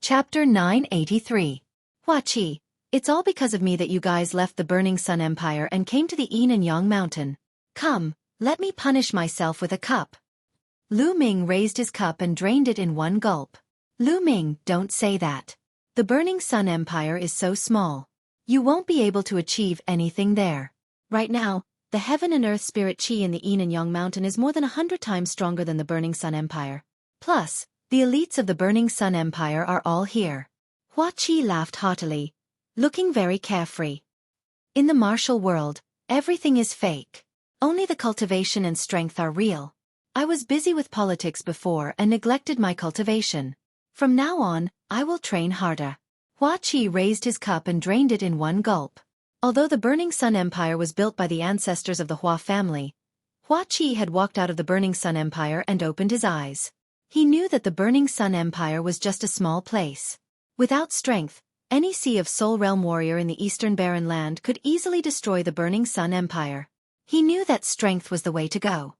Chapter 983. Xueqi, it's all because of me that you guys left the Burning Sun Empire and came to the Yin and Yang Mountain. Come, let me punish myself with a cup. Lu Ming raised his cup and drained it in one gulp. Lu Ming, don't say that. The Burning Sun Empire is so small. You won't be able to achieve anything there. Right now, the heaven and earth spirit qi in the Yin and Yang Mountain is more than 100 times stronger than the Burning Sun Empire. Plus, the elites of the Burning Sun Empire are all here. Xueqi laughed haughtily, looking very carefree. In the martial world, everything is fake. Only the cultivation and strength are real. I was busy with politics before and neglected my cultivation. From now on, I will train harder. Xueqi raised his cup and drained it in one gulp. Although the Burning Sun Empire was built by the ancestors of the Hua family, Xueqi had walked out of the Burning Sun Empire and opened his eyes. He knew that the Burning Sun Empire was just a small place. Without strength, any Sea of Soul Realm warrior in the Eastern Barren Land could easily destroy the Burning Sun Empire. He knew that strength was the way to go.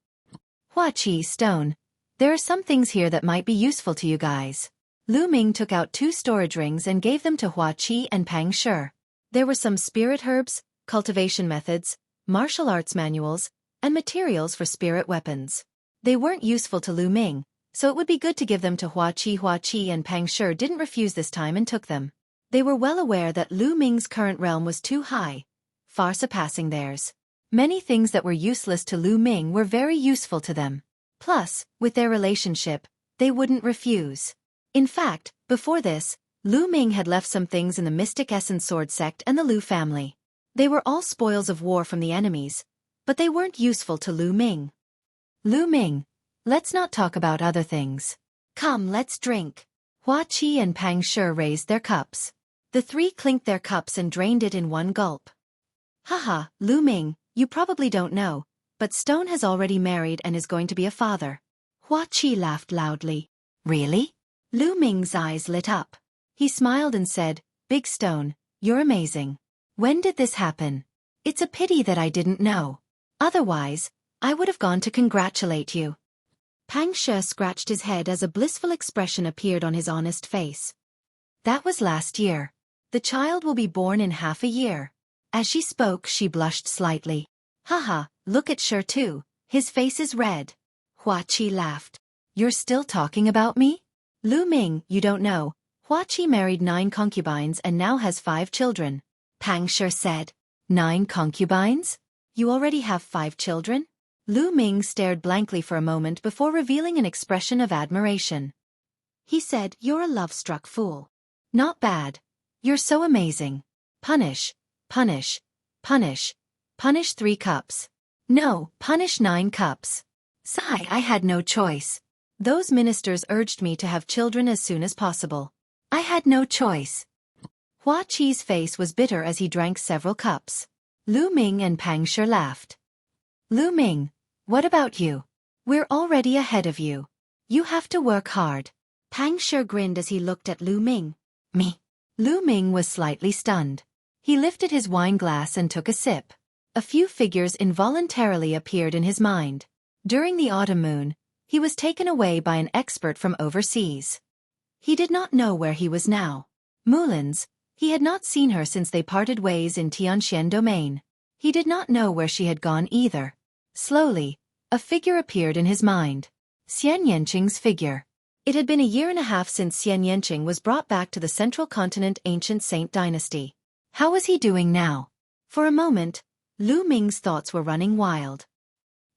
Xueqi, Stone, there are some things here that might be useful to you guys. Lu Ming took out 2 storage rings and gave them to Xueqi and Pang Shi. There were some spirit herbs, cultivation methods, martial arts manuals, and materials for spirit weapons. They weren't useful to Lu Ming, so it would be good to give them to Xueqi. Xueqi and Pang Shi didn't refuse this time and took them. They were well aware that Lu Ming's current realm was too high, far surpassing theirs. Many things that were useless to Lu Ming were very useful to them. Plus, with their relationship, they wouldn't refuse. In fact, before this, Lu Ming had left some things in the Mystic Essence Sword sect and the Lu family. They were all spoils of war from the enemies, but they weren't useful to Lu Ming. Lu Ming, let's not talk about other things. Come, let's drink. Xueqi and Pang Shi raised their cups. The 3 clinked their cups and drained it in one gulp. Haha, Lu Ming, you probably don't know, but Stone has already married and is going to be a father. Xueqi laughed loudly. Really? Lu Ming's eyes lit up. He smiled and said, Big Stone, you're amazing. When did this happen? It's a pity that I didn't know. Otherwise, I would have gone to congratulate you. Pang Shi scratched his head as a blissful expression appeared on his honest face. That was last year. The child will be born in half a year. As she spoke, she blushed slightly. Haha, look at Shi too, his face is red. Xueqi laughed. You're still talking about me? Lu Ming, you don't know. Xueqi married 9 concubines and now has 5 children. Pang Shi said. 9 concubines? You already have 5 children? Lu Ming stared blankly for a moment before revealing an expression of admiration. He said, You're a love-struck fool. Not bad. You're so amazing. Punish, punish, punish, punish 3 cups. No, punish 9 cups. Sigh, I had no choice. Those ministers urged me to have children as soon as possible. I had no choice. Xueqi's face was bitter as he drank several cups. Lu Ming and Pang Shi laughed. Lu Ming, what about you? We're already ahead of you. You have to work hard. Pang Shi grinned as he looked at Lu Ming. Me? Lu Ming was slightly stunned. He lifted his wine glass and took a sip. A few figures involuntarily appeared in his mind. During the autumn moon, he was taken away by an expert from overseas. He did not know where he was now. Mulan's, he had not seen her since they parted ways in Tianxian Domain. He did not know where she had gone either. Slowly, a figure appeared in his mind. Xian Yanqing's figure. It had been a year and a half since Xian Yanqing was brought back to the Central Continent Ancient Saint Dynasty. How was he doing now? For a moment, Lu Ming's thoughts were running wild.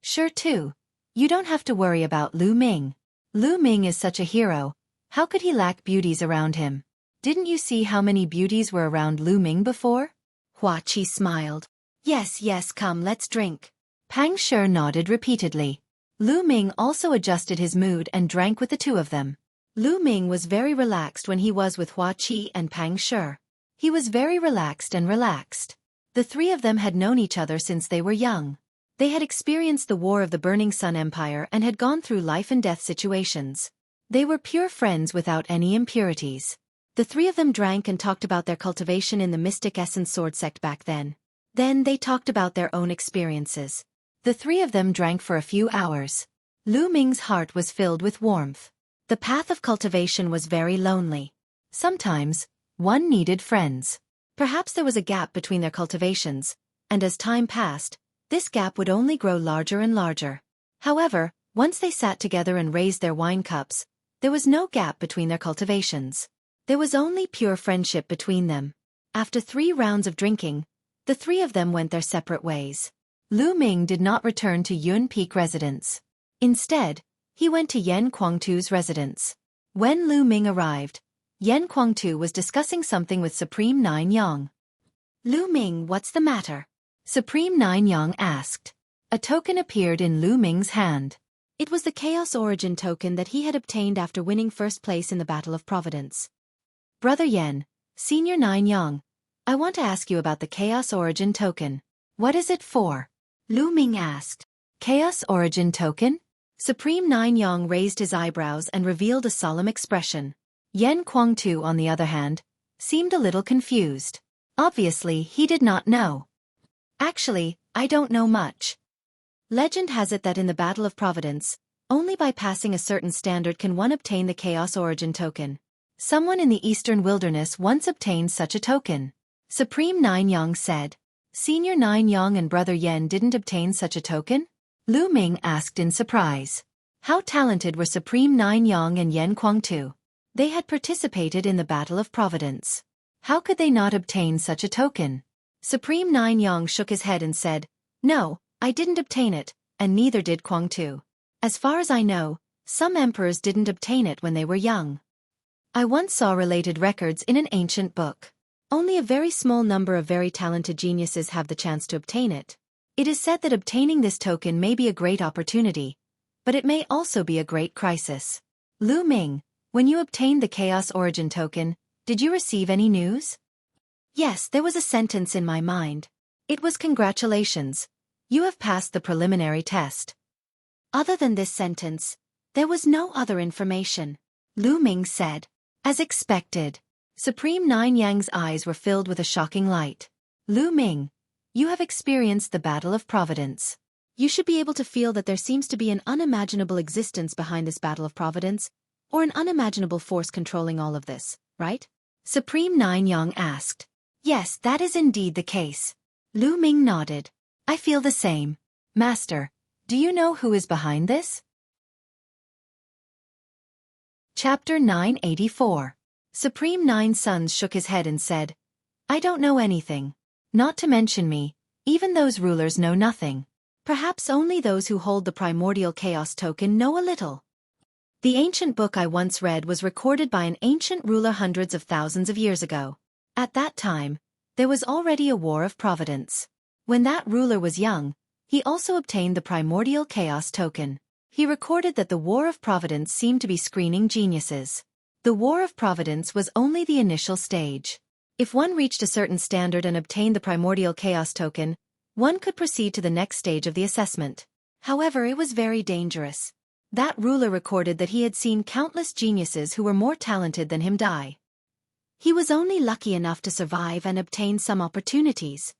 Sure too. You don't have to worry about Lu Ming. Lu Ming is such a hero. How could he lack beauties around him? Didn't you see how many beauties were around Lu Ming before? Xueqi smiled. Yes, yes, come, let's drink. Pang Shi nodded repeatedly. Lu Ming also adjusted his mood and drank with the 2 of them. Lu Ming was very relaxed when he was with Xueqi and Pang Shi. He was very relaxed and relaxed. The 3 of them had known each other since they were young. They had experienced the war of the Burning Sun Empire and had gone through life and death situations. They were pure friends without any impurities. The 3 of them drank and talked about their cultivation in the Mystic Essence Sword sect back then. Then they talked about their own experiences. The 3 of them drank for a few hours. Lu Ming's heart was filled with warmth. The path of cultivation was very lonely. Sometimes, one needed friends. Perhaps there was a gap between their cultivations, and as time passed, this gap would only grow larger and larger. However, once they sat together and raised their wine cups, there was no gap between their cultivations. There was only pure friendship between them. After 3 rounds of drinking, the 3 of them went their separate ways. Lu Ming did not return to Yun Peak residence. Instead, he went to Yan Kuangtu's residence. When Lu Ming arrived, Yan Kuangtu was discussing something with Supreme Nine Yang. "Lu Ming, what's the matter?" Supreme Nine Yang asked. A token appeared in Lu Ming's hand. It was the Chaos Origin token that he had obtained after winning first place in the Battle of Providence. "Brother Yan, Senior Nine Yang, I want to ask you about the Chaos Origin token. What is it for?" Lu Ming asked. "Chaos Origin token?" Supreme Nine Yang raised his eyebrows and revealed a solemn expression. Yan Kuangtu, on the other hand, seemed a little confused. Obviously, he did not know. "Actually, I don't know much. Legend has it that in the Battle of Providence, only by passing a certain standard can one obtain the Chaos Origin token. Someone in the Eastern Wilderness once obtained such a token." Supreme Nine Yang said. "Senior Nine Yang and Brother Yan didn't obtain such a token?" Lu Ming asked in surprise. How talented were Supreme Nine Yang and Yan Kuangtu? They had participated in the Battle of Providence. How could they not obtain such a token? Supreme Nine Yang shook his head and said, "No, I didn't obtain it, and neither did Kuangtu. As far as I know, some emperors didn't obtain it when they were young. I once saw related records in an ancient book. Only a very small number of very talented geniuses have the chance to obtain it. It is said that obtaining this token may be a great opportunity, but it may also be a great crisis." Lu Ming, when you obtained the Chaos Origin token, did you receive any news? "Yes, there was a sentence in my mind. It was congratulations. You have passed the preliminary test." Other than this sentence, there was no other information. Lu Ming said. As expected. Supreme Nine Yang's eyes were filled with a shocking light. "Lu Ming, you have experienced the Battle of Providence. You should be able to feel that there seems to be an unimaginable existence behind this Battle of Providence, or an unimaginable force controlling all of this, right?" Supreme Nine Yang asked. "Yes, that is indeed the case." Lu Ming nodded. "I feel the same. Master, do you know who is behind this?" Chapter 984. Supreme Nine Suns shook his head and said, "I don't know anything. Not to mention me, even those rulers know nothing. Perhaps only those who hold the primordial chaos token know a little. The ancient book I once read was recorded by an ancient ruler hundreds of thousands of years ago. At that time, there was already a war of providence. When that ruler was young, he also obtained the primordial chaos token. He recorded that the war of providence seemed to be screening geniuses. The war of providence was only the initial stage. If one reached a certain standard and obtained the primordial chaos token, one could proceed to the next stage of the assessment. However, it was very dangerous. That ruler recorded that he had seen countless geniuses who were more talented than him die. He was only lucky enough to survive and obtain some opportunities.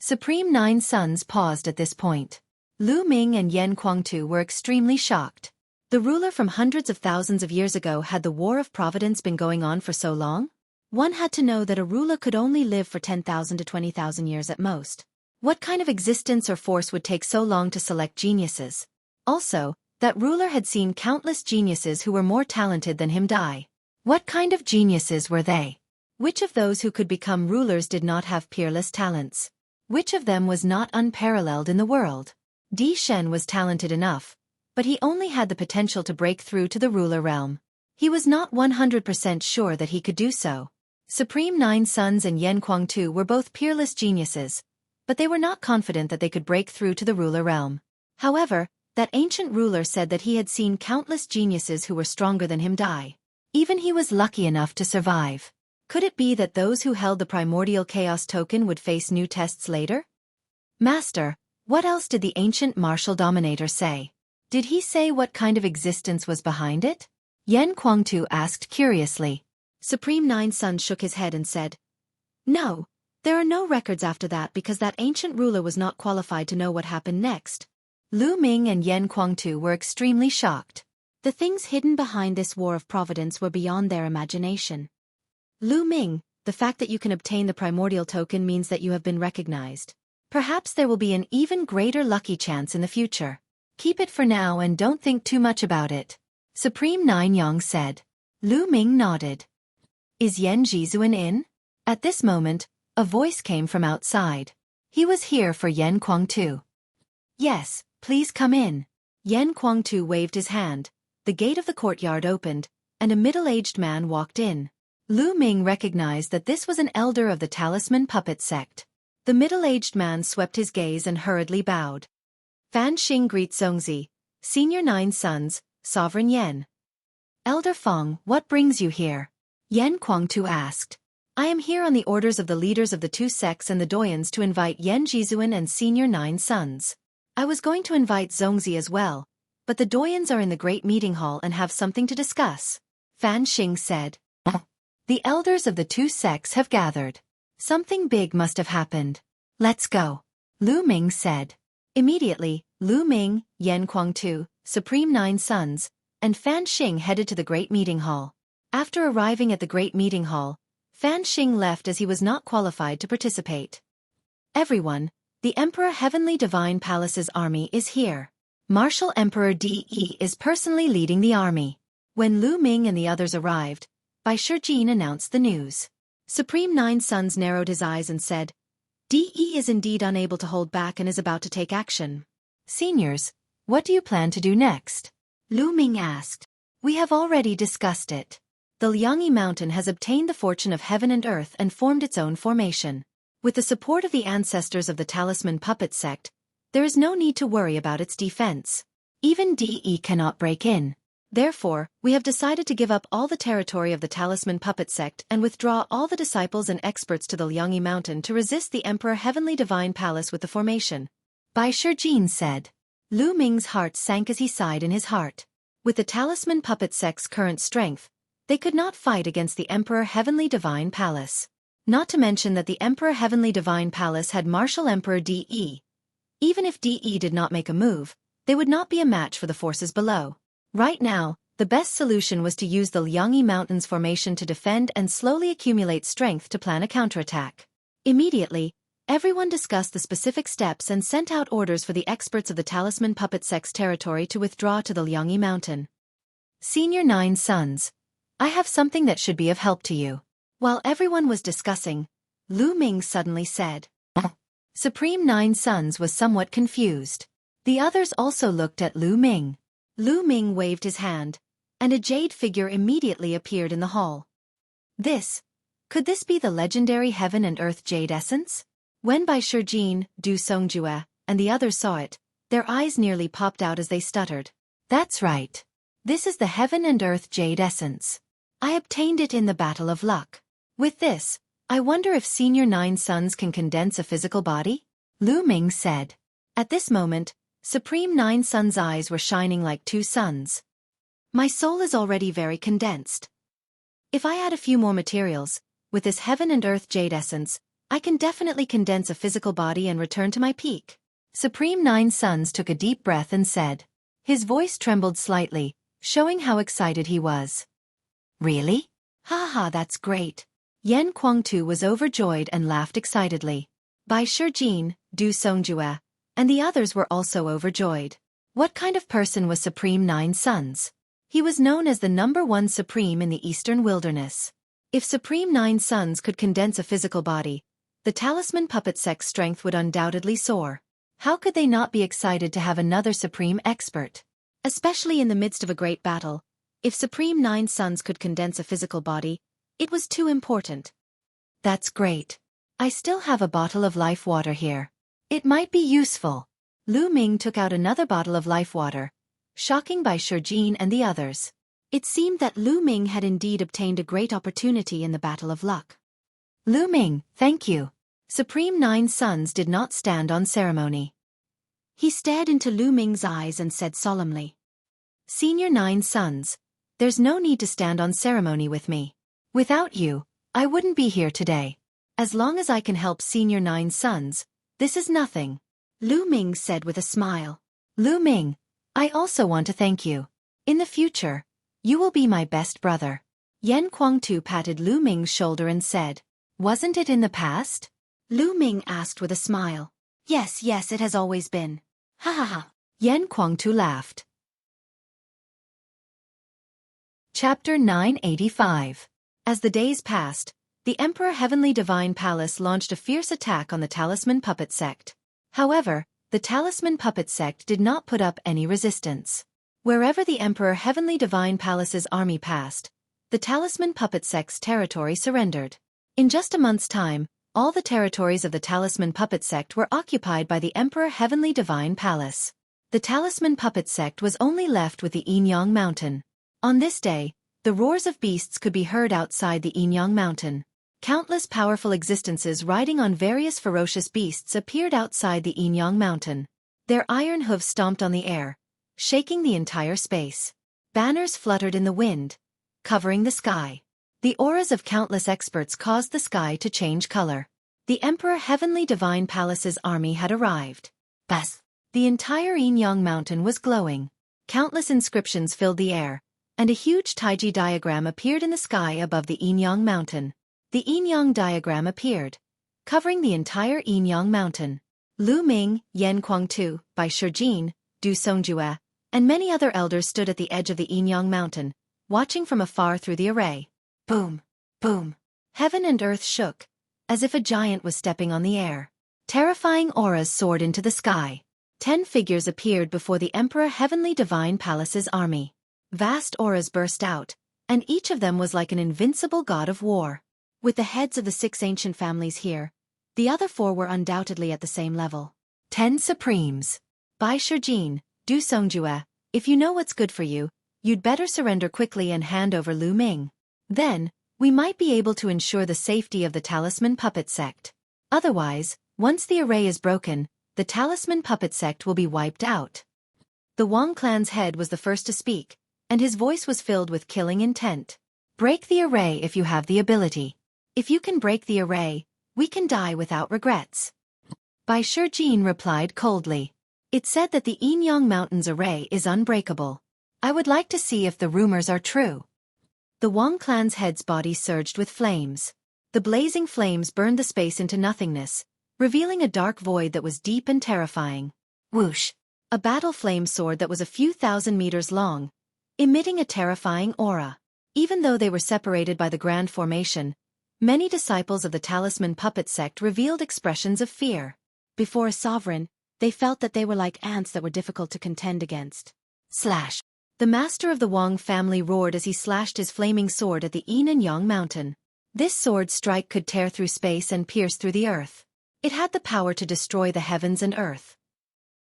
Supreme Nine Suns paused at this point. Lu Ming and Yan Kuangtu were extremely shocked. The ruler from hundreds of thousands of years ago had the War of Providence been going on for so long? One had to know that a ruler could only live for 10,000 to 20,000 years at most. What kind of existence or force would take so long to select geniuses? Also, that ruler had seen countless geniuses who were more talented than him die. What kind of geniuses were they? Which of those who could become rulers did not have peerless talents? Which of them was not unparalleled in the world? Di Shen was talented enough, but he only had the potential to break through to the ruler realm. He was not 100% sure that he could do so. Supreme Nine Suns and Yan Kuangtu were both peerless geniuses, but they were not confident that they could break through to the ruler realm. However, that ancient ruler said that he had seen countless geniuses who were stronger than him die. Even he was lucky enough to survive. Could it be that those who held the primordial chaos token would face new tests later? Master, what else did the ancient martial dominator say? Did he say what kind of existence was behind it? Yan Kuangtu asked curiously. Supreme Nine Suns shook his head and said, "No, there are no records after that because that ancient ruler was not qualified to know what happened next." Lu Ming and Yan Kuangtu were extremely shocked. The things hidden behind this war of providence were beyond their imagination. Lu Ming, the fact that you can obtain the primordial token means that you have been recognized. Perhaps there will be an even greater lucky chance in the future. Keep it for now and don't think too much about it. Supreme Nine Yang said. Lu Ming nodded. Is Yan Jizuan in? At this moment, a voice came from outside. He was here for Yan Kuangtu. Yes, please come in. Yan Kuangtu waved his hand. The gate of the courtyard opened, and a middle-aged man walked in. Lu Ming recognized that this was an elder of the Talisman Puppet sect. The middle-aged man swept his gaze and hurriedly bowed. Fan Xing greets Zongzi, Senior Nine Sons, Sovereign Yan. Elder Feng, what brings you here? Yan Kuangtu asked. I am here on the orders of the leaders of the two sects and the doyens to invite Yan Jizuan and Senior Nine Sons. I was going to invite Zongzi as well, but the doyens are in the great meeting hall and have something to discuss. Fan Xing said. The elders of the two sects have gathered. Something big must have happened. Let's go. Lu Ming said. Immediately, Lu Ming, Yan Kuangtu, Supreme Nine Sons, and Fan Xing headed to the great meeting hall. After arriving at the great meeting hall, Fan Xing left as he was not qualified to participate. Everyone, the Emperor Heavenly Divine Palace's army is here. Martial Emperor De is personally leading the army. When Lu Ming and the others arrived, Bai Shijin announced the news. Supreme Nine Sons narrowed his eyes and said, De is indeed unable to hold back and is about to take action. Seniors, what do you plan to do next? Lu Ming asked. We have already discussed it. The Liangyi Mountain has obtained the fortune of heaven and earth and formed its own formation. With the support of the ancestors of the Talisman Puppet sect, there is no need to worry about its defense. Even De cannot break in. Therefore, we have decided to give up all the territory of the Talisman Puppet sect and withdraw all the disciples and experts to the Liangyi Mountain to resist the Emperor Heavenly Divine Palace with the formation. Bai Shijin said. Lu Ming's heart sank as he sighed in his heart. With the Talisman Puppet sect's current strength, they could not fight against the Emperor Heavenly Divine Palace. Not to mention that the Emperor Heavenly Divine Palace had Martial Emperor De. Even if De did not make a move, they would not be a match for the forces below. Right now, the best solution was to use the Liangyi Mountains formation to defend and slowly accumulate strength to plan a counterattack. Immediately, everyone discussed the specific steps and sent out orders for the experts of the Talisman Puppet sect's territory to withdraw to the Liangyi Mountain. Senior Nine Sons, I have something that should be of help to you. While everyone was discussing, Lu Ming suddenly said. Supreme Nine Sons was somewhat confused. The others also looked at Lu Ming. Lu Ming waved his hand, and a jade figure immediately appeared in the hall. Could this be the legendary Heaven and Earth Jade Essence? When Bai Shijin, Du Songjue, and the others saw it, their eyes nearly popped out as they stuttered. That's right. This is the Heaven and Earth Jade Essence. I obtained it in the Battle of Luck. With this, I wonder if Senior Nine Sons can condense a physical body? Lu Ming said. At this moment, Supreme Nine Sons' eyes were shining like two suns. My soul is already very condensed. If I add a few more materials, with this Heaven and Earth Jade Essence, I can definitely condense a physical body and return to my peak. Supreme Nine Sons took a deep breath and said. His voice trembled slightly, showing how excited he was. Really? Ha, that's great. Yan Kuangtu was overjoyed and laughed excitedly. Bai Shijin, Du Songjue, and the others were also overjoyed. What kind of person was Supreme Nine Sons? He was known as the #1 Supreme in the Eastern Wilderness. If Supreme Nine Sons could condense a physical body, the Talisman Puppet sect's strength would undoubtedly soar. How could they not be excited to have another Supreme expert? Especially in the midst of a great battle, if Supreme Nine Sons could condense a physical body, it was too important. That's great. I still have a bottle of life water here. It might be useful. Lu Ming took out another bottle of life water, shocking Bai Shijin and the others. It seemed that Lu Ming had indeed obtained a great opportunity in the Battle of Luck. Lu Ming, thank you. Supreme Nine Sons did not stand on ceremony. He stared into Lu Ming's eyes and said solemnly. Senior Nine Sons, there's no need to stand on ceremony with me. Without you, I wouldn't be here today. As long as I can help Senior Nine Sons, this is nothing. Lu Ming said with a smile. Lu Ming, I also want to thank you. In the future, you will be my best brother. Yan Kuangtu patted Lu Ming's shoulder and said, "Wasn't it in the past?" Lu Ming asked with a smile. Yes, yes, it has always been. Ha ha ha. Yan Kuangtu laughed. Chapter 985. As the days passed, the Emperor Heavenly Divine Palace launched a fierce attack on the Talisman Puppet Sect. However, the Talisman Puppet Sect did not put up any resistance. Wherever the Emperor Heavenly Divine Palace's army passed, the Talisman Puppet Sect's territory surrendered. In just a month's time, all the territories of the Talisman Puppet Sect were occupied by the Emperor Heavenly Divine Palace. The Talisman Puppet Sect was only left with the Yinyang Mountain. On this day, the roars of beasts could be heard outside the Yinyang Mountain. Countless powerful existences riding on various ferocious beasts appeared outside the Yinyang Mountain. Their iron hooves stomped on the air, shaking the entire space. Banners fluttered in the wind, covering the sky. The auras of countless experts caused the sky to change color. The Emperor Heavenly Divine Palace's army had arrived. Bas! The entire Yinyang Mountain was glowing. Countless inscriptions filled the air, and a huge Taiji diagram appeared in the sky above the Yinyang Mountain. The Yinyang diagram appeared, covering the entire Yinyang Mountain. Lu Ming, Yan Kuangtu, Bai Shijin, Du Songjue, and many other elders stood at the edge of the Yinyang Mountain, watching from afar through the array. Boom! Boom! Heaven and earth shook, as if a giant was stepping on the air. Terrifying auras soared into the sky. 10 figures appeared before the Emperor Heavenly Divine Palace's army. Vast auras burst out, and each of them was like an invincible god of war. With the heads of the 6 ancient families here, the other 4 were undoubtedly at the same level. 10 Supremes. Bai Shijin, Du Songjue, if you know what's good for you, you'd better surrender quickly and hand over Lu Ming. Then, we might be able to ensure the safety of the Talisman Puppet Sect. Otherwise, once the array is broken, the Talisman Puppet Sect will be wiped out. The Wang clan's head was the first to speak, and his voice was filled with killing intent. Break the array if you have the ability. If you can break the array, we can die without regrets. Bai Shijin replied coldly. It said that the Yinyang Mountain's array is unbreakable. I would like to see if the rumors are true. The Wang clan's head's body surged with flames. The blazing flames burned the space into nothingness, revealing a dark void that was deep and terrifying. Whoosh! A battle flame soared that was a few thousand meters long, emitting a terrifying aura. Even though they were separated by the Grand Formation, many disciples of the Talisman Puppet Sect revealed expressions of fear. Before a sovereign, they felt that they were like ants that were difficult to contend against. Slash! The master of the Wang family roared as he slashed his flaming sword at the Yinyang Mountain. This sword strike could tear through space and pierce through the earth. It had the power to destroy the heavens and earth.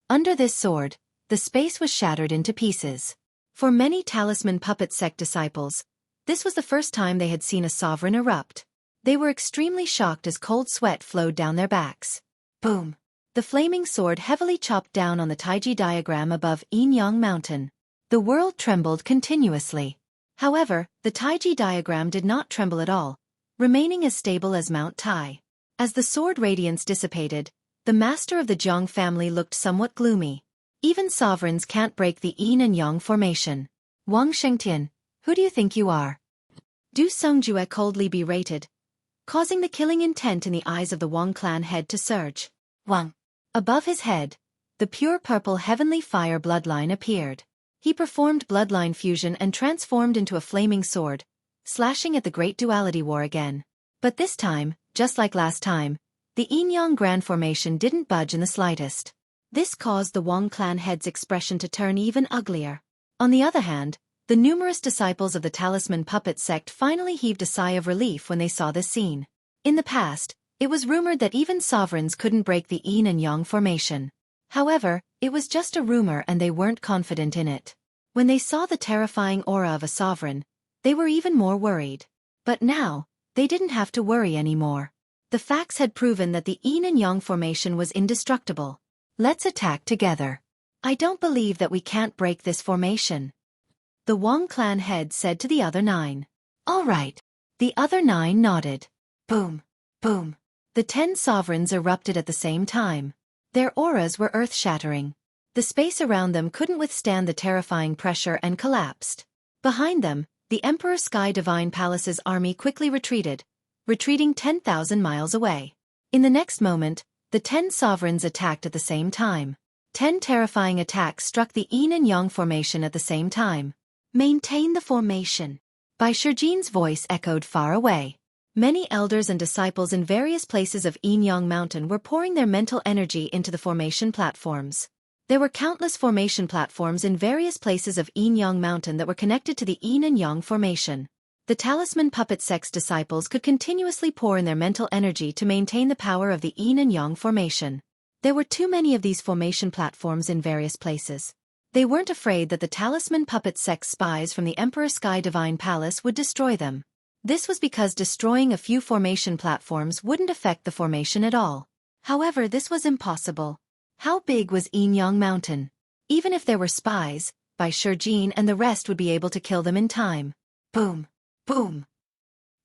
Under this sword, the space was shattered into pieces. For many Talisman Puppet Sect disciples, this was the first time they had seen a sovereign erupt. They were extremely shocked as cold sweat flowed down their backs. Boom! The flaming sword heavily chopped down on the Taiji diagram above Yinyang Mountain. The world trembled continuously. However, the Taiji diagram did not tremble at all, remaining as stable as Mount Tai. As the sword radiance dissipated, the master of the Jiang family looked somewhat gloomy. Even sovereigns can't break the Yin and Yang formation. Wang Shengtian, who do you think you are? Du Songjue coldly berated, causing the killing intent in the eyes of the Wang clan head to surge. Wang. Above his head, the pure purple heavenly fire bloodline appeared. He performed bloodline fusion and transformed into a flaming sword, slashing at the Great Duality War again. But this time, just like last time, the Yinyang Grand Formation didn't budge in the slightest. This caused the Wang clan head's expression to turn even uglier. On the other hand, the numerous disciples of the Talisman Puppet Sect finally heaved a sigh of relief when they saw this scene. In the past, it was rumored that even sovereigns couldn't break the Yin and Yang formation. However, it was just a rumor and they weren't confident in it. When they saw the terrifying aura of a sovereign, they were even more worried. But now, they didn't have to worry anymore. The facts had proven that the Yin and Yang formation was indestructible. Let's attack together. I don't believe that we can't break this formation. The Wang clan head said to the other 9. All right. The other 9 nodded. Boom. Boom. The 10 sovereigns erupted at the same time. Their auras were earth-shattering. The space around them couldn't withstand the terrifying pressure and collapsed. Behind them, the Emperor Sky Divine Palace's army quickly retreated, retreating 10,000 miles away. In the next moment, the 10 sovereigns attacked at the same time. 10 terrifying attacks struck the yin and yang formation at the same time. Maintain the formation. Bai Shijin's voice echoed far away. Many elders and disciples in various places of Yin-Yang Mountain were pouring their mental energy into the formation platforms. There were countless formation platforms in various places of Yin-Yang Mountain that were connected to the Yin and Yang formation. The talisman puppet sect's disciples could continuously pour in their mental energy to maintain the power of the Yin and Yang formation. There were too many of these formation platforms in various places. They weren't afraid that the talisman puppet sect's spies from the Emperor Sky Divine Palace would destroy them. This was because destroying a few formation platforms wouldn't affect the formation at all. However, this was impossible. How big was Yin-Yang Mountain? Even if there were spies, Bai Shijin and the rest would be able to kill them in time. Boom! Boom!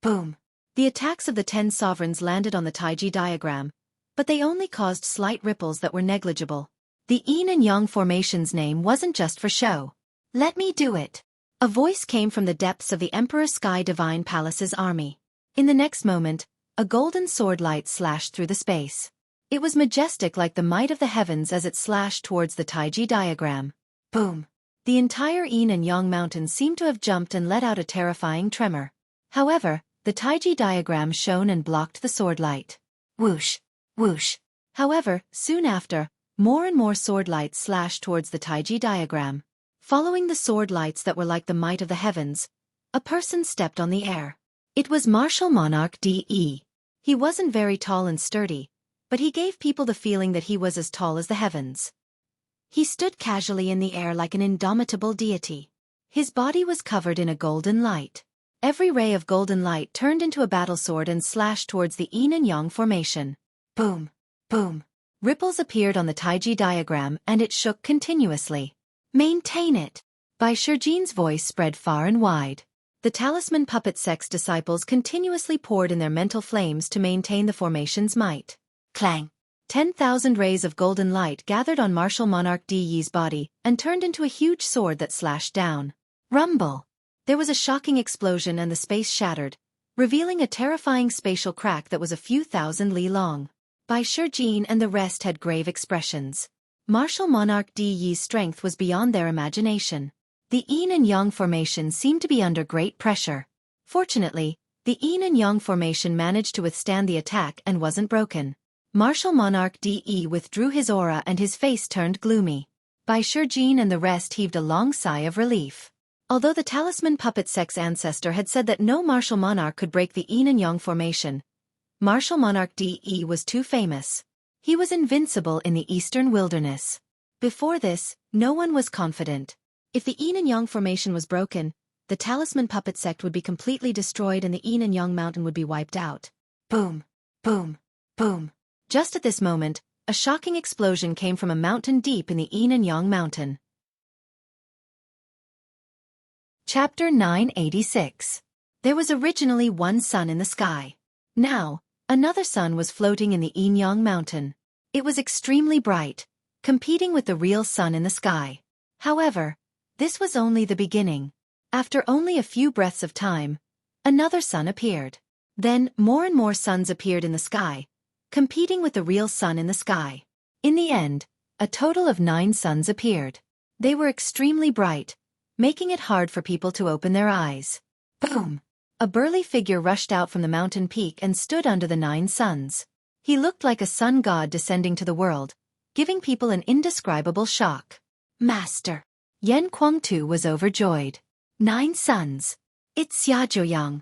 Boom! The attacks of the 10 sovereigns landed on the Taiji diagram, but they only caused slight ripples that were negligible. The Yin and Yang formation's name wasn't just for show. Let me do it. A voice came from the depths of the Emperor Sky Divine Palace's army. In the next moment, a golden sword light slashed through the space. It was majestic like the might of the heavens as it slashed towards the Taiji diagram. Boom! The entire Yin and Yang mountain seemed to have jumped and let out a terrifying tremor. However, the Taiji diagram shone and blocked the sword light. Whoosh! Whoosh! However, soon after, more and more sword lights slashed towards the Taiji diagram. Following the sword lights that were like the might of the heavens, a person stepped on the air. It was Martial Monarch De. He wasn't very tall and sturdy, but he gave people the feeling that he was as tall as the heavens. He stood casually in the air like an indomitable deity. His body was covered in a golden light. Every ray of golden light turned into a battle sword and slashed towards the Yin and Yang formation. Boom! Boom! Ripples appeared on the Taiji diagram and it shook continuously. Maintain it! Bai Shijin's voice spread far and wide. The talisman puppet sect's disciples continuously poured in their mental flames to maintain the formation's might. Clang! 10,000 rays of golden light gathered on Martial Monarch De's body and turned into a huge sword that slashed down. Rumble! There was a shocking explosion and the space shattered, revealing a terrifying spatial crack that was a few thousand li long. Bai Shijin and the rest had grave expressions. Martial Monarch De's strength was beyond their imagination. The Yin and Yang formation seemed to be under great pressure. Fortunately, the Yin and Yang formation managed to withstand the attack and wasn't broken. Martial Monarch De withdrew his aura and his face turned gloomy. Bai Shijin and the rest heaved a long sigh of relief. Although the talisman puppet sect's ancestor had said that no martial monarch could break the Yin and Yang formation, Martial Monarch De was too famous. He was invincible in the eastern wilderness. Before this, no one was confident. If the Yin and Yang formation was broken, the talisman puppet sect would be completely destroyed and the Yin and Yang mountain would be wiped out. Boom! Boom! Boom! Just at this moment, a shocking explosion came from a mountain deep in the Yin and Yang mountain. Chapter 986. There was originally one sun in the sky. Now, another sun was floating in the Yin-Yang mountain. It was extremely bright, competing with the real sun in the sky. However, this was only the beginning. After only a few breaths of time, another sun appeared. Then, more and more suns appeared in the sky, competing with the real sun in the sky. In the end, a total of 9 suns appeared. They were extremely bright, making it hard for people to open their eyes. Boom! A burly figure rushed out from the mountain peak and stood under the 9 suns. He looked like a sun god descending to the world, giving people an indescribable shock. Master! Yan Kuang-tu was overjoyed. 9 suns! It's Xiaojiuyang.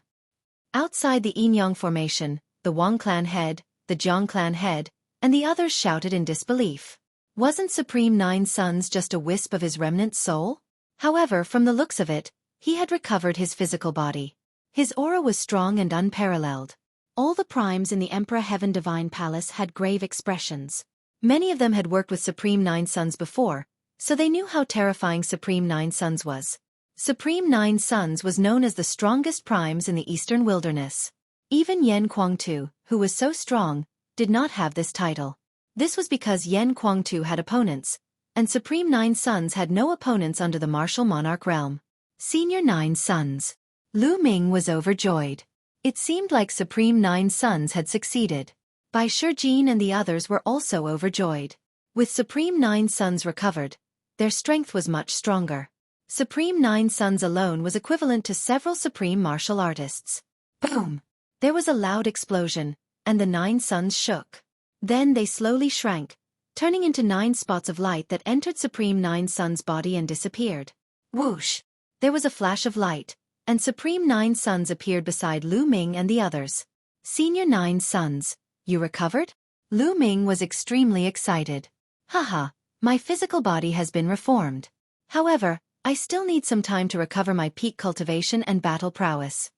Outside the Yin-Yang formation, the Wang clan head, the Jiang clan head, and the others shouted in disbelief. Wasn't Supreme 9 Suns just a wisp of his remnant soul? However, from the looks of it, he had recovered his physical body. His aura was strong and unparalleled. All the primes in the Emperor Heaven Divine Palace had grave expressions. Many of them had worked with Supreme 9 Suns before, so they knew how terrifying Supreme 9 Suns was. Supreme 9 Suns was known as the strongest primes in the eastern wilderness. Even Yan Kuang-tu, who was so strong, did not have this title. This was because Yan Kuang-tu had opponents, and Supreme 9 Suns had no opponents under the martial monarch realm. Senior 9 Suns. Lu Ming was overjoyed. It seemed like Supreme Nine Sons had succeeded. Bai Shijin and the others were also overjoyed. With Supreme Nine Sons recovered, their strength was much stronger. Supreme Nine Sons alone was equivalent to several supreme martial artists. Boom! There was a loud explosion, and the 9 suns shook. Then they slowly shrank, turning into 9 spots of light that entered Supreme Nine Sons' body and disappeared. Whoosh! There was a flash of light, and Supreme Nine Sons appeared beside Lu Ming and the others. Senior 9 Sons, you recovered? Lu Ming was extremely excited. Haha, my physical body has been reformed. However, I still need some time to recover my peak cultivation and battle prowess.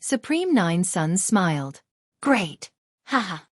Supreme Nine Sons smiled. Great! Haha.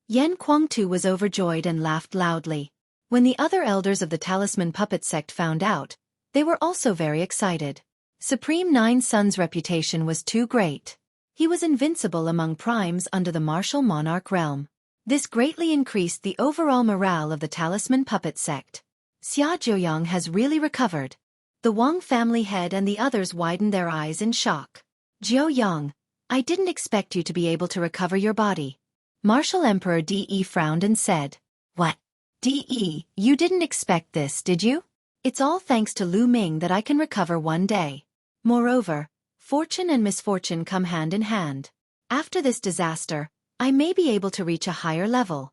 Yan Kuangtu was overjoyed and laughed loudly. When the other elders of the Talisman Puppet sect found out, they were also very excited. Supreme Nine Sons' reputation was too great. He was invincible among primes under the martial monarch realm. This greatly increased the overall morale of the Talisman Puppet sect. Xia Jiuyang has really recovered. The Wang family head and the others widened their eyes in shock. Jiuyang, I didn't expect you to be able to recover your body. Martial Emperor De frowned and said, What? De, you didn't expect this, did you? It's all thanks to Lu Ming that I can recover one day. Moreover, fortune and misfortune come hand in hand. After this disaster, I may be able to reach a higher level.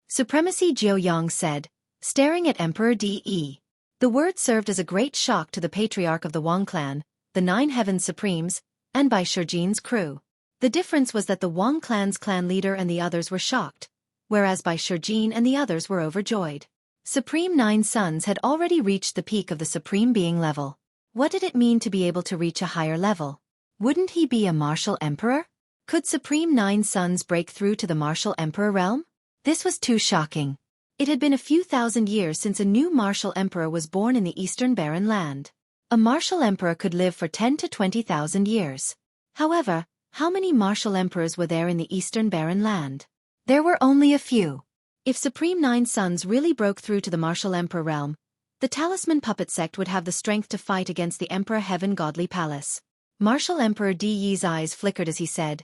Supremacy Jiuyang said, staring at Emperor De. The word served as a great shock to the patriarch of the Wang clan, the 9 Heaven Supremes, and Bai Shijin's crew. The difference was that the Wang clan's clan leader and the others were shocked, whereas Bai Shijin and the others were overjoyed. Supreme Nine Sons had already reached the peak of the Supreme Being level. What did it mean to be able to reach a higher level? Wouldn't he be a martial emperor? Could Supreme Nine Sons break through to the martial emperor realm? This was too shocking. It had been a few thousand years since a new martial emperor was born in the Eastern Barren Land. A martial emperor could live for 10 to 20,000 years. However, how many martial emperors were there in the Eastern Barren Land? There were only a few. If Supreme Nine Sons really broke through to the martial emperor realm, the Talisman Puppet sect would have the strength to fight against the Emperor Heaven Godly Palace. Martial Emperor Di Yi's eyes flickered as he said,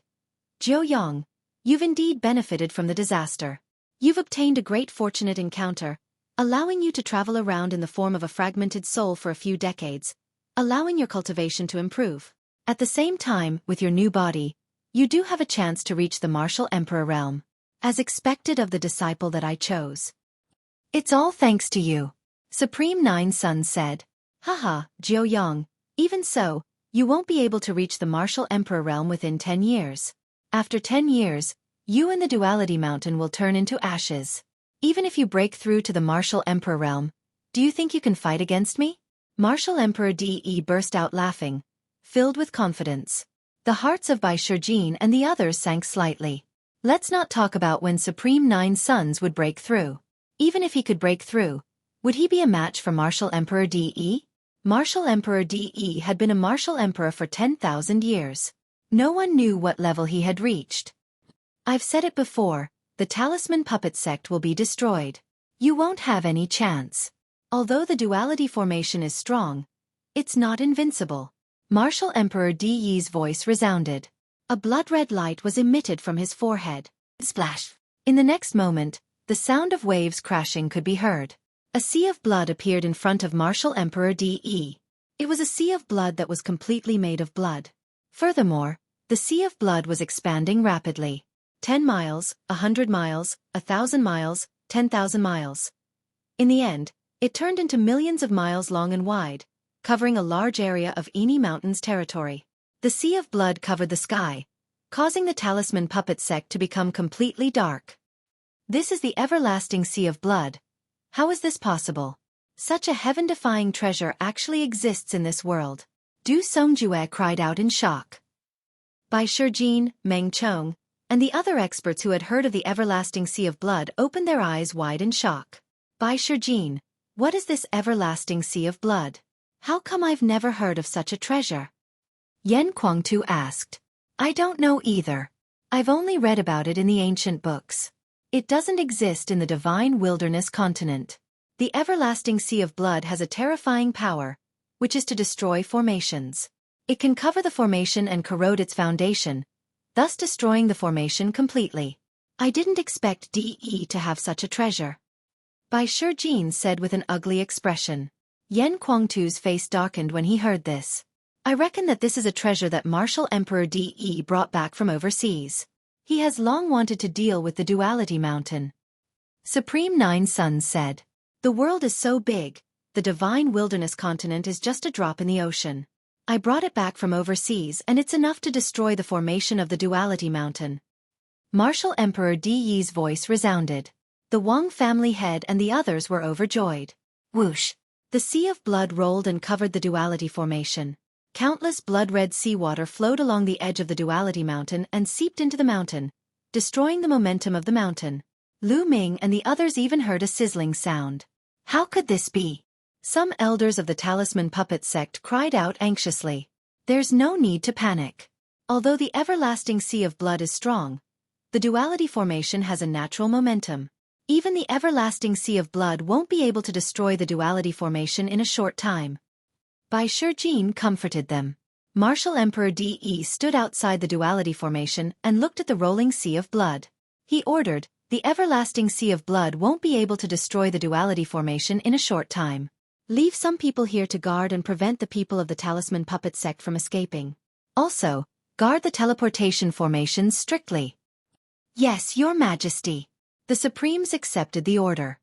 Jiuyang, you've indeed benefited from the disaster. You've obtained a great fortunate encounter, allowing you to travel around in the form of a fragmented soul for a few decades, allowing your cultivation to improve. At the same time, with your new body, you do have a chance to reach the martial emperor realm, as expected of the disciple that I chose. It's all thanks to you. Supreme Nine Sons said. Haha, Jiuyang, even so, you won't be able to reach the martial emperor realm within 10 years. After 10 years, you and the Duality Mountain will turn into ashes. Even if you break through to the martial emperor realm, do you think you can fight against me? Martial Emperor De burst out laughing, filled with confidence. The hearts of Bai Shijin and the others sank slightly. Let's not talk about when Supreme Nine Sons would break through. Even if he could break through, would he be a match for Martial Emperor De? Martial Emperor De had been a martial emperor for 10,000 years. No one knew what level he had reached. I've said it before, the Talisman Puppet sect will be destroyed. You won't have any chance. Although the duality formation is strong, it's not invincible. Martial Emperor De's voice resounded. A blood-red light was emitted from his forehead. Splash! In the next moment, the sound of waves crashing could be heard. A sea of blood appeared in front of Martial Emperor De. It was a sea of blood that was completely made of blood. Furthermore, the sea of blood was expanding rapidly. 10 miles, 100 miles, 1,000 miles, 10,000 miles. In the end, it turned into millions of miles long and wide, covering a large area of Ini Mountains territory. The sea of blood covered the sky, causing the Talisman Puppet sect to become completely dark. This is the everlasting sea of blood. How is this possible? Such a heaven-defying treasure actually exists in this world. Du Songjue cried out in shock. Bai Shijin, Meng Chong, and the other experts who had heard of the everlasting sea of blood opened their eyes wide in shock. Bai Shijin, what is this everlasting sea of blood? How come I've never heard of such a treasure? Yan Kuangtu asked. I don't know either. I've only read about it in the ancient books. It doesn't exist in the divine wilderness continent. The everlasting sea of blood has a terrifying power, which is to destroy formations. It can cover the formation and corrode its foundation, thus destroying the formation completely. I didn't expect DE to have such a treasure. Bai Shijin said with an ugly expression. Yan Kuangtu's face darkened when he heard this. I reckon that this is a treasure that Martial Emperor DE brought back from overseas. He has long wanted to deal with the Duality Mountain. Supreme Nine Suns said. The world is so big, the Divine Wilderness continent is just a drop in the ocean. I brought it back from overseas and it's enough to destroy the formation of the Duality Mountain. Martial Emperor DE's voice resounded. The Wang family head and the others were overjoyed. Whoosh! The sea of blood rolled and covered the Duality formation. Countless blood-red seawater flowed along the edge of the Duality Mountain and seeped into the mountain, destroying the momentum of the mountain. Lu Ming and the others even heard a sizzling sound. How could this be? Some elders of the Talisman Puppet sect cried out anxiously. There's no need to panic. Although the everlasting sea of blood is strong, the Duality formation has a natural momentum. Even the everlasting sea of blood won't be able to destroy the Duality formation in a short time. Bai Shijin comforted them. Martial Emperor DE stood outside the Duality formation and looked at the rolling sea of blood. He ordered, the everlasting sea of blood won't be able to destroy the Duality formation in a short time. Leave some people here to guard and prevent the people of the Talisman Puppet sect from escaping. Also, guard the teleportation formations strictly. Yes, Your Majesty. The Supremes accepted the order.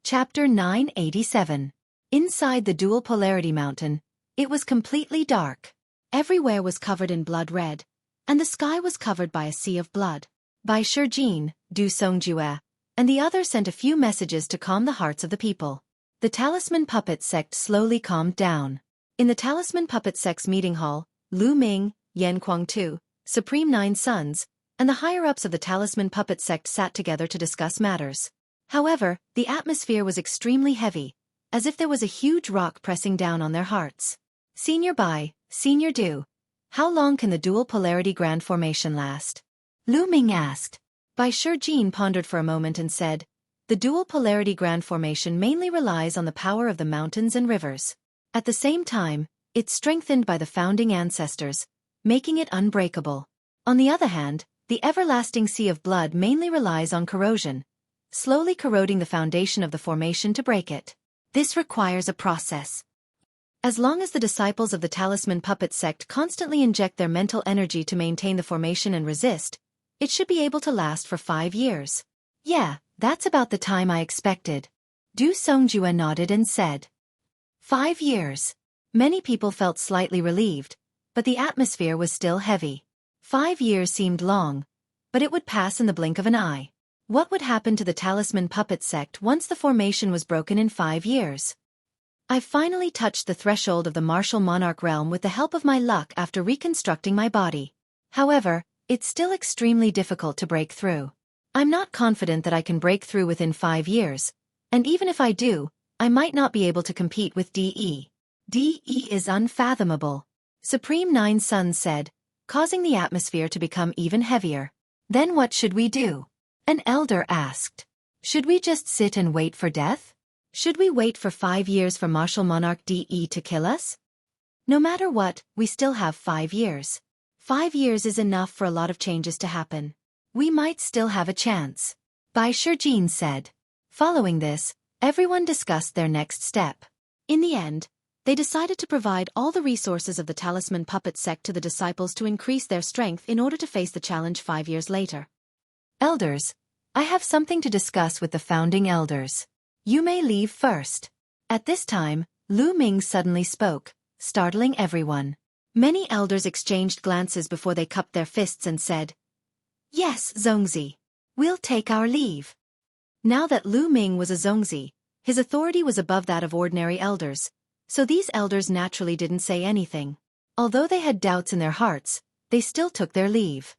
Chapter 987. Inside the Dual Polarity Mountain, it was completely dark. Everywhere was covered in blood red, and the sky was covered by a sea of blood. Bai Shijin, Du Songjue, and the others sent a few messages to calm the hearts of the people. The Talisman Puppet sect slowly calmed down. In the Talisman Puppet sect's meeting hall, Lu Ming, Yan Kuangtu, Supreme Nine Suns, and the higher-ups of the Talisman Puppet sect sat together to discuss matters. However, the atmosphere was extremely heavy, as if there was a huge rock pressing down on their hearts. Senior Bai, Senior Du, how long can the Dual Polarity Grand Formation last? Lu Ming asked. Bai Shijin pondered for a moment and said, the Dual Polarity Grand Formation mainly relies on the power of the mountains and rivers. At the same time, it's strengthened by the founding ancestors, making it unbreakable. On the other hand, the everlasting sea of blood mainly relies on corrosion, slowly corroding the foundation of the formation to break it. This requires a process. As long as the disciples of the Talisman Puppet sect constantly inject their mental energy to maintain the formation and resist, it should be able to last for 5 years. Yeah, that's about the time I expected. Du Songjue nodded and said. 5 years. Many people felt slightly relieved, but the atmosphere was still heavy. 5 years seemed long, but it would pass in the blink of an eye. What would happen to the Talisman Puppet sect once the formation was broken in 5 years? I've finally touched the threshold of the martial monarch realm with the help of my luck after reconstructing my body. However, it's still extremely difficult to break through. I'm not confident that I can break through within 5 years, and even if I do, I might not be able to compete with DE. DE is unfathomable. Supreme Nine Suns said, causing the atmosphere to become even heavier. Then what should we do? An elder asked. Should we just sit and wait for death? Should we wait for 5 years for Martial Monarch DE to kill us? No matter what, we still have 5 years. 5 years is enough for a lot of changes to happen. We might still have a chance. Bai Shijin said. Following this, everyone discussed their next step. In the end, they decided to provide all the resources of the Talisman Puppet sect to the disciples to increase their strength in order to face the challenge 5 years later. Elders, I have something to discuss with the founding elders. You may leave first. At this time, Lu Ming suddenly spoke, startling everyone. Many elders exchanged glances before they cupped their fists and said, Yes, Zongzi. We'll take our leave. Now that Lu Ming was a Zongzi, his authority was above that of ordinary elders, so these elders naturally didn't say anything. Although they had doubts in their hearts, they still took their leave.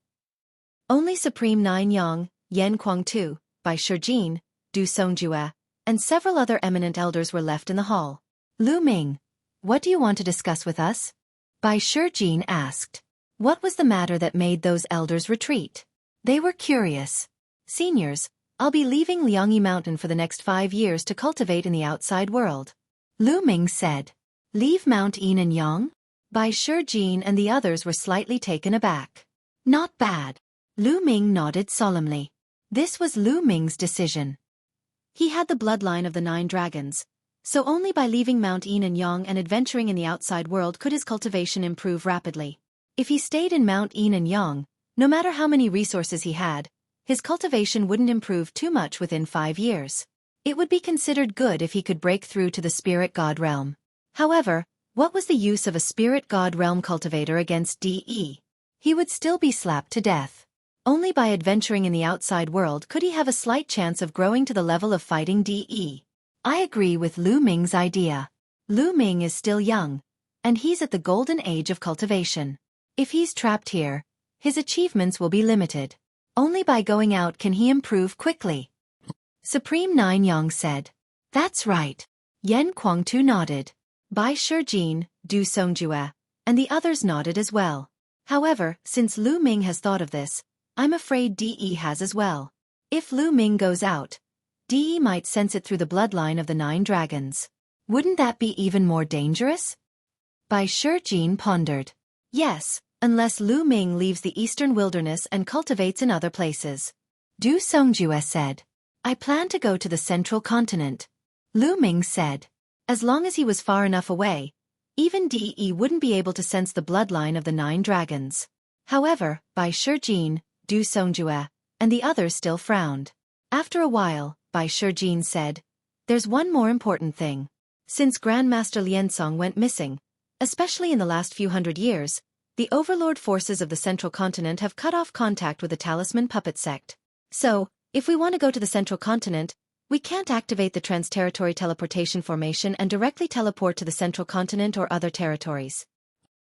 Only Supreme Nine Yang, Yan Kuangtu, Bai Shijin, Du Songjue, and several other eminent elders were left in the hall. Lu Ming, what do you want to discuss with us? Bai Shijin asked. What was the matter that made those elders retreat? They were curious. Seniors, I'll be leaving Liangyi Mountain for the next 5 years to cultivate in the outside world. Lu Ming said. Leave Mount Yin and Yang? Bai Shijin and the others were slightly taken aback. Not bad. Lu Ming nodded solemnly. This was Lu Ming's decision. He had the bloodline of the 9 dragons, so only by leaving Mount Yin and Yang and adventuring in the outside world could his cultivation improve rapidly. If he stayed in Mount Yin and Yang, no matter how many resources he had, his cultivation wouldn't improve too much within 5 years. It would be considered good if he could break through to the spirit god realm. However, what was the use of a spirit god realm cultivator against DE? He would still be slapped to death. Only by adventuring in the outside world could he have a slight chance of growing to the level of fighting DE. I agree with Lu Ming's idea. Lu Ming is still young, and he's at the golden age of cultivation. If he's trapped here, his achievements will be limited. Only by going out can he improve quickly. Supreme Nine Yang said. That's right. Yan Kuangtu nodded. Bai Shijin, Du Songjue, and the others nodded as well. However, since Lu Ming has thought of this, I'm afraid DE has as well. If Lu Ming goes out, DE might sense it through the bloodline of the 9 dragons. Wouldn't that be even more dangerous? Bai Shijin pondered. Yes, unless Lu Ming leaves the eastern wilderness and cultivates in other places. Du Songjue said. I plan to go to the central continent. Lu Ming said. As long as he was far enough away, even DE wouldn't be able to sense the bloodline of the 9 dragons. However, Bai Shijin, Du Songjue, and the others still frowned. After a while, Bai Shijin said, there's one more important thing. Since Grandmaster Liansong went missing, especially in the last few hundred years, the overlord forces of the central continent have cut off contact with the Talisman Puppet Sect. So, if we want to go to the central continent, we can't activate the trans-territory teleportation formation and directly teleport to the central continent or other territories.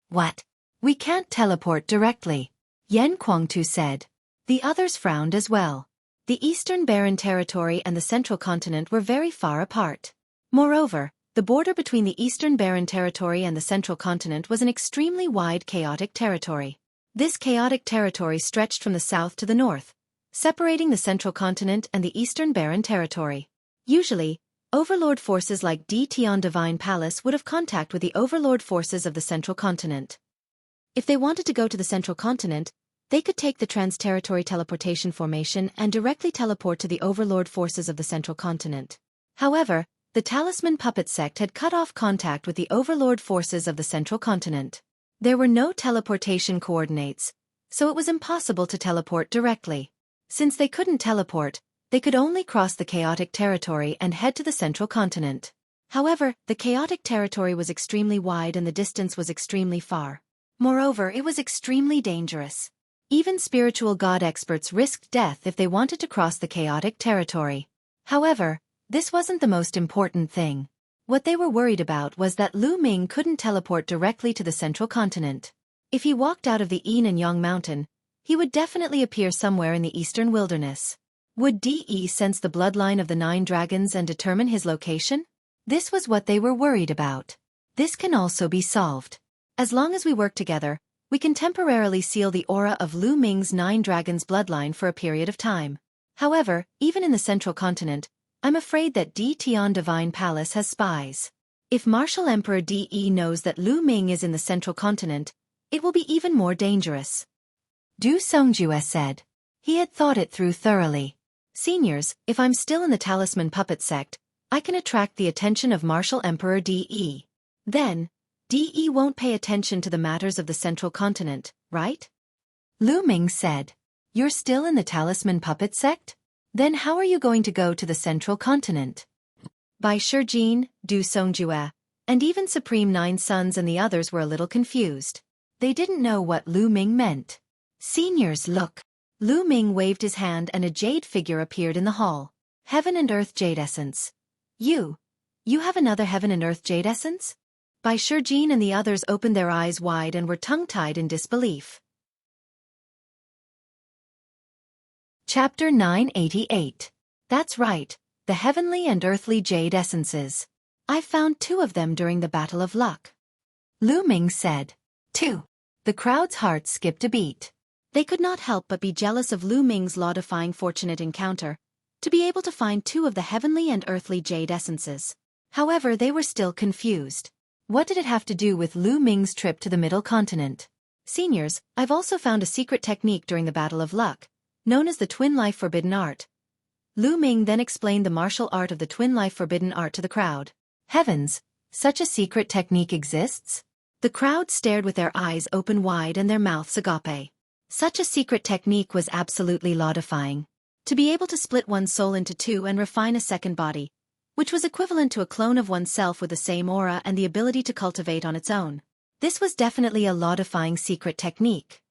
What? We can't teleport directly, Yan Kuangtu said. The others frowned as well. The Eastern Barren Territory and the central continent were very far apart. Moreover, the border between the Eastern Barren Territory and the central continent was an extremely wide chaotic territory. This chaotic territory stretched from the south to the north, separating the central continent and the Eastern Barren Territory. Usually, overlord forces like Tian Divine Palace would have contact with the overlord forces of the central continent. If they wanted to go to the central continent, they could take the trans-territory teleportation formation and directly teleport to the overlord forces of the central continent. However, the Talisman Puppet Sect had cut off contact with the overlord forces of the central continent. There were no teleportation coordinates, so it was impossible to teleport directly. Since they couldn't teleport, they could only cross the chaotic territory and head to the central continent. However, the chaotic territory was extremely wide and the distance was extremely far. Moreover, it was extremely dangerous. Even spiritual god experts risked death if they wanted to cross the chaotic territory. However, this wasn't the most important thing. What they were worried about was that Lu Ming couldn't teleport directly to the central continent. If he walked out of the Yin and Yang mountain, he would definitely appear somewhere in the eastern wilderness. Would DE sense the bloodline of the 9 dragons and determine his location? This was what they were worried about. This can also be solved. As long as we work together, we can temporarily seal the aura of Lu Ming's 9 dragons bloodline for a period of time. However, even in the central continent, I'm afraid that Tian Divine Palace has spies. If Martial Emperor DE knows that Lu Ming is in the central continent, it will be even more dangerous. Du Songjue said. He had thought it through thoroughly. Seniors, if I'm still in the Talisman Puppet Sect, I can attract the attention of Martial Emperor DE. Then, DE won't pay attention to the matters of the central continent, right? Lu Ming said. You're still in the Talisman Puppet Sect? Then how are you going to go to the central continent? Bai Shijin, Du Songjue, and even Supreme Nine Sons and the others were a little confused. They didn't know what Lu Ming meant. Seniors, look. Lu Ming waved his hand and a jade figure appeared in the hall. Heaven and Earth Jade Essence. You have another Heaven and Earth Jade Essence? Bai Shijin and the others opened their eyes wide and were tongue-tied in disbelief. Chapter 988. That's right, the Heavenly and Earthly Jade Essences. I found 2 of them during the Battle of Luck. Lu Ming said. 2. The crowd's hearts skipped a beat. They could not help but be jealous of Lu Ming's law-defying fortunate encounter, to be able to find 2 of the Heavenly and Earthly Jade Essences. However, they were still confused. What did it have to do with Lu Ming's trip to the Middle Continent? Seniors, I've also found a secret technique during the Battle of Luck, known as the Twin Life Forbidden Art. Lu Ming then explained the martial art of the Twin Life Forbidden Art to the crowd. Heavens, such a secret technique exists? The crowd stared with their eyes open wide and their mouths agape. Such a secret technique was absolutely law-defying. To be able to split one's soul into two and refine a second body, which was equivalent to a clone of oneself with the same aura and the ability to cultivate on its own. This was definitely a law-defying secret technique.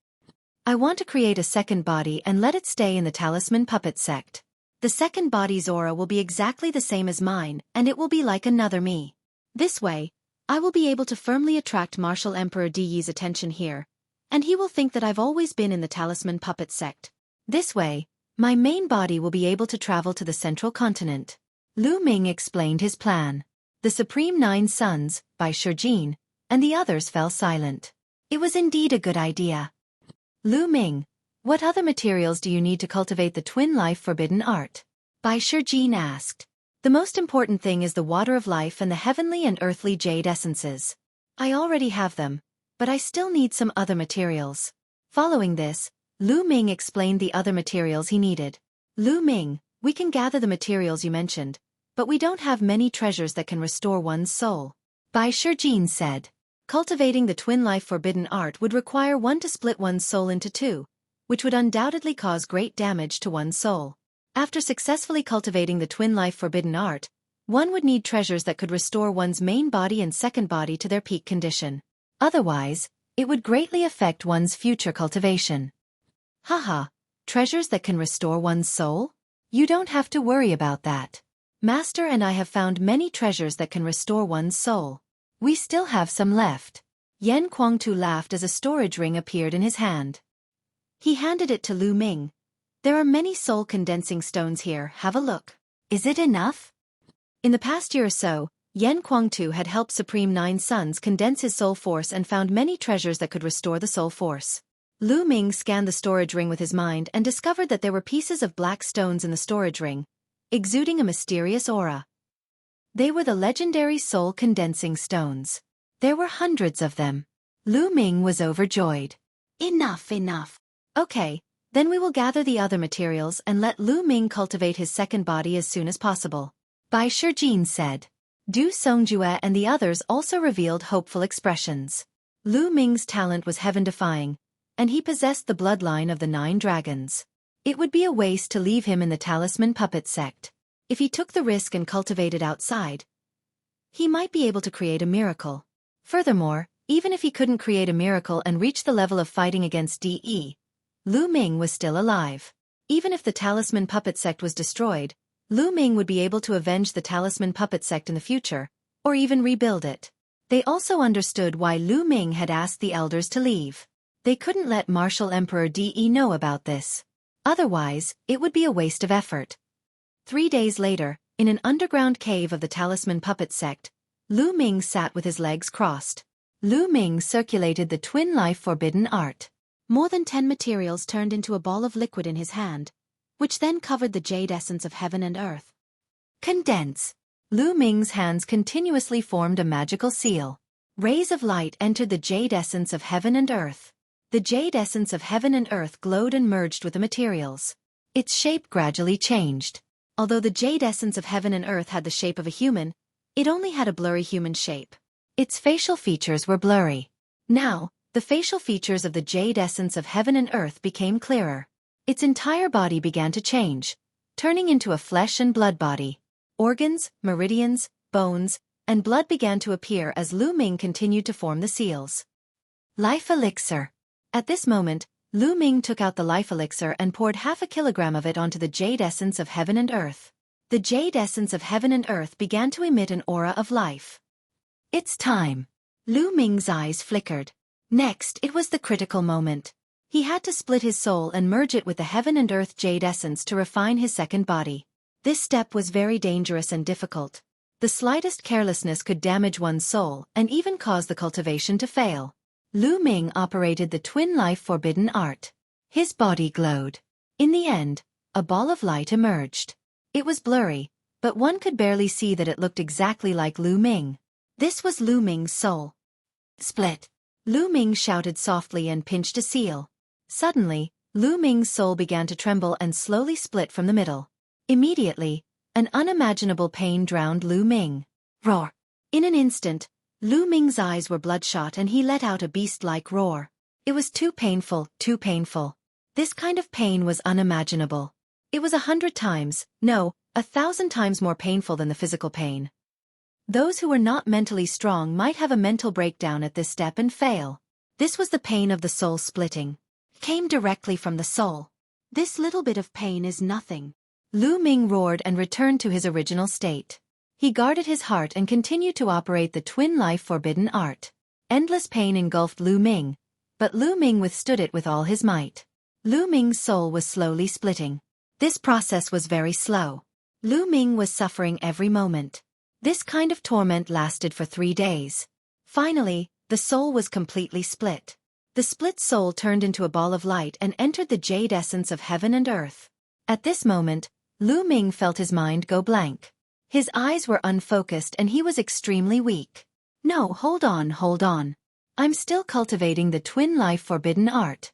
I want to create a second body and let it stay in the Talisman Puppet sect. The second body's aura will be exactly the same as mine, and it will be like another me. This way, I will be able to firmly attract Martial Emperor Di's attention here, and he will think that I've always been in the Talisman Puppet sect. This way, my main body will be able to travel to the Central Continent. Lu Ming explained his plan. The Supreme Nine Sons, by Xueqi, and the others fell silent. It was indeed a good idea. Lu Ming, what other materials do you need to cultivate the Twin Life Forbidden Art? By Xueqi asked. The most important thing is the water of life and the heavenly and earthly jade essences. I already have them, but I still need some other materials. Following this, Lu Ming explained the other materials he needed. Lu Ming, we can gather the materials you mentioned, but we don't have many treasures that can restore one's soul. Bai Shijin said. Cultivating the Twin Life Forbidden Art would require one to split one's soul into two, which would undoubtedly cause great damage to one's soul. After successfully cultivating the Twin Life Forbidden Art, one would need treasures that could restore one's main body and second body to their peak condition. Otherwise, it would greatly affect one's future cultivation. Haha, treasures that can restore one's soul? You don't have to worry about that. Master and I have found many treasures that can restore one's soul. We still have some left. Yan Kuangtu laughed as a storage ring appeared in his hand. He handed it to Lu Ming. There are many soul-condensing stones here, have a look. Is it enough? In the past year or so, Yan Kuangtu had helped Supreme Nine Sons condense his soul force and found many treasures that could restore the soul force. Lu Ming scanned the storage ring with his mind and discovered that there were pieces of black stones in the storage ring, exuding a mysterious aura. They were the legendary soul-condensing stones. There were hundreds of them. Lu Ming was overjoyed. Enough. Okay, then we will gather the other materials and let Lu Ming cultivate his second body as soon as possible. Bai Shijin said. Du Songjue and the others also revealed hopeful expressions. Lu Ming's talent was heaven-defying, and he possessed the bloodline of the 9 dragons. It would be a waste to leave him in the Talisman Puppet sect. If he took the risk and cultivated outside, he might be able to create a miracle. Furthermore, even if he couldn't create a miracle and reach the level of fighting against DE, Lu Ming was still alive. Even if the Talisman Puppet sect was destroyed, Lu Ming would be able to avenge the Talisman Puppet sect in the future, or even rebuild it. They also understood why Lu Ming had asked the elders to leave. They couldn't let Martial Emperor DE know about this. Otherwise, it would be a waste of effort. 3 days later, in an underground cave of the Talisman Puppet sect, Lu Ming sat with his legs crossed. Lu Ming circulated the Twin Life Forbidden Art. More than 10 materials turned into a ball of liquid in his hand, which then covered the jade essence of heaven and earth. Condense. Lu Ming's hands continuously formed a magical seal. Rays of light entered the jade essence of heaven and earth. The jade essence of heaven and earth glowed and merged with the materials. Its shape gradually changed. Although the jade essence of heaven and earth had the shape of a human, it only had a blurry human shape. Its facial features were blurry. Now, the facial features of the jade essence of heaven and earth became clearer. Its entire body began to change, turning into a flesh and blood body. Organs, meridians, bones, and blood began to appear as Lu Ming continued to form the seals. Life elixir. At this moment, Lu Ming took out the life elixir and poured half a kilogram of it onto the jade essence of heaven and earth. The jade essence of heaven and earth began to emit an aura of life. It's time. Lu Ming's eyes flickered. Next, it was the critical moment. He had to split his soul and merge it with the heaven and earth jade essence to refine his second body. This step was very dangerous and difficult. The slightest carelessness could damage one's soul and even cause the cultivation to fail. Lu Ming operated the Twin Life Forbidden Art. His body glowed. In the end, a ball of light emerged. It was blurry, but one could barely see that it looked exactly like Lu Ming. This was Lu Ming's soul. Split! Lu Ming shouted softly and pinched a seal. Suddenly, Lu Ming's soul began to tremble and slowly split from the middle. Immediately, an unimaginable pain drowned Lu Ming. Roar! In an instant, Lu Ming's eyes were bloodshot and he let out a beast-like roar. It was too painful, too painful. This kind of pain was unimaginable. It was 100 times, no, 1,000 times more painful than the physical pain. Those who were not mentally strong might have a mental breakdown at this step and fail. This was the pain of the soul splitting. It came directly from the soul. This little bit of pain is nothing. Lu Ming roared and returned to his original state. He guarded his heart and continued to operate the twin life forbidden art. Endless pain engulfed Lu Ming, but Lu Ming withstood it with all his might. Lu Ming's soul was slowly splitting. This process was very slow. Lu Ming was suffering every moment. This kind of torment lasted for 3 days. Finally, the soul was completely split. The split soul turned into a ball of light and entered the jade essence of heaven and earth. At this moment, Lu Ming felt his mind go blank. His eyes were unfocused and he was extremely weak. No, hold on. I'm still cultivating the twin life forbidden art.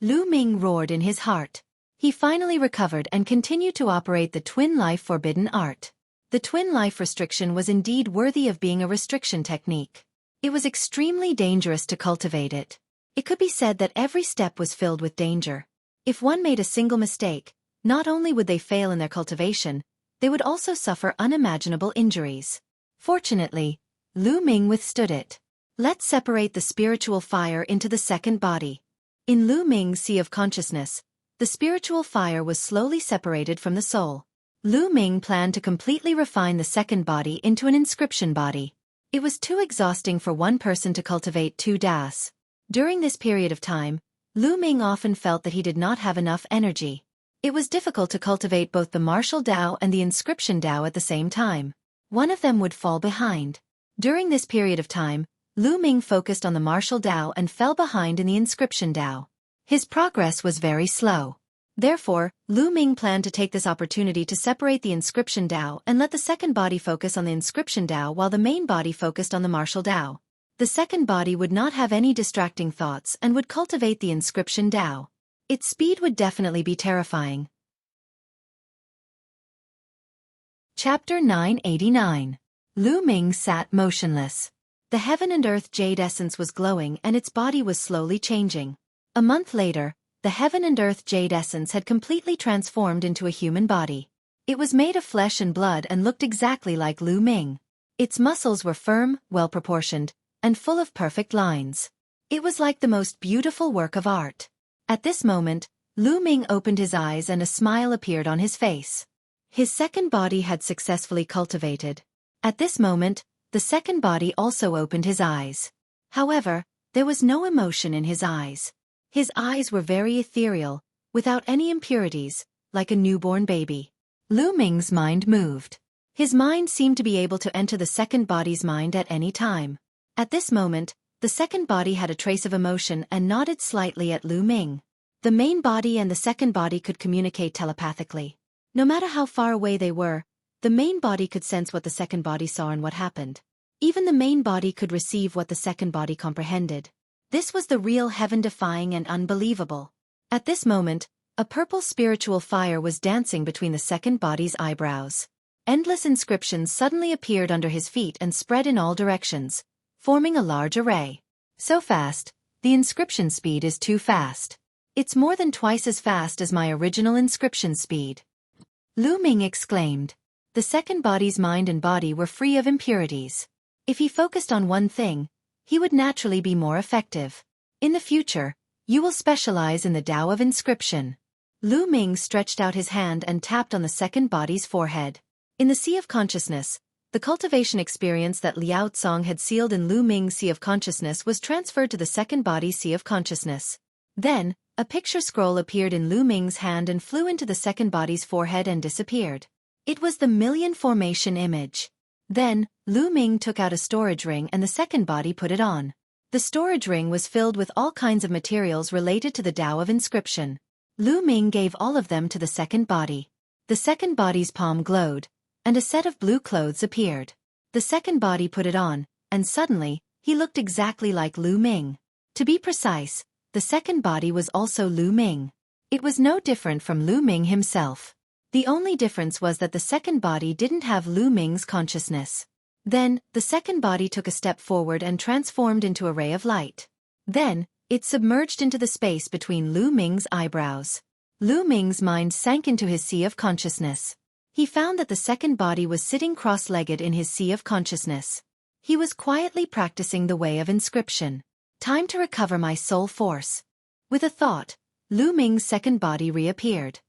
Lu Ming roared in his heart. He finally recovered and continued to operate the twin life forbidden art. The twin life restriction was indeed worthy of being a restriction technique. It was extremely dangerous to cultivate it. It could be said that every step was filled with danger. If one made a single mistake, not only would they fail in their cultivation, they would also suffer unimaginable injuries. Fortunately, Lu Ming withstood it. Let's separate the spiritual fire into the second body. In Lu Ming's sea of consciousness, the spiritual fire was slowly separated from the soul. Lu Ming planned to completely refine the second body into an inscription body. It was too exhausting for one person to cultivate 2 das. During this period of time, Lu Ming often felt that he did not have enough energy. It was difficult to cultivate both the martial Dao and the inscription Dao at the same time. One of them would fall behind. During this period of time, Lu Ming focused on the martial Dao and fell behind in the inscription Dao. His progress was very slow. Therefore, Lu Ming planned to take this opportunity to separate the inscription Dao and let the second body focus on the inscription Dao while the main body focused on the martial Dao. The second body would not have any distracting thoughts and would cultivate the inscription Dao. Its speed would definitely be terrifying. Chapter 989. Lu Ming sat motionless. The heaven and earth jade essence was glowing and its body was slowly changing. A month later, the heaven and earth jade essence had completely transformed into a human body. It was made of flesh and blood and looked exactly like Lu Ming. Its muscles were firm, well-proportioned, and full of perfect lines. It was like the most beautiful work of art. At this moment, Lu Ming opened his eyes and a smile appeared on his face. His second body had successfully cultivated. At this moment, the second body also opened his eyes. However, there was no emotion in his eyes. His eyes were very ethereal, without any impurities, like a newborn baby. Lu Ming's mind moved. His mind seemed to be able to enter the second body's mind at any time. At this moment, the second body had a trace of emotion and nodded slightly at Lu Ming. The main body and the second body could communicate telepathically. No matter how far away they were, the main body could sense what the second body saw and what happened. Even the main body could receive what the second body comprehended. This was the real heaven-defying and unbelievable. At this moment, a purple spiritual fire was dancing between the second body's eyebrows. Endless inscriptions suddenly appeared under his feet and spread in all directions, forming a large array. So fast, the inscription speed is too fast. It's more than twice as fast as my original inscription speed. Lu Ming exclaimed. The second body's mind and body were free of impurities. If he focused on one thing, he would naturally be more effective. In the future, you will specialize in the Tao of inscription. Lu Ming stretched out his hand and tapped on the second body's forehead. In the Sea of Consciousness, the cultivation experience that Liao Tsong had sealed in Lu Ming's Sea of Consciousness was transferred to the second body's Sea of Consciousness. Then, a picture scroll appeared in Lu Ming's hand and flew into the second body's forehead and disappeared. It was the Million Formation image. Then, Lu Ming took out a storage ring and the second body put it on. The storage ring was filled with all kinds of materials related to the Tao of inscription. Lu Ming gave all of them to the second body. The second body's palm glowed, and a set of blue clothes appeared. The second body put it on, and suddenly, he looked exactly like Lu Ming. To be precise, the second body was also Lu Ming. It was no different from Lu Ming himself. The only difference was that the second body didn't have Lu Ming's consciousness. Then, the second body took a step forward and transformed into a ray of light. Then, it submerged into the space between Lu Ming's eyebrows. Lu Ming's mind sank into his sea of consciousness. He found that the second body was sitting cross-legged in his sea of consciousness. He was quietly practicing the way of inscription. Time to recover my soul force. With a thought, Lu Ming's second body reappeared.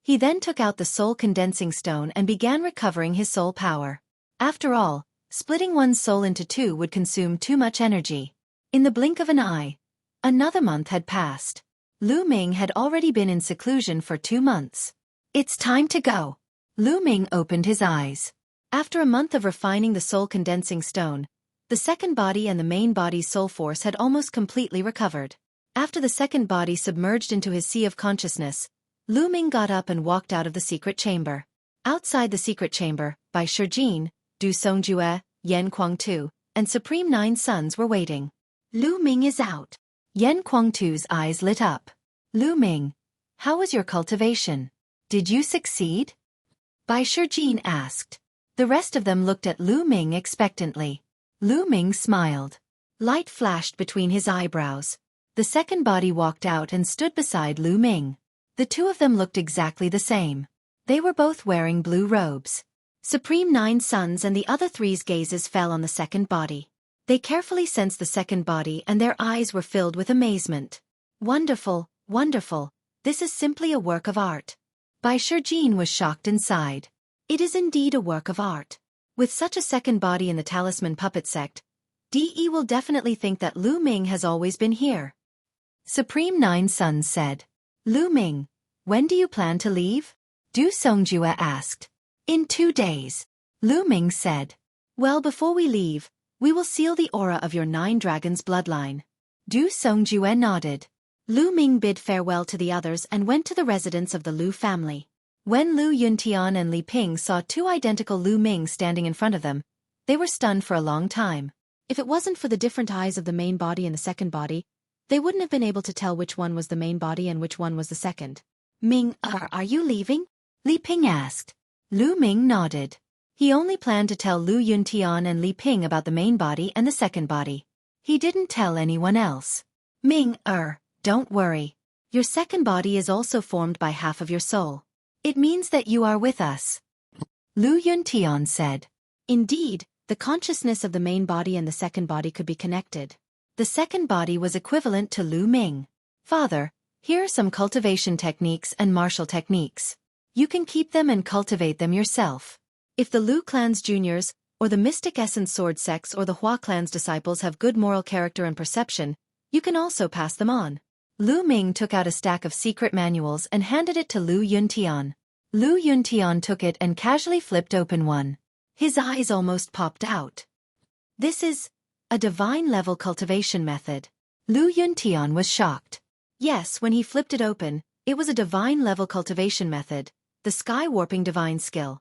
He then took out the soul condensing stone and began recovering his soul power. After all, splitting one's soul into two would consume too much energy. In the blink of an eye, another month had passed. Lu Ming had already been in seclusion for 2 months. It's time to go. Lu Ming opened his eyes. After a month of refining the soul condensing stone, the second body and the main body's soul force had almost completely recovered. After the second body submerged into his sea of consciousness, Lu Ming got up and walked out of the secret chamber. Outside the secret chamber, Bai Shijin, Du Songjue, Yan Kuangtu, and Supreme Nine Sons were waiting. Lu Ming is out. Yan Kuangtu's eyes lit up. Lu Ming, how was your cultivation? Did you succeed? Bai Shijin asked. The rest of them looked at Lu Ming expectantly. Lu Ming smiled. Light flashed between his eyebrows. The second body walked out and stood beside Lu Ming. The two of them looked exactly the same. They were both wearing blue robes. Supreme Nine Sons and the other three's gazes fell on the second body. They carefully sensed the second body and their eyes were filled with amazement. Wonderful, wonderful, this is simply a work of art. Bai Shijin was shocked and sighed. It is indeed a work of art. With such a second body in the Talisman Puppet Sect, DE will definitely think that Lu Ming has always been here. Supreme Nine Sons said. Lu Ming, when do you plan to leave? Du Songjue asked. In 2 days. Lu Ming said. Well, before we leave, we will seal the aura of your 9 dragons' bloodline. Du Songjue nodded. Lu Ming bid farewell to the others and went to the residence of the Lu family. When Lu Yuntian and Li Ping saw 2 identical Lu Ming standing in front of them, they were stunned for a long time. If it wasn't for the different eyes of the main body and the second body, they wouldn't have been able to tell which one was the main body and which one was the second. Ming, are you leaving? Li Ping asked. Lu Ming nodded. He only planned to tell Lu Yuntian and Li Ping about the main body and the second body. He didn't tell anyone else. Ming, don't worry. Your second body is also formed by half of your soul. It means that you are with us. Lu Yuntian said. Indeed, the consciousness of the main body and the second body could be connected. The second body was equivalent to Lu Ming. Father, here are some cultivation techniques and martial techniques. You can keep them and cultivate them yourself. If the Lu clan's juniors, or the Mystic Essence Sword sects or the Hua clan's disciples have good moral character and perception, you can also pass them on. Lu Ming took out a stack of secret manuals and handed it to Lu Yuntian. Lu Yuntian took it and casually flipped open one. His eyes almost popped out. This is a divine-level cultivation method. Lu Yuntian was shocked. Yes, when he flipped it open, it was a divine-level cultivation method, the sky-warping divine skill.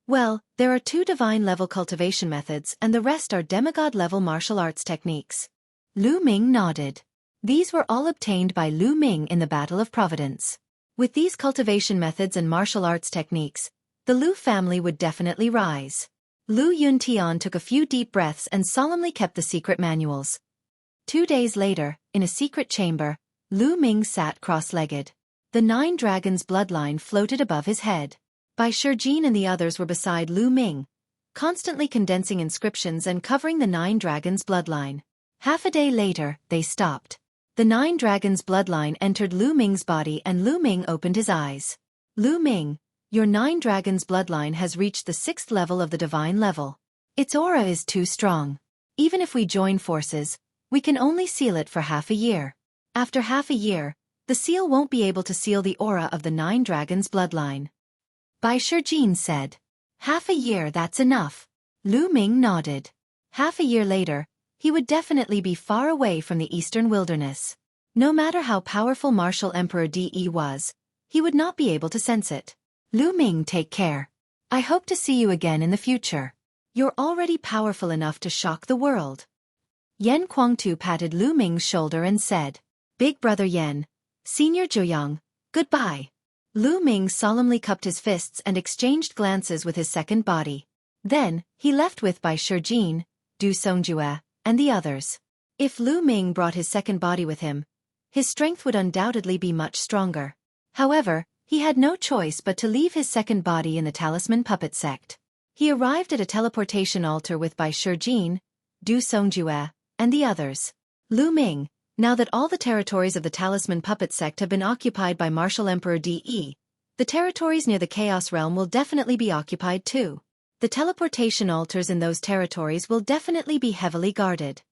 Well, there are 2 divine-level cultivation methods and the rest are demigod-level martial arts techniques. Lu Ming nodded. These were all obtained by Lu Ming in the Battle of Providence. With these cultivation methods and martial arts techniques, the Lu family would definitely rise. Lu Yuntian took a few deep breaths and solemnly kept the secret manuals. 2 days later, in a secret chamber, Lu Ming sat cross-legged. The 9 dragons' bloodline floated above his head. Bai Shijin and the others were beside Lu Ming, constantly condensing inscriptions and covering the 9 dragons' bloodline. Half a day later, they stopped. The 9 dragons' bloodline entered Lu Ming's body and Lu Ming opened his eyes. Lu Ming, your 9 dragons' bloodline has reached the 6th level of the divine level. Its aura is too strong. Even if we join forces, we can only seal it for half a year. After half a year, the seal won't be able to seal the aura of the 9 dragons' bloodline. Bai Shijin said. Half a year, that's enough. Lu Ming nodded. Half a year later, he would definitely be far away from the eastern wilderness. No matter how powerful Martial Emperor De was, he would not be able to sense it. Lu Ming, take care. I hope to see you again in the future. You're already powerful enough to shock the world. Yan Kuangtu patted Lu Ming's shoulder and said, Big Brother Yan, Senior Zhuoyang, goodbye. Lu Ming solemnly cupped his fists and exchanged glances with his second body. Then, he left with Bai Shijin, Du Songjue, and the others. If Lu Ming brought his second body with him, his strength would undoubtedly be much stronger. However, he had no choice but to leave his second body in the Talisman Puppet Sect. He arrived at a teleportation altar with Bai Shijin, Du Songjue, and the others. Lu Ming, now that all the territories of the Talisman Puppet Sect have been occupied by Martial Emperor De, the territories near the Chaos Realm will definitely be occupied too. The teleportation altars in those territories will definitely be heavily guarded.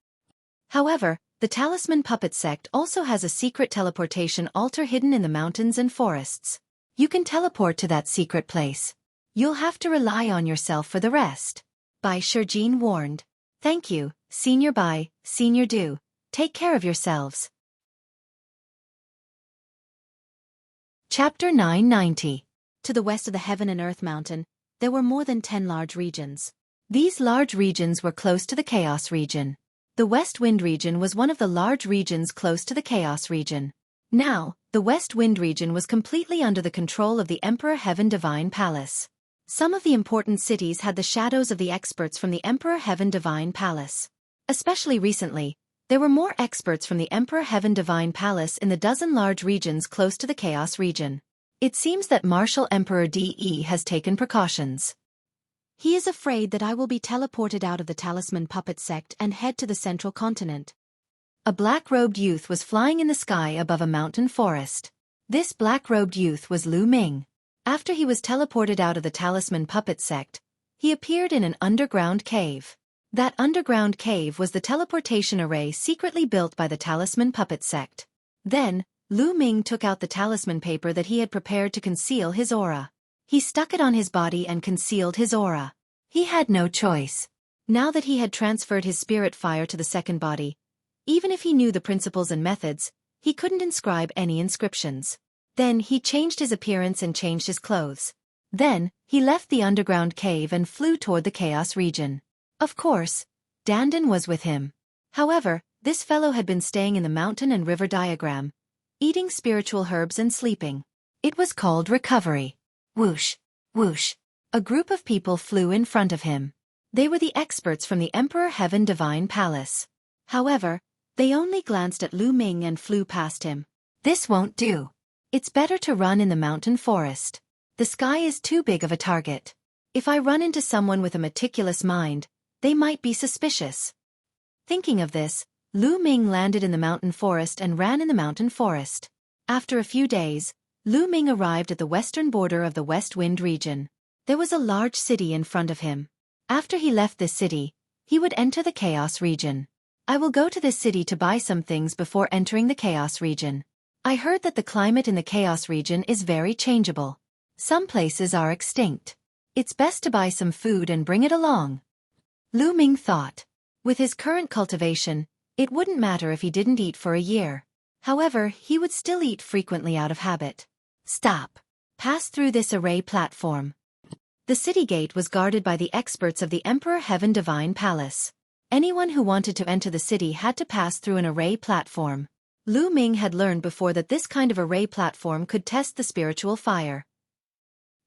However, the Talisman Puppet Sect also has a secret teleportation altar hidden in the mountains and forests. You can teleport to that secret place. You'll have to rely on yourself for the rest. Bai Shijin warned. Thank you, Senior Bai, Senior Du. Take care of yourselves. Chapter 990. To the west of the Heaven and Earth Mountain, there were more than 10 large regions. These large regions were close to the Chaos region. The West Wind region was one of the large regions close to the Chaos region. Now, the West Wind region was completely under the control of the Emperor Heaven Divine Palace. Some of the important cities had the shadows of the experts from the Emperor Heaven Divine Palace. Especially recently, there were more experts from the Emperor Heaven Divine Palace in the dozen large regions close to the Chaos region. It seems that Martial Emperor De has taken precautions. He is afraid that I will be teleported out of the Talisman Puppet Sect and head to the central continent. A black-robed youth was flying in the sky above a mountain forest. This black-robed youth was Lu Ming. After he was teleported out of the Talisman Puppet Sect, he appeared in an underground cave. That underground cave was the teleportation array secretly built by the Talisman Puppet Sect. Then, Lu Ming took out the talisman paper that he had prepared to conceal his aura. He stuck it on his body and concealed his aura. He had no choice. Now that he had transferred his spirit fire to the second body, even if he knew the principles and methods, he couldn't inscribe any inscriptions. Then he changed his appearance and changed his clothes. Then, he left the underground cave and flew toward the Chaos region. Of course, Dandan was with him. However, this fellow had been staying in the mountain and river diagram, eating spiritual herbs and sleeping. It was called recovery. Whoosh, whoosh. A group of people flew in front of him. They were the experts from the Emperor Heaven Divine Palace. However, they only glanced at Lu Ming and flew past him. This won't do. It's better to run in the mountain forest. The sky is too big of a target. If I run into someone with a meticulous mind, they might be suspicious. Thinking of this, Lu Ming landed in the mountain forest and ran in the mountain forest. After a few days, Lu Ming arrived at the western border of the West Wind region. There was a large city in front of him. After he left this city, he would enter the Chaos region. I will go to this city to buy some things before entering the Chaos region. I heard that the climate in the Chaos region is very changeable. Some places are extinct. It's best to buy some food and bring it along. Lu Ming thought. With his current cultivation, it wouldn't matter if he didn't eat for a year. However, he would still eat frequently out of habit. Stop. Pass through this array platform. The city gate was guarded by the experts of the Emperor Heaven Divine Palace. Anyone who wanted to enter the city had to pass through an array platform. Lu Ming had learned before that this kind of array platform could test the spiritual fire.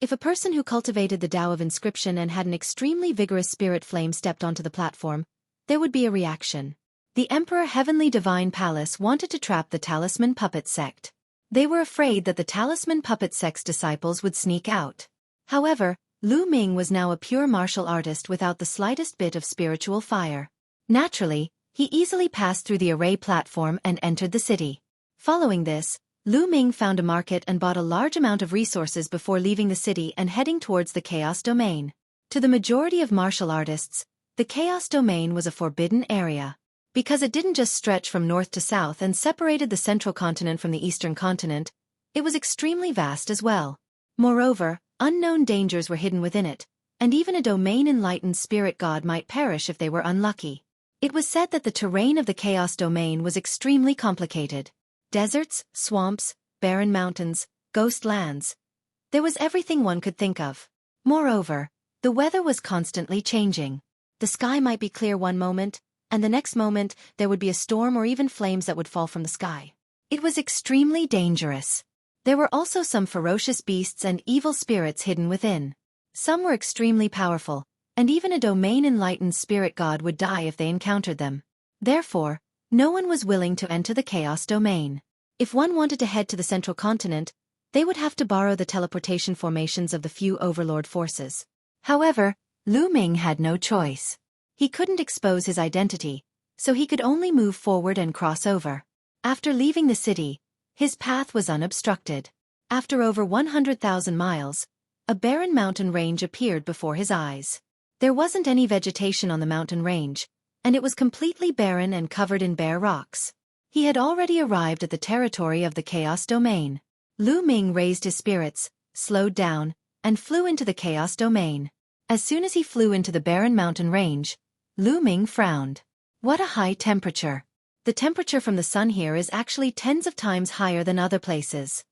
If a person who cultivated the Tao of Inscription and had an extremely vigorous spirit flame stepped onto the platform, there would be a reaction. The Emperor Heavenly Divine Palace wanted to trap the Talisman Puppet Sect. They were afraid that the Talisman Puppet Sect's disciples would sneak out. However, Lu Ming was now a pure martial artist without the slightest bit of spiritual fire. Naturally, he easily passed through the array platform and entered the city. Following this, Lu Ming found a market and bought a large amount of resources before leaving the city and heading towards the Chaos Domain. To the majority of martial artists, the Chaos Domain was a forbidden area. Because it didn't just stretch from north to south and separated the central continent from the eastern continent, it was extremely vast as well. Moreover, unknown dangers were hidden within it, and even a domain-enlightened spirit god might perish if they were unlucky. It was said that the terrain of the Chaos Domain was extremely complicated. Deserts, swamps, barren mountains, ghost lands. There was everything one could think of. Moreover, The weather was constantly changing. The sky might be clear one moment, and the next moment there would be a storm or even flames that would fall from the sky. It was extremely dangerous. There were also some ferocious beasts and evil spirits hidden within. Some were extremely powerful, and even a domain-enlightened spirit god would die if they encountered them. Therefore, no one was willing to enter the Chaos Domain. If one wanted to head to the central continent, they would have to borrow the teleportation formations of the few overlord forces. However, Lu Ming had no choice. He couldn't expose his identity, so he could only move forward and cross over. After leaving the city, his path was unobstructed. After over 100,000 miles, a barren mountain range appeared before his eyes. There wasn't any vegetation on the mountain range, and it was completely barren and covered in bare rocks. He had already arrived at the territory of the Chaos Domain. Lu Ming raised his spirits, slowed down, and flew into the Chaos Domain. As soon as he flew into the barren mountain range, Lu Ming frowned. What a high temperature. The temperature from the sun here is actually tens of times higher than other places.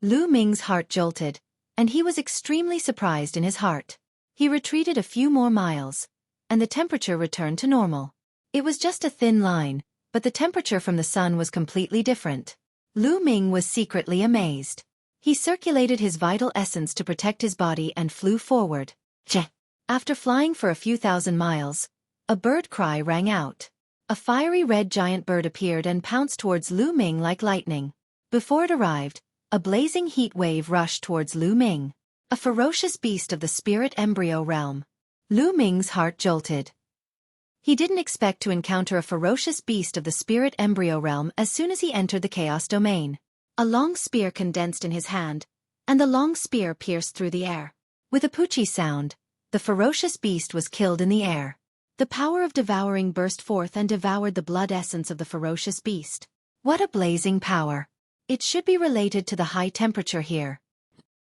Lu Ming's heart jolted, and he was extremely surprised in his heart. He retreated a few more miles, and the temperature returned to normal. It was just a thin line, but the temperature from the sun was completely different. Lu Ming was secretly amazed. He circulated his vital essence to protect his body and flew forward. After flying for a few thousand miles, a bird cry rang out. A fiery red giant bird appeared and pounced towards Lu Ming like lightning. Before it arrived, a blazing heat wave rushed towards Lu Ming. A ferocious beast of the spirit embryo realm. Lu Ming's heart jolted. He didn't expect to encounter a ferocious beast of the spirit embryo realm as soon as he entered the Chaos Domain. A long spear condensed in his hand, and the long spear pierced through the air. With a poochie sound, the ferocious beast was killed in the air. The power of devouring burst forth and devoured the blood essence of the ferocious beast. What a blazing power! It should be related to the high temperature here.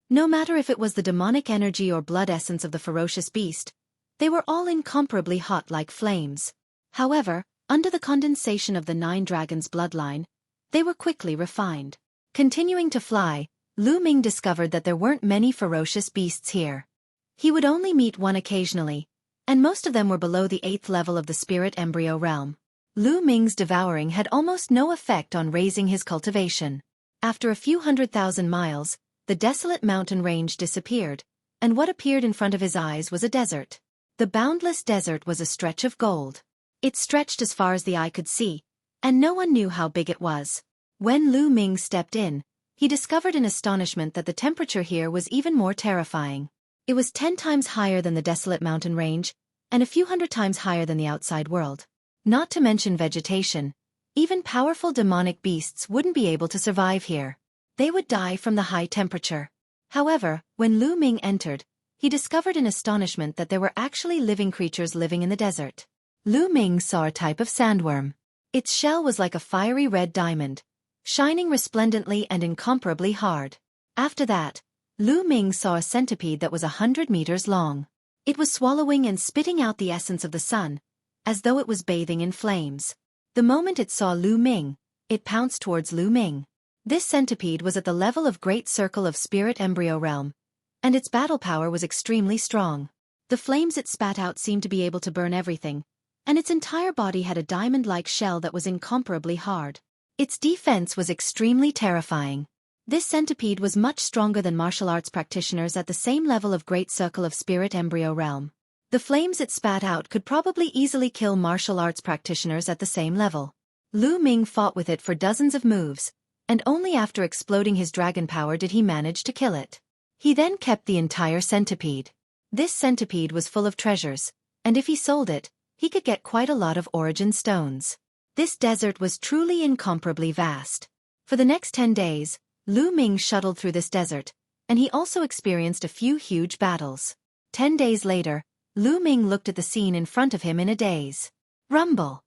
No matter if it was the demonic energy or blood essence of the ferocious beast, they were all incomparably hot like flames. However, under the condensation of the 9 dragons' bloodline, they were quickly refined. Continuing to fly, Lu Ming discovered that there weren't many ferocious beasts here. He would only meet one occasionally, and most of them were below the 8th level of the spirit embryo realm. Lu Ming's devouring had almost no effect on raising his cultivation. After a few 100,000 miles, the desolate mountain range disappeared, and what appeared in front of his eyes was a desert. The boundless desert was a stretch of gold. It stretched as far as the eye could see, and no one knew how big it was. When Lu Ming stepped in, he discovered in astonishment that the temperature here was even more terrifying. It was 10 times higher than the desolate mountain range, and a few 100 times higher than the outside world. Not to mention vegetation, even powerful demonic beasts wouldn't be able to survive here. They would die from the high temperature. However, when Lu Ming entered, he discovered in astonishment that there were actually living creatures living in the desert. Lu Ming saw a type of sandworm. Its shell was like a fiery red diamond, shining resplendently and incomparably hard. After that, Lu Ming saw a centipede that was 100 meters long. It was swallowing and spitting out the essence of the sun, as though it was bathing in flames. The moment it saw Lu Ming, it pounced towards Lu Ming. This centipede was at the level of Great Circle of Spirit Embryo Realm, and its battle power was extremely strong. The flames it spat out seemed to be able to burn everything, and its entire body had a diamond-like shell that was incomparably hard. Its defense was extremely terrifying. This centipede was much stronger than martial arts practitioners at the same level of Great Circle of Spirit Embryo Realm. The flames it spat out could probably easily kill martial arts practitioners at the same level. Lu Ming fought with it for dozens of moves, and only after exploding his dragon power did he manage to kill it. He then kept the entire centipede. This centipede was full of treasures, and if he sold it, he could get quite a lot of origin stones. This desert was truly incomparably vast. For the next 10 days, Lu Ming shuttled through this desert, and he also experienced a few huge battles. 10 days later, Lu Ming looked at the scene in front of him in a daze. Rumble.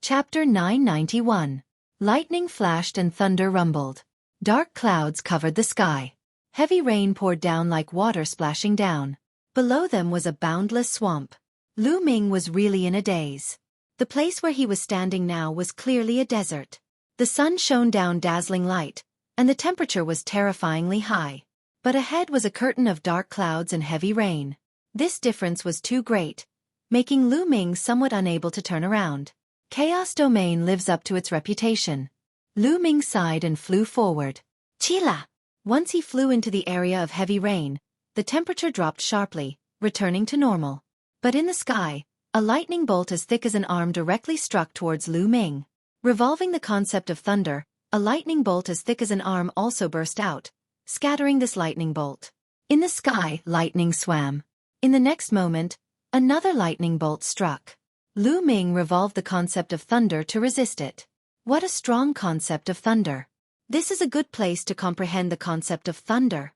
Chapter 991. Lightning flashed and thunder rumbled. Dark clouds covered the sky. Heavy rain poured down like water splashing down. Below them was a boundless swamp. Lu Ming was really in a daze. The place where he was standing now was clearly a desert. The sun shone down dazzling light, and the temperature was terrifyingly high. But ahead was a curtain of dark clouds and heavy rain. This difference was too great, making Lu Ming somewhat unable to turn around. Chaos Domain lives up to its reputation. Lu Ming sighed and flew forward. Chila! Once he flew into the area of heavy rain, the temperature dropped sharply, returning to normal. But in the sky, a lightning bolt as thick as an arm directly struck towards Lu Ming. Revolving the concept of thunder, a lightning bolt as thick as an arm also burst out, scattering this lightning bolt. In the sky, lightning swam. In the next moment, another lightning bolt struck. Lu Ming revolved the concept of thunder to resist it. What a strong concept of thunder. This is a good place to comprehend the concept of thunder.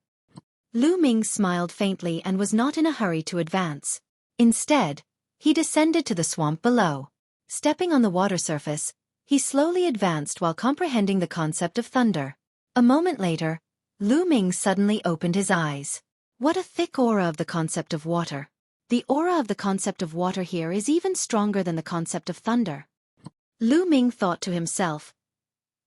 Lu Ming smiled faintly and was not in a hurry to advance. Instead, he descended to the swamp below. Stepping on the water surface, he slowly advanced while comprehending the concept of thunder. A moment later, Lu Ming suddenly opened his eyes. What a thick aura of the concept of water. The aura of the concept of water here is even stronger than the concept of thunder. Lu Ming thought to himself,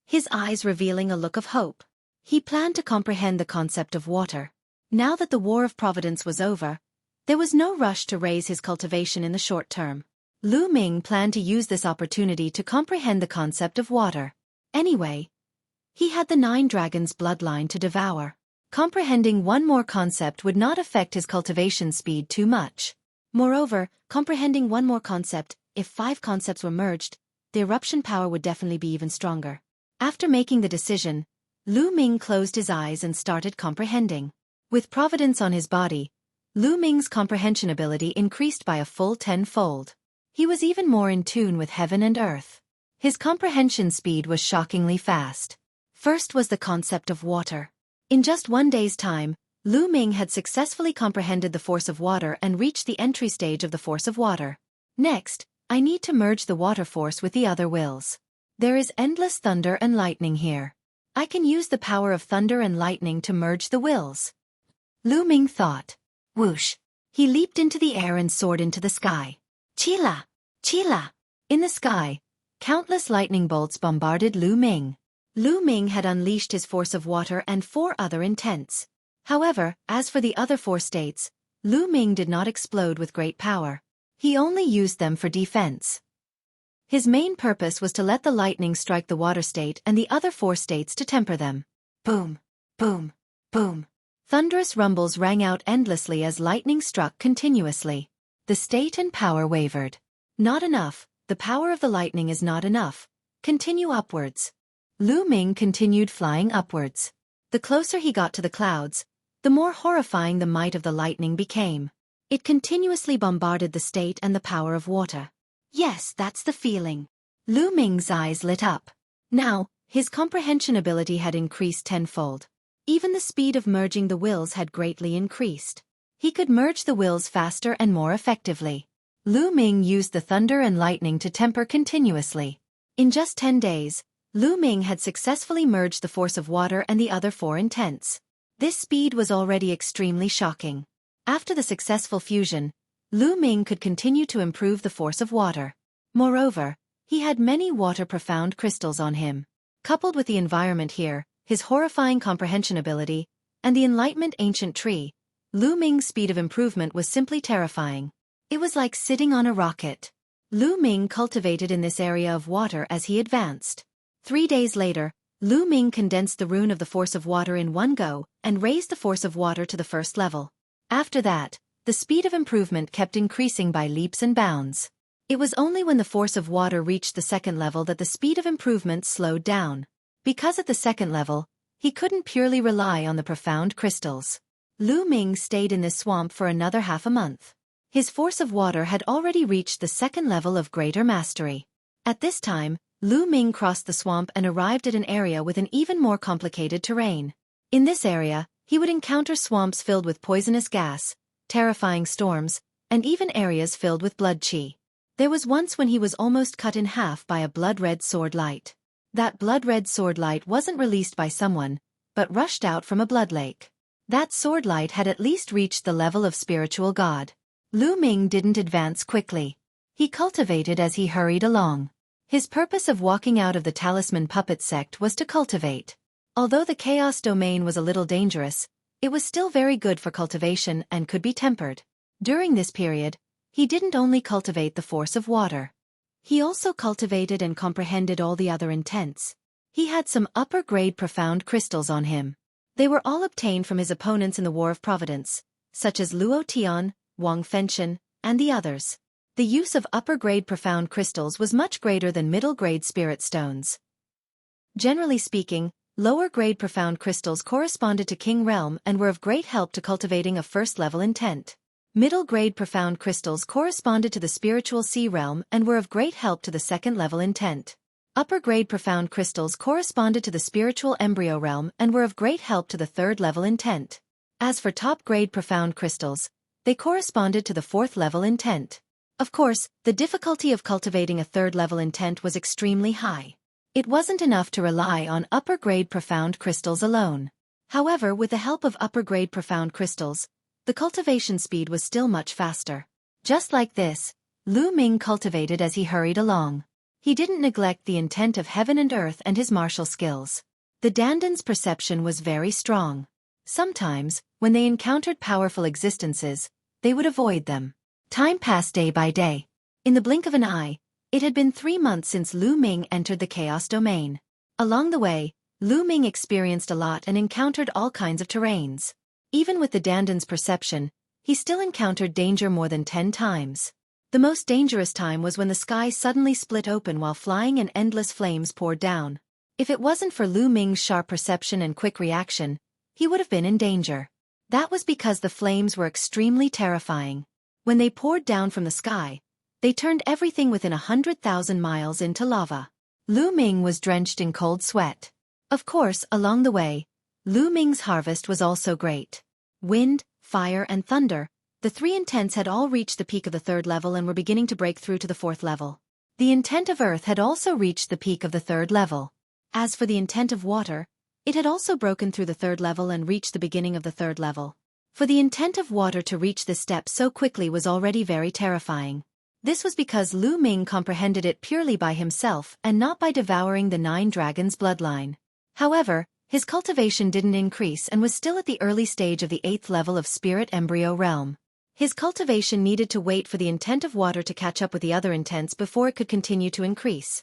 his eyes revealing a look of hope. He planned to comprehend the concept of water. Now that the War of Providence was over, there was no rush to raise his cultivation in the short term. Lu Ming planned to use this opportunity to comprehend the concept of water. Anyway, he had the 9 dragons bloodline to devour. Comprehending one more concept would not affect his cultivation speed too much. Moreover, comprehending one more concept, if 5 concepts were merged, the eruption power would definitely be even stronger. After making the decision, Lu Ming closed his eyes and started comprehending. With providence on his body, Lu Ming's comprehension ability increased by a full 10-fold. He was even more in tune with heaven and earth. His comprehension speed was shockingly fast. First was the concept of water. In just 1 day's time, Lu Ming had successfully comprehended the force of water and reached the entry stage of the force of water. Next, I need to merge the water force with the other wills. There is endless thunder and lightning here. I can use the power of thunder and lightning to merge the wills. Lu Ming thought. Whoosh! He leaped into the air and soared into the sky. Chila! Chila! In the sky, countless lightning bolts bombarded Lu Ming. Lu Ming had unleashed his force of water and 4 other intents. However, as for the other 4 states, Lu Ming did not explode with great power. He only used them for defense. His main purpose was to let the lightning strike the water state and the other 4 states to temper them. Boom! Boom! Boom! Thunderous rumbles rang out endlessly as lightning struck continuously. The state and power wavered. Not enough, the power of the lightning is not enough. Continue upwards. Lu Ming continued flying upwards. The closer he got to the clouds, the more horrifying the might of the lightning became. It continuously bombarded the state and the power of water. Yes, that's the feeling. Lu Ming's eyes lit up. Now, his comprehension ability had increased 10-fold. Even the speed of merging the wills had greatly increased. He could merge the wills faster and more effectively. Lu Ming used the thunder and lightning to temper continuously. In just 10 days, Lu Ming had successfully merged the force of water and the other 4 intents. This speed was already extremely shocking. After the successful fusion, Lu Ming could continue to improve the force of water. Moreover, he had many water-profound crystals on him. Coupled with the environment here, his horrifying comprehension ability, and the enlightenment ancient tree, Lu Ming's speed of improvement was simply terrifying. It was like sitting on a rocket. Lu Ming cultivated in this area of water as he advanced. 3 days later, Lu Ming condensed the rune of the force of water in one go and raised the force of water to the 1st level. After that, the speed of improvement kept increasing by leaps and bounds. It was only when the force of water reached the 2nd level that the speed of improvement slowed down. Because at the 2nd level, he couldn't purely rely on the profound crystals. Lu Ming stayed in this swamp for another half a month. His force of water had already reached the 2nd level of greater mastery. At this time, Lu Ming crossed the swamp and arrived at an area with an even more complicated terrain. In this area, he would encounter swamps filled with poisonous gas, terrifying storms, and even areas filled with blood chi. There was once when he was almost cut in half by a blood-red sword light. That blood-red sword light wasn't released by someone, but rushed out from a blood lake. That sword light had at least reached the level of spiritual god. Lu Ming didn't advance quickly. He cultivated as he hurried along. His purpose of walking out of the Talisman Puppet sect was to cultivate. Although the Chaos Domain was a little dangerous, It was still very good for cultivation and could be tempered. During this period, he didn't only cultivate the force of water. He also cultivated and comprehended all the other intents. He had some upper-grade profound crystals on him. They were all obtained from his opponents in the War of Providence, such as Luo Tian, Wang Fenshen, and the others. The use of upper-grade profound crystals was much greater than middle-grade spirit stones. Generally speaking, lower-grade profound crystals corresponded to King Realm and were of great help to cultivating a first-level intent. Middle-grade profound crystals corresponded to the spiritual sea realm and were of great help to the second-level intent. Upper-grade profound crystals corresponded to the spiritual embryo realm and were of great help to the third-level intent. As for top-grade profound crystals, they corresponded to the fourth-level intent. Of course, the difficulty of cultivating a third-level intent was extremely high. It wasn't enough to rely on upper-grade profound crystals alone. However, with the help of upper-grade profound crystals, the cultivation speed was still much faster. Just like this, Lu Ming cultivated as he hurried along. He didn't neglect the intent of heaven and earth and his martial skills. The Danden's perception was very strong. Sometimes, when they encountered powerful existences, they would avoid them. Time passed day by day. In the blink of an eye, it had been 3 months since Lu Ming entered the Chaos Domain. Along the way, Lu Ming experienced a lot and encountered all kinds of terrains. Even with the Danden's perception, he still encountered danger more than 10 times. The most dangerous time was when the sky suddenly split open while flying and endless flames poured down. If it wasn't for Lu Ming's sharp perception and quick reaction, he would have been in danger. That was because the flames were extremely terrifying. When they poured down from the sky, they turned everything within 100,000 miles into lava. Lu Ming was drenched in cold sweat. Of course, along the way, Lu Ming's harvest was also great. Wind, fire and thunder, the 3 intents had all reached the peak of the 3rd level and were beginning to break through to the 4th level. The intent of earth had also reached the peak of the 3rd level. As for the intent of water, it had also broken through the 3rd level and reached the beginning of the 3rd level. For the intent of water to reach this step so quickly was already very terrifying. This was because Lu Ming comprehended it purely by himself and not by devouring the 9 dragons' bloodline. However, his cultivation didn't increase and was still at the early stage of the 8th level of spirit embryo realm. His cultivation needed to wait for the intent of water to catch up with the other intents before it could continue to increase.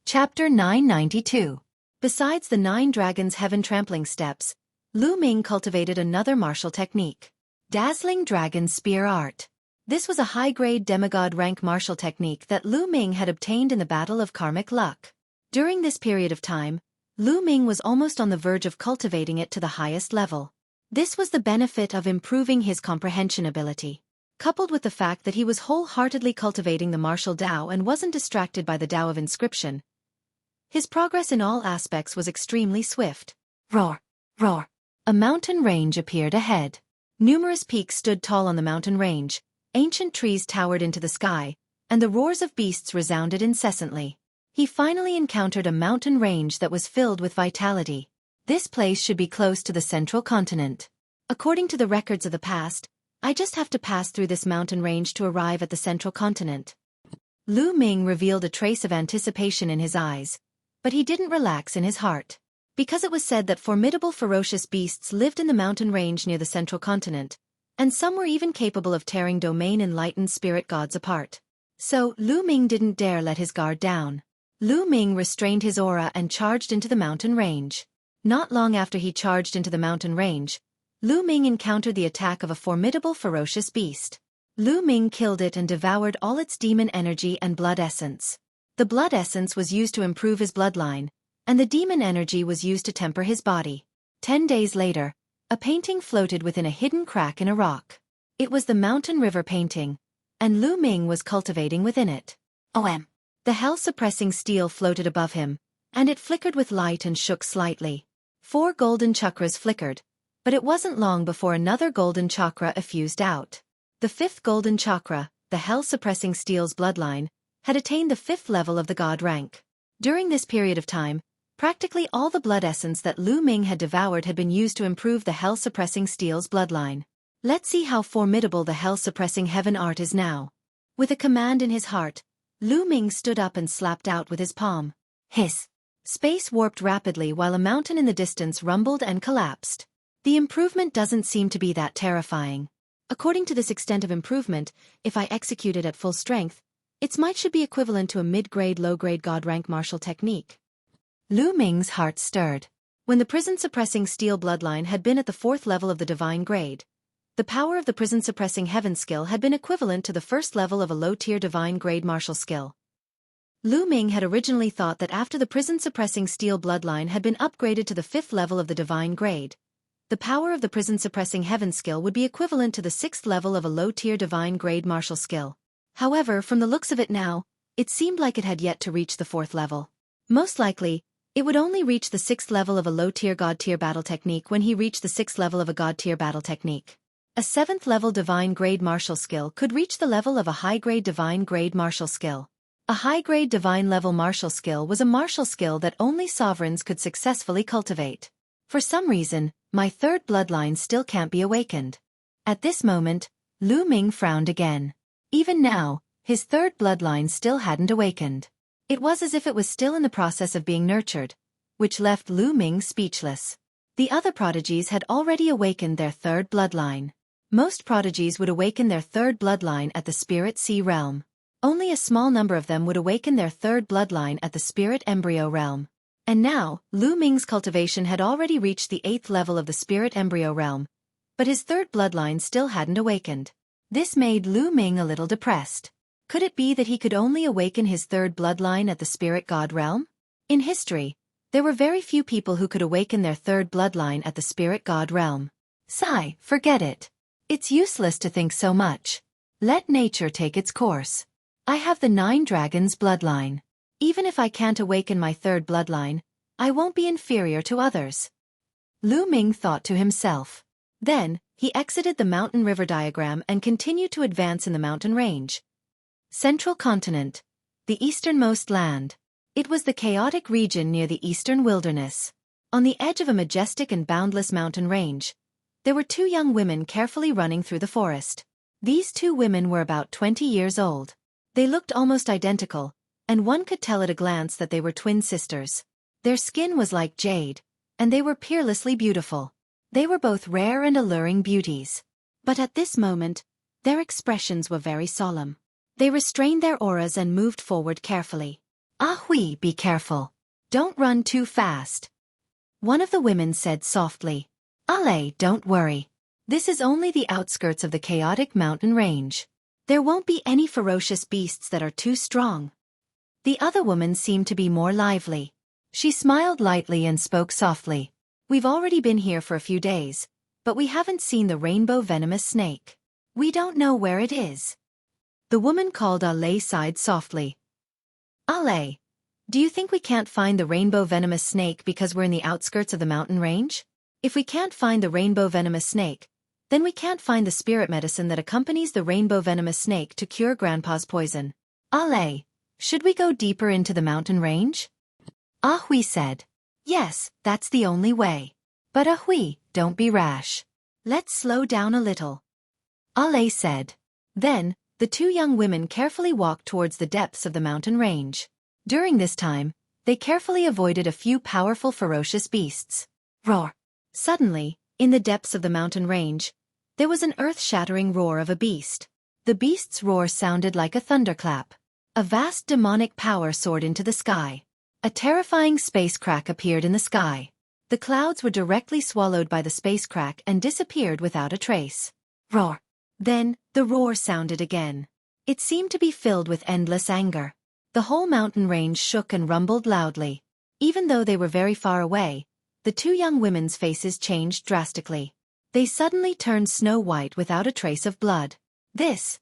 Chapter 992. Besides the 9 dragons' heaven trampling steps, Lu Ming cultivated another martial technique. Dazzling Dragon Spear Art. This was a high-grade demigod rank martial technique that Lu Ming had obtained in the Battle of Karmic Luck. During this period of time, Lu Ming was almost on the verge of cultivating it to the highest level. This was the benefit of improving his comprehension ability. Coupled with the fact that he was wholeheartedly cultivating the martial Tao and wasn't distracted by the Tao of inscription, his progress in all aspects was extremely swift. Roar! Roar! A mountain range appeared ahead. Numerous peaks stood tall on the mountain range, ancient trees towered into the sky, and the roars of beasts resounded incessantly. He finally encountered a mountain range that was filled with vitality. This place should be close to the central continent. According to the records of the past, I just have to pass through this mountain range to arrive at the central continent. Lu Ming revealed a trace of anticipation in his eyes, but he didn't relax in his heart. Because it was said that formidable ferocious beasts lived in the mountain range near the central continent, and some were even capable of tearing domain enlightened spirit gods apart. So, Lu Ming didn't dare let his guard down. Lu Ming restrained his aura and charged into the mountain range. Not long after he charged into the mountain range, Lu Ming encountered the attack of a formidable ferocious beast. Lu Ming killed it and devoured all its demon energy and blood essence. The blood essence was used to improve his bloodline, and the demon energy was used to temper his body. 10 days later, a painting floated within a hidden crack in a rock. It was the mountain river painting, and Lu Ming was cultivating within it. OM. The hell-suppressing steel floated above him, and it flickered with light and shook slightly. 4 golden chakras flickered, but it wasn't long before another golden chakra effused out. The 5th golden chakra, the hell-suppressing steel's bloodline, had attained the 5th level of the god rank. During this period of time, practically all the blood essence that Lu Ming had devoured had been used to improve the hell-suppressing steel's bloodline. Let's see how formidable the hell-suppressing heaven art is now. With a command in his heart, Lu Ming stood up and slapped out with his palm. Hiss! Space warped rapidly while a mountain in the distance rumbled and collapsed. The improvement doesn't seem to be that terrifying. According to this extent of improvement, if I execute it at full strength, its might should be equivalent to a mid-grade low-grade god-rank martial technique. Lu Ming's heart stirred. When the prison-suppressing steel bloodline had been at the 4th level of the divine grade, the power of the prison-suppressing heaven skill had been equivalent to the 1st level of a low-tier divine grade martial skill. Lu Ming had originally thought that after the prison-suppressing steel bloodline had been upgraded to the 5th level of the divine grade, the power of the prison-suppressing heaven skill would be equivalent to the 6th level of a low-tier divine grade martial skill. However, from the looks of it now, it seemed like it had yet to reach the 4th level. Most likely, it would only reach the 6th level of a low-tier god-tier battle technique when he reached the 6th level of a god-tier battle technique. A 7th level divine grade martial skill could reach the level of a high-grade divine grade martial skill. A high-grade divine level martial skill was a martial skill that only sovereigns could successfully cultivate. For some reason, my 3rd bloodline still can't be awakened. At this moment, Lu Ming frowned again. Even now, his 3rd bloodline still hadn't awakened. It was as if it was still in the process of being nurtured, which left Lu Ming speechless. The other prodigies had already awakened their 3rd bloodline. Most prodigies would awaken their 3rd bloodline at the Spirit Sea realm. Only a small number of them would awaken their 3rd bloodline at the Spirit Embryo realm. And now, Lu Ming's cultivation had already reached the 8th level of the Spirit Embryo realm, but his 3rd bloodline still hadn't awakened. This made Lu Ming a little depressed. Could it be that he could only awaken his 3rd bloodline at the Spirit God realm? In history, there were very few people who could awaken their 3rd bloodline at the Spirit God realm. Sigh, forget it. It's useless to think so much. Let nature take its course. I have the 9 dragons bloodline. Even if I can't awaken my 3rd bloodline, I won't be inferior to others. Lu Ming thought to himself. Then, he exited the mountain river diagram and continued to advance in the mountain range. Central Continent. The easternmost land. It was the chaotic region near the eastern wilderness. On the edge of a majestic and boundless mountain range, there were 2 young women carefully running through the forest. These 2 women were about 20 years old. They looked almost identical, and one could tell at a glance that they were twin sisters. Their skin was like jade, and they were peerlessly beautiful. They were both rare and alluring beauties. But at this moment, their expressions were very solemn. They restrained their auras and moved forward carefully. Ah Hui, be careful. Don't run too fast. One of the women said softly. Allez, don't worry. This is only the outskirts of the chaotic mountain range. There won't be any ferocious beasts that are too strong. The other woman seemed to be more lively. She smiled lightly and spoke softly. We've already been here for a few days, but we haven't seen the rainbow venomous snake. We don't know where it is. The woman called Allez sighed softly. Allez, do you think we can't find the rainbow venomous snake because we're in the outskirts of the mountain range? If we can't find the rainbow venomous snake, then we can't find the spirit medicine that accompanies the rainbow venomous snake to cure Grandpa's poison. Allez, should we go deeper into the mountain range? Ah Hui said. Yes, that's the only way. But Ah Hui, don't be rash. Let's slow down a little. Allez said. Then, the 2 young women carefully walked towards the depths of the mountain range. During this time, they carefully avoided a few powerful ferocious beasts. Roar! Suddenly, in the depths of the mountain range, there was an earth-shattering roar of a beast. The beast's roar sounded like a thunderclap. A vast demonic power soared into the sky. A terrifying space crack appeared in the sky. The clouds were directly swallowed by the space crack and disappeared without a trace. Roar! Then, the roar sounded again. It seemed to be filled with endless anger. The whole mountain range shook and rumbled loudly. Even though they were very far away, the 2 young women's faces changed drastically. They suddenly turned snow white without a trace of blood. This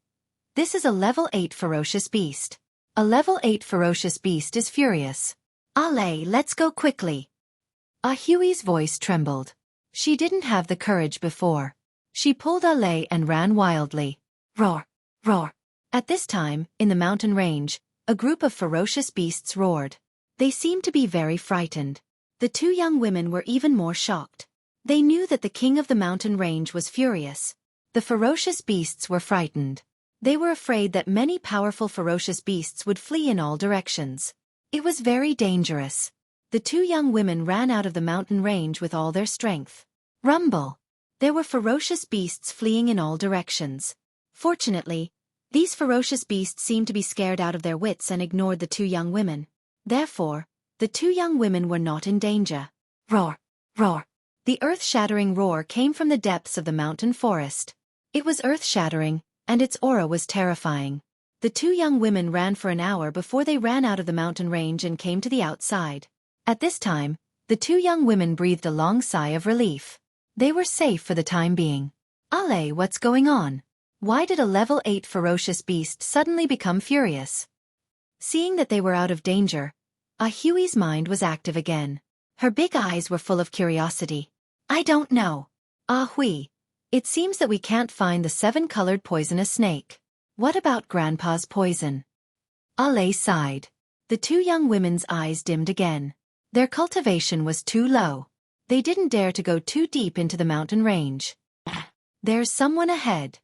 is a level 8 ferocious beast. A level 8 ferocious beast is furious. Allez, let's go quickly. Ah Hui's voice trembled. She didn't have the courage before. She pulled Allez and ran wildly. Roar! Roar! At this time, in the mountain range, a group of ferocious beasts roared. They seemed to be very frightened. The 2 young women were even more shocked. They knew that the king of the mountain range was furious. The ferocious beasts were frightened. They were afraid that many powerful ferocious beasts would flee in all directions. It was very dangerous. the two young women ran out of the mountain range with all their strength. Rumble! There were ferocious beasts fleeing in all directions. Fortunately, these ferocious beasts seemed to be scared out of their wits and ignored the two young women. Therefore, the two young women were not in danger. Roar! Roar! The earth-shattering roar came from the depths of the mountain forest. It was earth-shattering, and its aura was terrifying. The two young women ran for an hour before they ran out of the mountain range and came to the outside. At this time, the two young women breathed a long sigh of relief. They were safe for the time being. Ale, what's going on? Why did a level 8 ferocious beast suddenly become furious? Seeing that they were out of danger, Xueqi's mind was active again. Her big eyes were full of curiosity. I don't know. Xueqi, it seems that we can't find the 7-colored poisonous snake. What about Grandpa's poison? Ale sighed. The two young women's eyes dimmed again. Their cultivation was too low. They didn't dare to go too deep into the mountain range. There's someone ahead.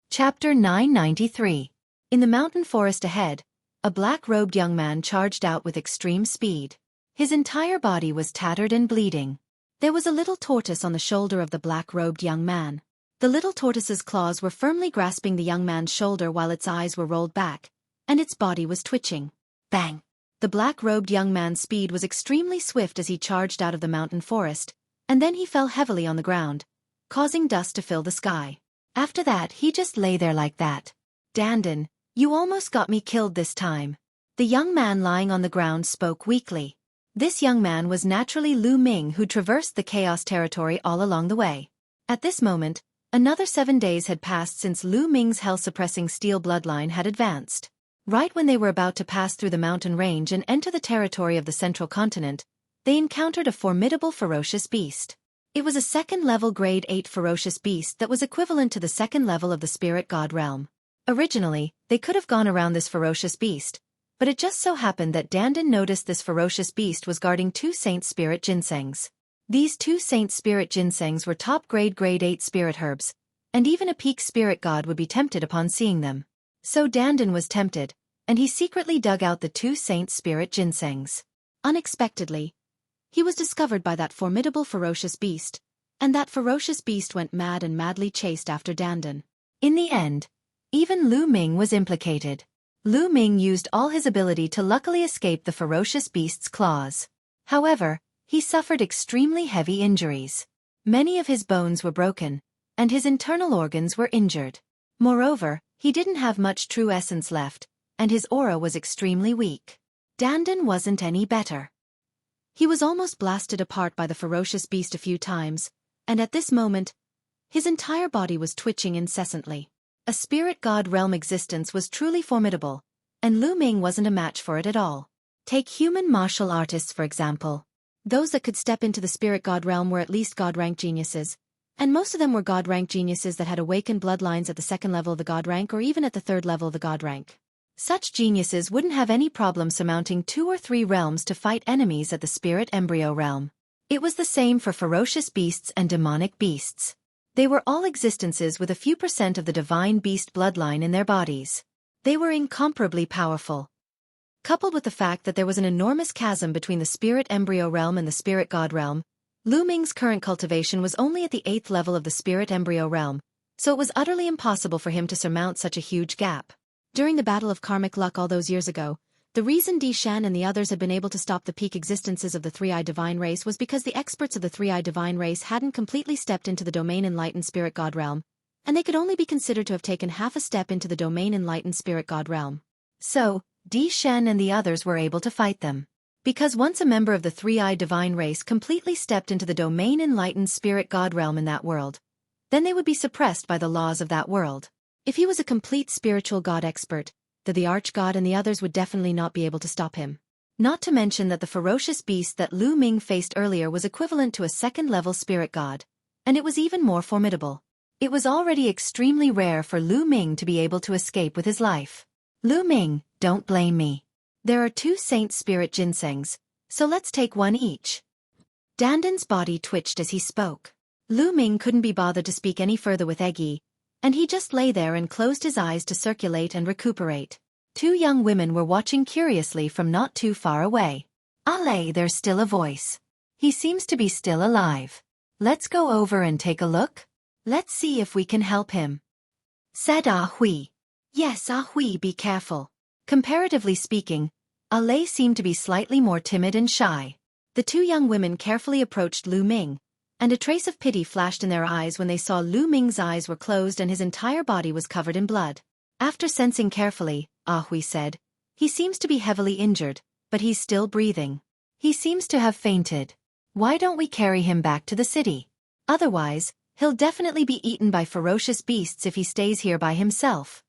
Chapter 993. In the mountain forest ahead, a black-robed young man charged out with extreme speed. His entire body was tattered and bleeding. There was a little tortoise on the shoulder of the black-robed young man. The little tortoise's claws were firmly grasping the young man's shoulder while its eyes were rolled back, and its body was twitching. Bang! The black-robed young man's speed was extremely swift as he charged out of the mountain forest, and then he fell heavily on the ground, causing dust to fill the sky. After that, he just lay there like that. Dandan, you almost got me killed this time. The young man lying on the ground spoke weakly. This young man was naturally Lu Ming, who traversed the chaos territory all along the way. At this moment, another 7 days had passed since Lu Ming's hell-suppressing steel bloodline had advanced. Right when they were about to pass through the mountain range and enter the territory of the central continent, they encountered a formidable ferocious beast. It was a second-level grade 8 ferocious beast that was equivalent to the second level of the spirit god realm. Originally, they could have gone around this ferocious beast, but it just so happened that Dandan noticed this ferocious beast was guarding 2 Saint Spirit Ginsengs. These 2 Saint Spirit Ginsengs were top-grade grade 8 spirit herbs, and even a peak spirit god would be tempted upon seeing them. So Dandan was tempted, and he secretly dug out the 2 Saint Spirit Ginsengs. Unexpectedly, he was discovered by that formidable ferocious beast, and that ferocious beast went mad and madly chased after Dandan. In the end, even Lu Ming was implicated. Lu Ming used all his ability to luckily escape the ferocious beast's claws. However, he suffered extremely heavy injuries. Many of his bones were broken, and his internal organs were injured. Moreover, he didn't have much true essence left, and his aura was extremely weak. Dandan wasn't any better. He was almost blasted apart by the ferocious beast a few times, and at this moment, his entire body was twitching incessantly. A spirit god realm existence was truly formidable, and Lu Ming wasn't a match for it at all. Take human martial artists for example. Those that could step into the spirit god realm were at least god-rank geniuses, and most of them were god-rank geniuses that had awakened bloodlines at the 2nd level of the god rank or even at the 3rd level of the god rank. Such geniuses wouldn't have any problem surmounting 2 or 3 realms to fight enemies at the spirit embryo realm. It was the same for ferocious beasts and demonic beasts. They were all existences with a few % of the divine beast bloodline in their bodies. They were incomparably powerful. Coupled with the fact that there was an enormous chasm between the spirit embryo realm and the spirit god realm, Lu Ming's current cultivation was only at the 8th level of the spirit embryo realm, so it was utterly impossible for him to surmount such a huge gap. During the Battle of Karmic Luck all those years ago, the reason Di Shan and the others had been able to stop the peak existences of the Three-Eyed Divine Race was because the experts of the Three-Eyed Divine Race hadn't completely stepped into the Domain Enlightened Spirit God realm, and they could only be considered to have taken half a step into the Domain Enlightened Spirit God realm. So, Di Shan and the others were able to fight them. Because once a member of the Three-Eyed Divine Race completely stepped into the Domain Enlightened Spirit God realm in that world, then they would be suppressed by the laws of that world. If he was a complete spiritual god expert, then the Archgod and the others would definitely not be able to stop him. Not to mention that the ferocious beast that Lu Ming faced earlier was equivalent to a 2nd-level spirit god, and it was even more formidable. It was already extremely rare for Lu Ming to be able to escape with his life. Lu Ming, don't blame me. There are 2 Saint Spirit Ginsengs, so let's take one each. Dandan's body twitched as he spoke. Lu Ming couldn't be bothered to speak any further with Xueqi, and he just lay there and closed his eyes to circulate and recuperate. Two young women were watching curiously from not too far away. Allez, there's still a voice. He seems to be still alive. Let's go over and take a look. Let's see if we can help him, said Ah Hui. Yes, Ah Hui, be careful. Comparatively speaking, Allez seemed to be slightly more timid and shy. The two young women carefully approached Lu Ming, and a trace of pity flashed in their eyes when they saw Lu Ming's eyes were closed and his entire body was covered in blood. After sensing carefully, Ah Hui said, he seems to be heavily injured, but he's still breathing. He seems to have fainted. Why don't we carry him back to the city? Otherwise, he'll definitely be eaten by ferocious beasts if he stays here by himself.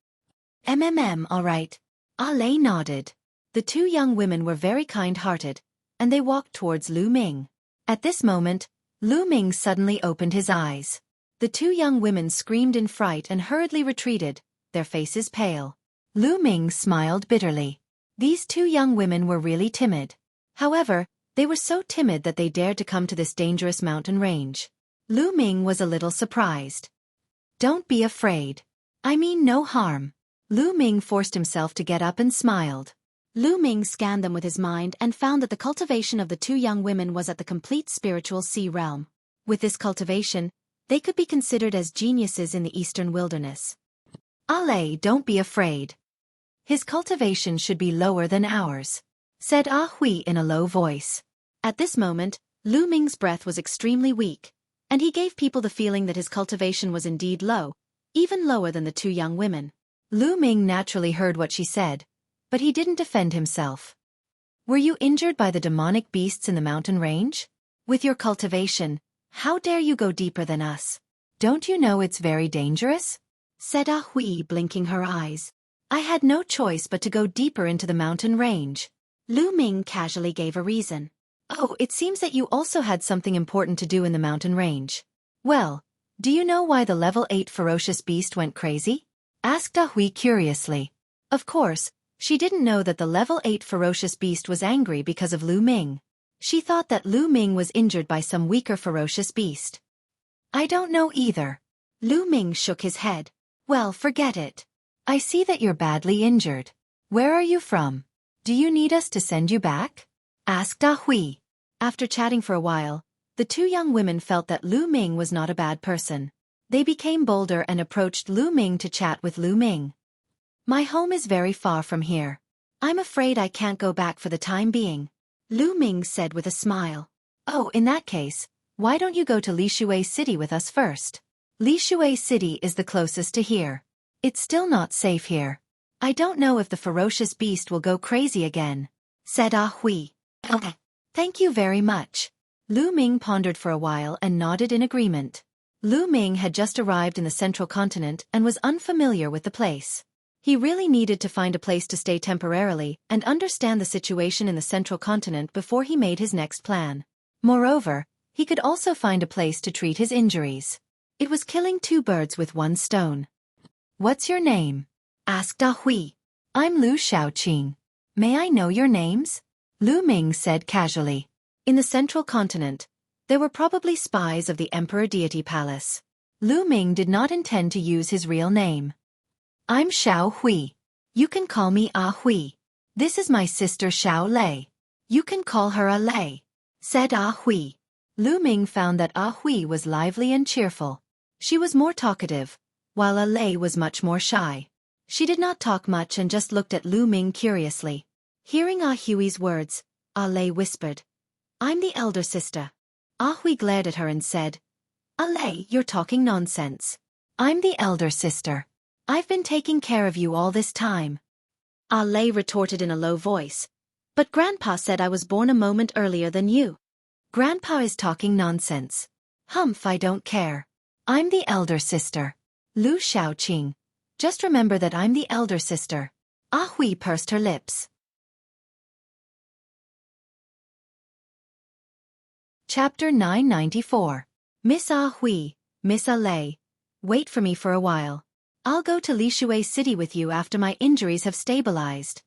All right. Allez nodded. The two young women were very kind-hearted, and they walked towards Lu Ming. At this moment, Lu Ming suddenly opened his eyes. The two young women screamed in fright and hurriedly retreated, their faces pale. Lu Ming smiled bitterly. These two young women were really timid. However, they were so timid that they dared to come to this dangerous mountain range. Lu Ming was a little surprised. Don't be afraid. I mean no harm. Lu Ming forced himself to get up and smiled. Lu Ming scanned them with his mind and found that the cultivation of the two young women was at the complete spiritual sea realm. With this cultivation, they could be considered as geniuses in the eastern wilderness. Allez, don't be afraid. His cultivation should be lower than ours, said Ah Hui in a low voice. At this moment, Lu Ming's breath was extremely weak, and he gave people the feeling that his cultivation was indeed low, even lower than the two young women. Lu Ming naturally heard what she said, but he didn't defend himself. Were you injured by the demonic beasts in the mountain range? With your cultivation, how dare you go deeper than us? Don't you know it's very dangerous? Said Ah Hui, blinking her eyes. I had no choice but to go deeper into the mountain range. Lu Ming casually gave a reason. Oh, it seems that you also had something important to do in the mountain range. Well, do you know why the level 8 ferocious beast went crazy? Asked Ah Hui curiously. Of course, she didn't know that the level 8 ferocious beast was angry because of Lu Ming. She thought that Lu Ming was injured by some weaker ferocious beast. I don't know either. Lu Ming shook his head. Well, forget it. I see that you're badly injured. Where are you from? Do you need us to send you back? Asked Ah Hui. After chatting for a while, the two young women felt that Lu Ming was not a bad person. They became bolder and approached Lu Ming to chat with Lu Ming. My home is very far from here. I'm afraid I can't go back for the time being, Lu Ming said with a smile. Oh, in that case, why don't you go to Xueqi City with us first? Xueqi City is the closest to here. It's still not safe here. I don't know if the ferocious beast will go crazy again, said Ah Hui. Okay. Thank you very much. Lu Ming pondered for a while and nodded in agreement. Lu Ming had just arrived in the central continent and was unfamiliar with the place. He really needed to find a place to stay temporarily and understand the situation in the central continent before he made his next plan. Moreover, he could also find a place to treat his injuries. It was killing two birds with one stone. What's your name? Asked Ah Hui. I'm Lu Shaoqing. May I know your names? Lu Ming said casually. In the central continent, there were probably spies of the Emperor Deity Palace. Lu Ming did not intend to use his real name. I'm Xiao Hui. You can call me Ah Hui. This is my sister Xiao Lei. You can call her Ah Lei, said Ah Hui. Lu Ming found that Ah Hui was lively and cheerful. She was more talkative, while Ah Lei was much more shy. She did not talk much and just looked at Lu Ming curiously. Hearing Ah Hui's words, Ah Lei whispered, I'm the elder sister. Ah Hui glared at her and said, Ah Lei, you're talking nonsense. I'm the elder sister. I've been taking care of you all this time. Ah Lei retorted in a low voice. But Grandpa said I was born a moment earlier than you. Grandpa is talking nonsense. Humph, I don't care. I'm the elder sister. Lu Shaoqing. Just remember that I'm the elder sister. Ah Hui pursed her lips. Chapter 994. Miss Ah Hui, Miss Ah Lei. Wait for me for a while. I'll go to Xueqi City with you after my injuries have stabilized.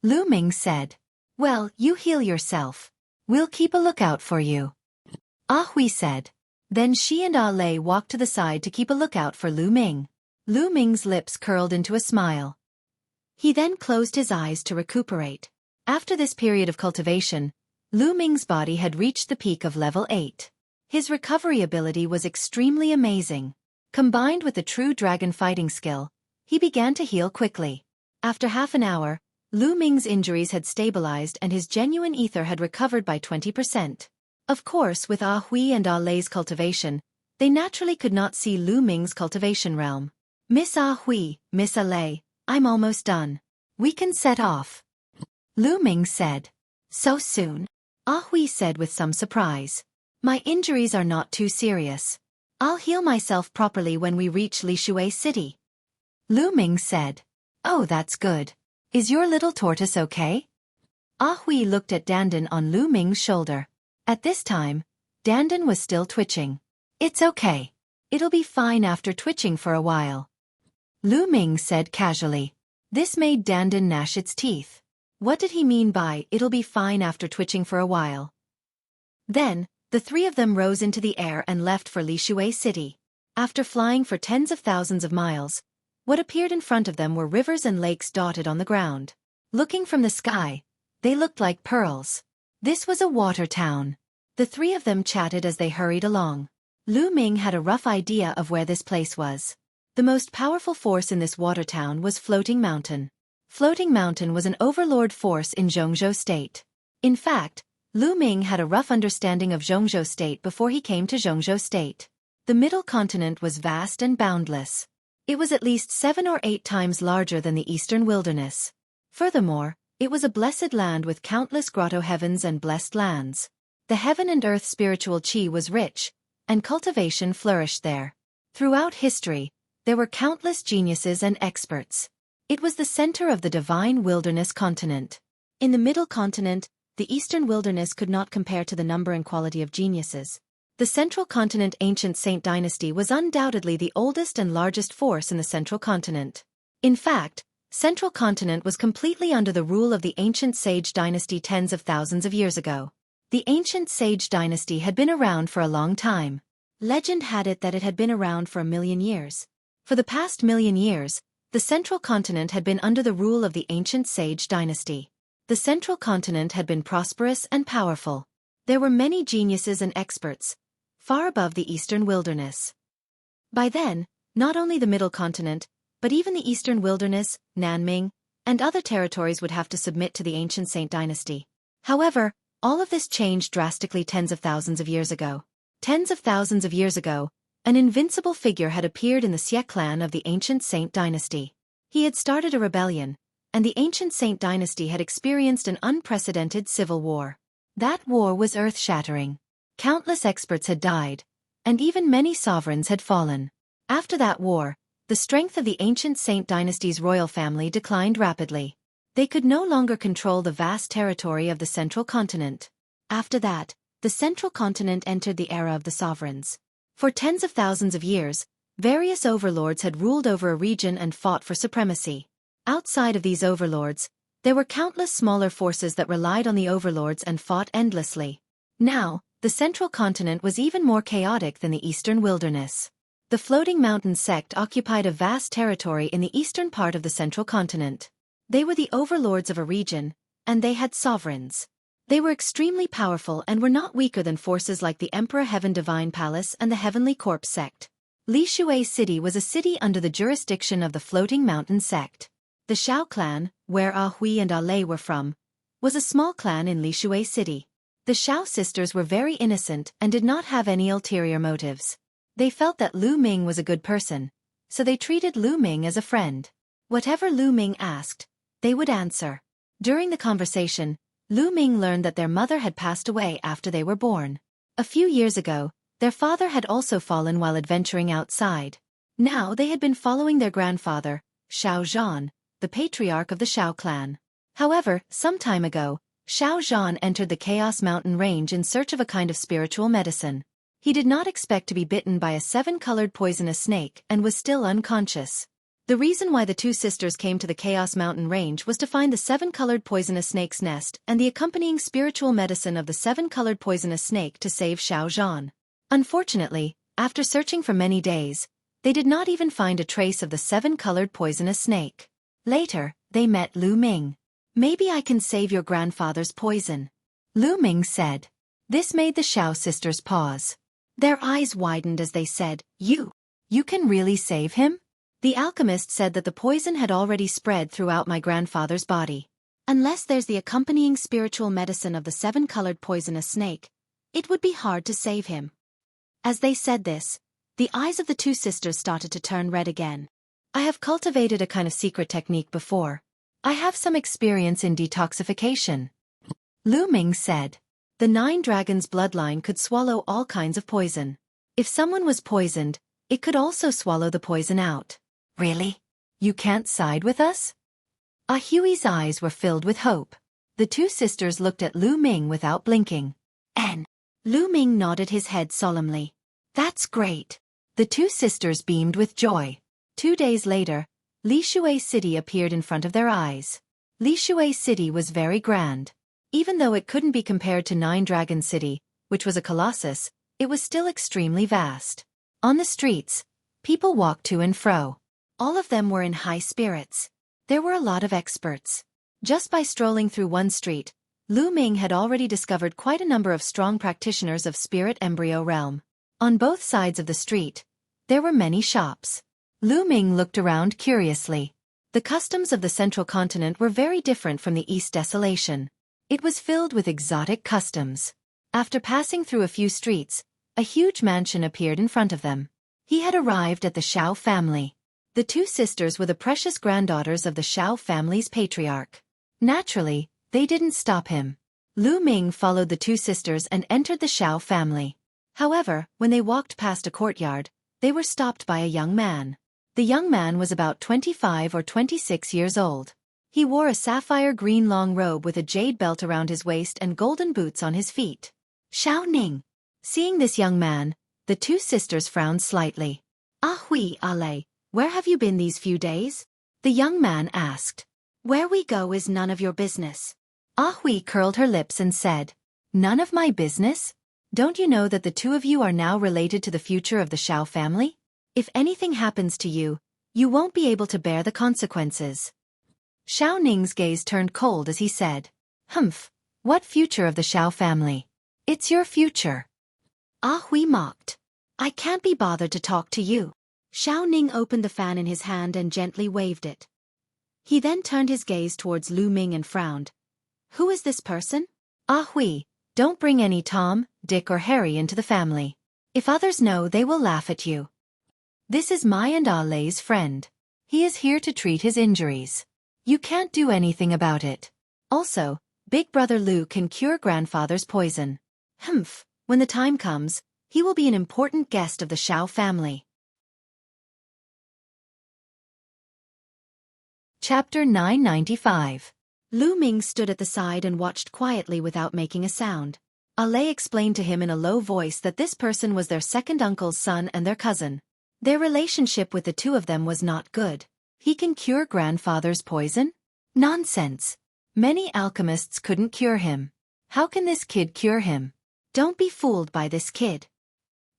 Lu Ming said. Well, you heal yourself. We'll keep a lookout for you. Ah Hui said. Then she and Ah Lei walked to the side to keep a lookout for Lu Ming. Lu Ming's lips curled into a smile. He then closed his eyes to recuperate. After this period of cultivation, Lu Ming's body had reached the peak of level 8. His recovery ability was extremely amazing. Combined with the true dragon fighting skill, he began to heal quickly. After half an hour, Lu Ming's injuries had stabilized and his genuine ether had recovered by 20%. Of course, with Ah Hui and Ah Lei's cultivation, they naturally could not see Lu Ming's cultivation realm. Miss Ah Hui, Miss Ah Lei, I'm almost done. We can set off. Lu Ming said. So soon? Ah Hui said with some surprise. My injuries are not too serious. I'll heal myself properly when we reach Lixue City. Lu Ming said. Oh, that's good. Is your little tortoise okay? Ah Hui looked at Dandan on Lu Ming's shoulder. At this time, Dandan was still twitching. It's okay. It'll be fine after twitching for a while. Lu Ming said casually. This made Dandan gnash its teeth. What did he mean by it'll be fine after twitching for a while? Then, the three of them rose into the air and left for Lixue City. After flying for tens of thousands of miles, what appeared in front of them were rivers and lakes dotted on the ground. Looking from the sky, they looked like pearls. This was a water town. The three of them chatted as they hurried along. Lu Ming had a rough idea of where this place was. The most powerful force in this water town was Floating Mountain. Floating Mountain was an overlord force in Zhongzhou State. In fact, Lu Ming had a rough understanding of Zhongzhou State before he came to Zhongzhou State. The middle continent was vast and boundless. It was at least 7 or 8 times larger than the eastern wilderness. Furthermore, it was a blessed land with countless grotto heavens and blessed lands. The heaven and earth spiritual qi was rich, and cultivation flourished there. Throughout history, there were countless geniuses and experts. It was the center of the divine wilderness continent. In the middle continent, the eastern wilderness could not compare to the number and quality of geniuses. The central continent ancient Saint dynasty was undoubtedly the oldest and largest force in the central continent. In fact, central continent was completely under the rule of the ancient sage dynasty tens of thousands of years ago. The ancient sage dynasty had been around for a long time. Legend had it that it had been around for 1,000,000 years. For the past 1,000,000 years, the central continent had been under the rule of the ancient sage dynasty. The central continent had been prosperous and powerful. There were many geniuses and experts, far above the eastern wilderness. By then, not only the middle continent, but even the eastern wilderness, Nanming, and other territories would have to submit to the ancient Saint dynasty. However, all of this changed drastically tens of thousands of years ago. Tens of thousands of years ago, an invincible figure had appeared in the Xueqi clan of the ancient Saint dynasty. He had started a rebellion, and the ancient Saint dynasty had experienced an unprecedented civil war. That war was earth-shattering. Countless experts had died, and even many sovereigns had fallen. After that war, the strength of the ancient Saint dynasty's royal family declined rapidly. They could no longer control the vast territory of the central continent. After that, the central continent entered the era of the sovereigns. For tens of thousands of years, various overlords had ruled over a region and fought for supremacy. Outside of these overlords, there were countless smaller forces that relied on the overlords and fought endlessly. Now, the central continent was even more chaotic than the eastern wilderness. The Floating Mountain sect occupied a vast territory in the eastern part of the central continent. They were the overlords of a region, and they had sovereigns. They were extremely powerful and were not weaker than forces like the Emperor Heaven Divine Palace and the Heavenly Corpse sect. Lixue City was a city under the jurisdiction of the Floating Mountain sect. The Shao clan, where Ah Hui and Ah Lei were from, was a small clan in Lixue City. The Shao sisters were very innocent and did not have any ulterior motives. They felt that Lu Ming was a good person, so they treated Lu Ming as a friend. Whatever Lu Ming asked, they would answer. During the conversation, Lu Ming learned that their mother had passed away after they were born. A few years ago, their father had also fallen while adventuring outside. Now they had been following their grandfather, Shao Zhan, the patriarch of the Shao clan. However, some time ago, Shao Zhan entered the Chaos Mountain range in search of a kind of spiritual medicine. He did not expect to be bitten by a 7-colored poisonous snake and was still unconscious. The reason why the two sisters came to the Chaos Mountain range was to find the 7-colored poisonous snake's nest and the accompanying spiritual medicine of the 7-colored poisonous snake to save Shao Zhan. Unfortunately, after searching for many days, they did not even find a trace of the 7-colored poisonous snake. Later, they met Lu Ming. Maybe I can save your grandfather's poison, Lu Ming said. This made the Xiao sisters pause. Their eyes widened as they said, You can really save him? The alchemist said that the poison had already spread throughout my grandfather's body. Unless there's the accompanying spiritual medicine of the seven-colored poisonous snake, it would be hard to save him. As they said this, the eyes of the two sisters started to turn red again. I have cultivated a kind of secret technique before. I have some experience in detoxification, Lu Ming said. The 9 dragons' bloodline could swallow all kinds of poison. If someone was poisoned, it could also swallow the poison out. Really? You can't side with us? Ah Hui's eyes were filled with hope. The two sisters looked at Lu Ming without blinking. Lu Ming nodded his head solemnly. That's great. The two sisters beamed with joy. 2 days later, Lixue City appeared in front of their eyes. Lixue City was very grand. Even though it couldn't be compared to 9 Dragon City, which was a colossus, it was still extremely vast. On the streets, people walked to and fro. All of them were in high spirits. There were a lot of experts. Just by strolling through one street, Lu Ming had already discovered quite a number of strong practitioners of spirit embryo realm. On both sides of the street, there were many shops. Lu Ming looked around curiously. The customs of the central continent were very different from the East Desolation. It was filled with exotic customs. After passing through a few streets, a huge mansion appeared in front of them. He had arrived at the Xiao family. The two sisters were the precious granddaughters of the Xiao family's patriarch. Naturally, they didn't stop him. Lu Ming followed the two sisters and entered the Xiao family. However, when they walked past a courtyard, they were stopped by a young man. The young man was about 25 or 26 years old. He wore a sapphire green long robe with a jade belt around his waist and golden boots on his feet. Xiao Ning. Seeing this young man, the two sisters frowned slightly. Ah Hui Ale, where have you been these few days? The young man asked. Where we go is none of your business. Ah Hui curled her lips and said, None of my business? Don't you know that the two of you are now related to the future of the Xiao family? If anything happens to you, you won't be able to bear the consequences. Xiao Ning's gaze turned cold as he said, Humph, what future of the Xiao family? It's your future. Ah Hui mocked. I can't be bothered to talk to you. Xiao Ning opened the fan in his hand and gently waved it. He then turned his gaze towards Lu Ming and frowned. Who is this person? Ah Hui, don't bring any Tom, Dick or Harry into the family. If others know, they will laugh at you. This is my and Ah Lei's friend. He is here to treat his injuries. You can't do anything about it. Also, Big Brother Lu can cure grandfather's poison. Humph, when the time comes, he will be an important guest of the Xiao family. Chapter 995. Lu Ming stood at the side and watched quietly without making a sound. Ah Lei explained to him in a low voice that this person was their second uncle's son and their cousin. Their relationship with the two of them was not good. He can cure grandfather's poison? Nonsense. Many alchemists couldn't cure him. How can this kid cure him? Don't be fooled by this kid.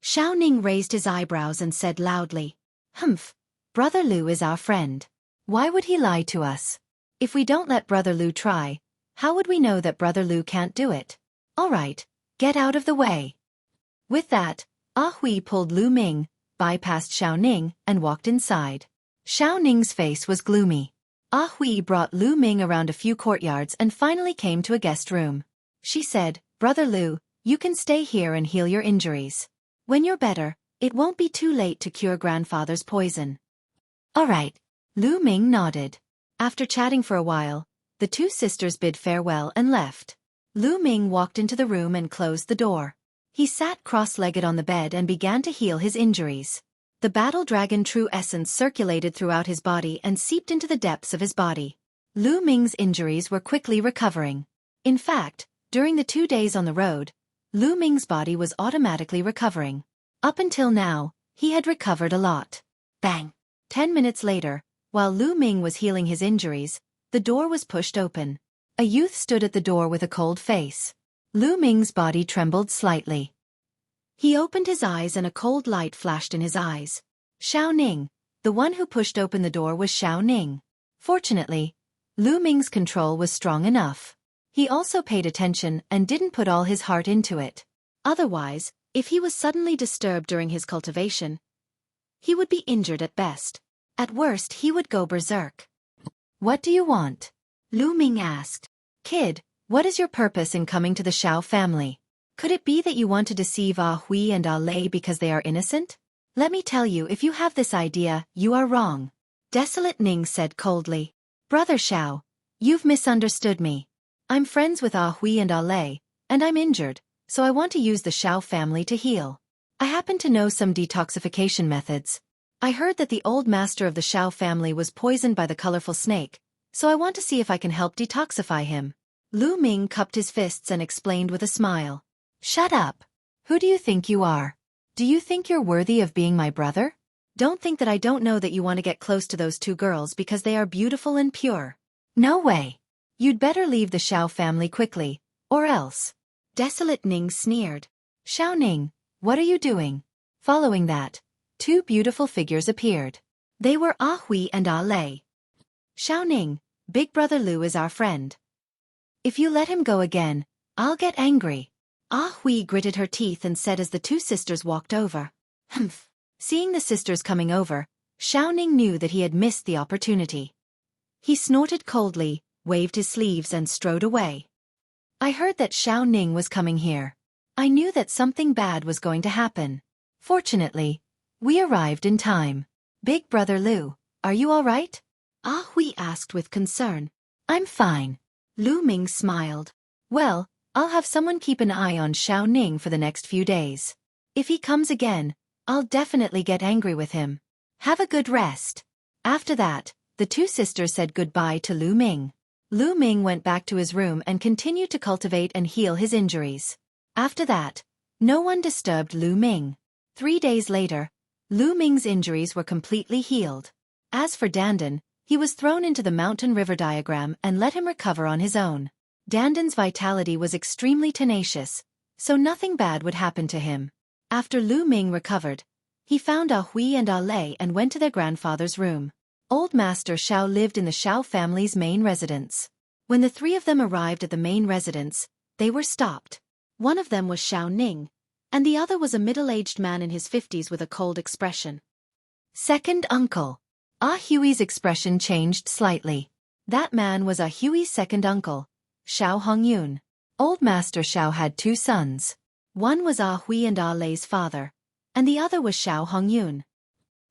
Xiao Ning raised his eyebrows and said loudly, Humph, Brother Lu is our friend. Why would he lie to us? If we don't let Brother Lu try, how would we know that Brother Lu can't do it? All right, get out of the way. With that, Ah Hui pulled Lu Ming, bypassed Xiao Ning, and walked inside. Xiao Ning's face was gloomy. Ah Hui brought Lu Ming around a few courtyards and finally came to a guest room. She said, Brother Lu, you can stay here and heal your injuries. When you're better, it won't be too late to cure grandfather's poison. All right. Lu Ming nodded. After chatting for a while, the two sisters bid farewell and left. Lu Ming walked into the room and closed the door. He sat cross-legged on the bed and began to heal his injuries. The battle dragon true essence circulated throughout his body and seeped into the depths of his body. Lu Ming's injuries were quickly recovering. In fact, during the 2 days on the road, Lu Ming's body was automatically recovering. Up until now, he had recovered a lot. Bang! 10 minutes later, while Lu Ming was healing his injuries, the door was pushed open. A youth stood at the door with a cold face. Lu Ming's body trembled slightly. He opened his eyes and a cold light flashed in his eyes. Xiao Ning, the one who pushed open the door was Xiao Ning. Fortunately, Lu Ming's control was strong enough. He also paid attention and didn't put all his heart into it. Otherwise, if he was suddenly disturbed during his cultivation, he would be injured at best. At worst, he would go berserk. What do you want? Lu Ming asked. Kid, what is your purpose in coming to the Xiao family? Could it be that you want to deceive Ah Hui and Ah Lei because they are innocent? Let me tell you, if you have this idea, you are wrong. Desolate Ning said coldly. Brother Xiao, you've misunderstood me. I'm friends with Ah Hui and Ah Lei, and I'm injured, so I want to use the Xiao family to heal. I happen to know some detoxification methods. I heard that the old master of the Xiao family was poisoned by the colorful snake, so I want to see if I can help detoxify him. Lu Ming cupped his fists and explained with a smile. Shut up. Who do you think you are? Do you think you're worthy of being my brother? Don't think that I don't know that you want to get close to those two girls because they are beautiful and pure. No way. You'd better leave the Xiao family quickly, or else. Desolate Ning sneered. Xiao Ning, what are you doing? Following that, two beautiful figures appeared. They were Ah Hui and Ah Lei. Xiao Ning, Big Brother Lu is our friend. If you let him go again, I'll get angry. Ah Hui gritted her teeth and said as the two sisters walked over. Humph. Seeing the sisters coming over, Xiao Ning knew that he had missed the opportunity. He snorted coldly, waved his sleeves and strode away. I heard that Xiao Ning was coming here. I knew that something bad was going to happen. Fortunately, we arrived in time. Big Brother Lu, are you all right? Ah Hui asked with concern. I'm fine. Lu Ming smiled. Well, I'll have someone keep an eye on Xiao Ning for the next few days. If he comes again, I'll definitely get angry with him. Have a good rest. After that, the two sisters said goodbye to Lu Ming. Lu Ming went back to his room and continued to cultivate and heal his injuries. After that, no one disturbed Lu Ming. 3 days later, Lu Ming's injuries were completely healed. As for Dandan, he was thrown into the mountain river diagram and let him recover on his own. Dandan's vitality was extremely tenacious, so nothing bad would happen to him. After Lu Ming recovered, he found Ah Hui and Ah Lei and went to their grandfather's room. Old Master Xiao lived in the Xiao family's main residence. When the three of them arrived at the main residence, they were stopped. One of them was Xiao Ning, and the other was a middle-aged man in his 50s with a cold expression. Second uncle. Ah Hui's expression changed slightly. That man was Ah Hui's second uncle, Xiao Hongyun. Old Master Xiao had 2 sons. One was Ah Hui and Ah Lei's father, and the other was Xiao Hongyun.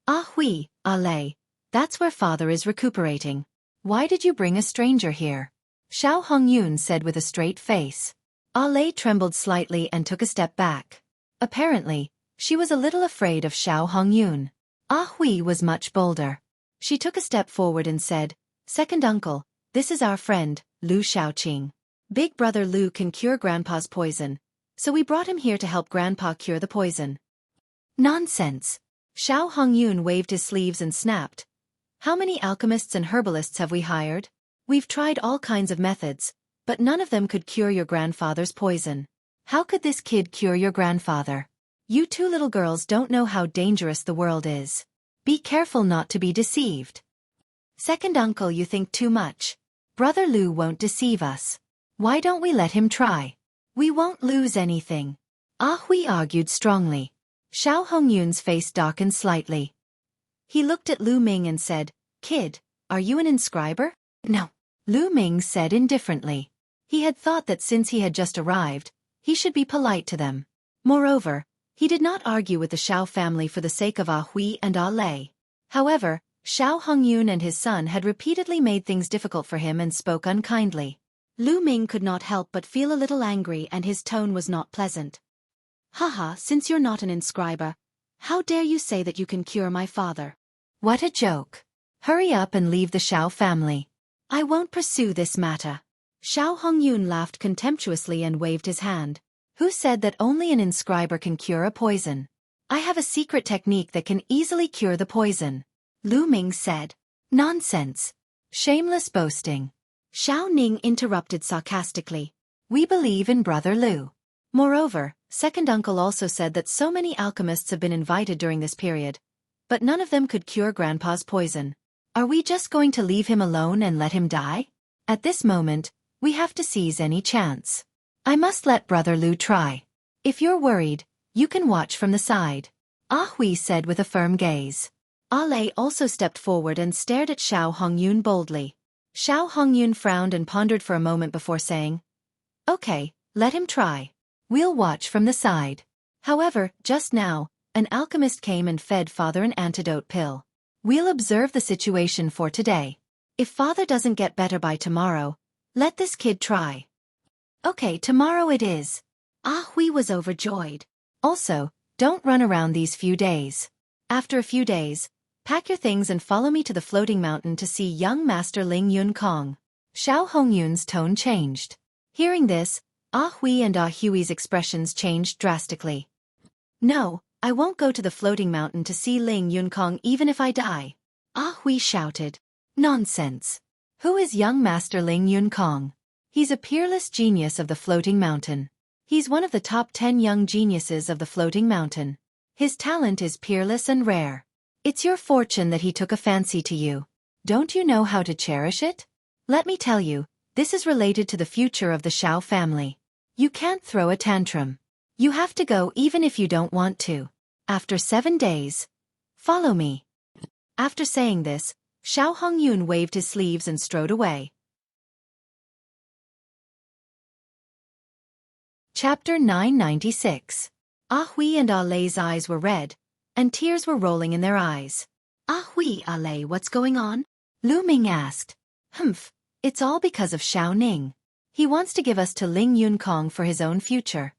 Ah Hui, Ah Lei, that's where father is recuperating. Why did you bring a stranger here? Xiao Hongyun said with a straight face. Ah Lei trembled slightly and took a step back. Apparently, she was a little afraid of Xiao Hongyun. Ah Hui was much bolder. She took a step forward and said, Second uncle, this is our friend, Lu Xiaoqing. Big Brother Lu can cure Grandpa's poison, so we brought him here to help Grandpa cure the poison. Nonsense. Xiao Hongyun waved his sleeves and snapped. How many alchemists and herbalists have we hired? We've tried all kinds of methods, but none of them could cure your grandfather's poison. How could this kid cure your grandfather? You 2 little girls don't know how dangerous the world is. Be careful not to be deceived. Second uncle, you think too much. Brother Lu won't deceive us. Why don't we let him try? We won't lose anything. Ah Hui argued strongly. Xiao Hongyun's face darkened slightly. He looked at Lu Ming and said, Kid, are you an inscriber? No. Lu Ming said indifferently. He had thought that since he had just arrived, he should be polite to them. Moreover, he did not argue with the Xiao family for the sake of Ah Hui and Ah Lei. However, Xiao Hongyun and his son had repeatedly made things difficult for him and spoke unkindly. Lu Ming could not help but feel a little angry and his tone was not pleasant. Haha, since you're not an inscriber, how dare you say that you can cure my father? What a joke. Hurry up and leave the Xiao family. I won't pursue this matter. Xiao Hongyun laughed contemptuously and waved his hand. Who said that only an inscriber can cure a poison? I have a secret technique that can easily cure the poison. Lu Ming said. Nonsense. Shameless boasting. Xiao Ning interrupted sarcastically. We believe in Brother Lu. Moreover, second uncle also said that so many alchemists have been invited during this period, but none of them could cure Grandpa's poison. Are we just going to leave him alone and let him die? At this moment, we have to seize any chance. I must let Brother Lu try. If you're worried, you can watch from the side. Ah Hui said with a firm gaze. Ah Lei also stepped forward and stared at Xiao Hongyun boldly. Xiao Hongyun frowned and pondered for a moment before saying, "Okay, let him try. We'll watch from the side." However, just now, an alchemist came and fed Father an antidote pill. We'll observe the situation for today. If Father doesn't get better by tomorrow, let this kid try. Okay, tomorrow it is. Ah Hui was overjoyed. Also, don't run around these few days. After a few days, pack your things and follow me to the floating mountain to see young Master Ling Yun Kong. Xiao Hongyun's tone changed. Hearing this, Ah Hui and Ah Hui's expressions changed drastically. No, I won't go to the floating mountain to see Ling Yun Kong even if I die. Ah Hui shouted. Nonsense. Who is young Master Ling Yun Kong? He's a peerless genius of the floating mountain. He's one of the top 10 young geniuses of the floating mountain. His talent is peerless and rare. It's your fortune that he took a fancy to you. Don't you know how to cherish it? Let me tell you, this is related to the future of the Xiao family. You can't throw a tantrum. You have to go even if you don't want to. After 7 days, follow me. After saying this, Xiao Hongyun waved his sleeves and strode away. Chapter 996. Ah Hui and Ah Lei's eyes were red, and tears were rolling in their eyes. Ah Hui, Ah Lei, what's going on? Lu Ming asked. Humph, it's all because of Xiao Ning. He wants to give us to Ling Yun Kong for his own future.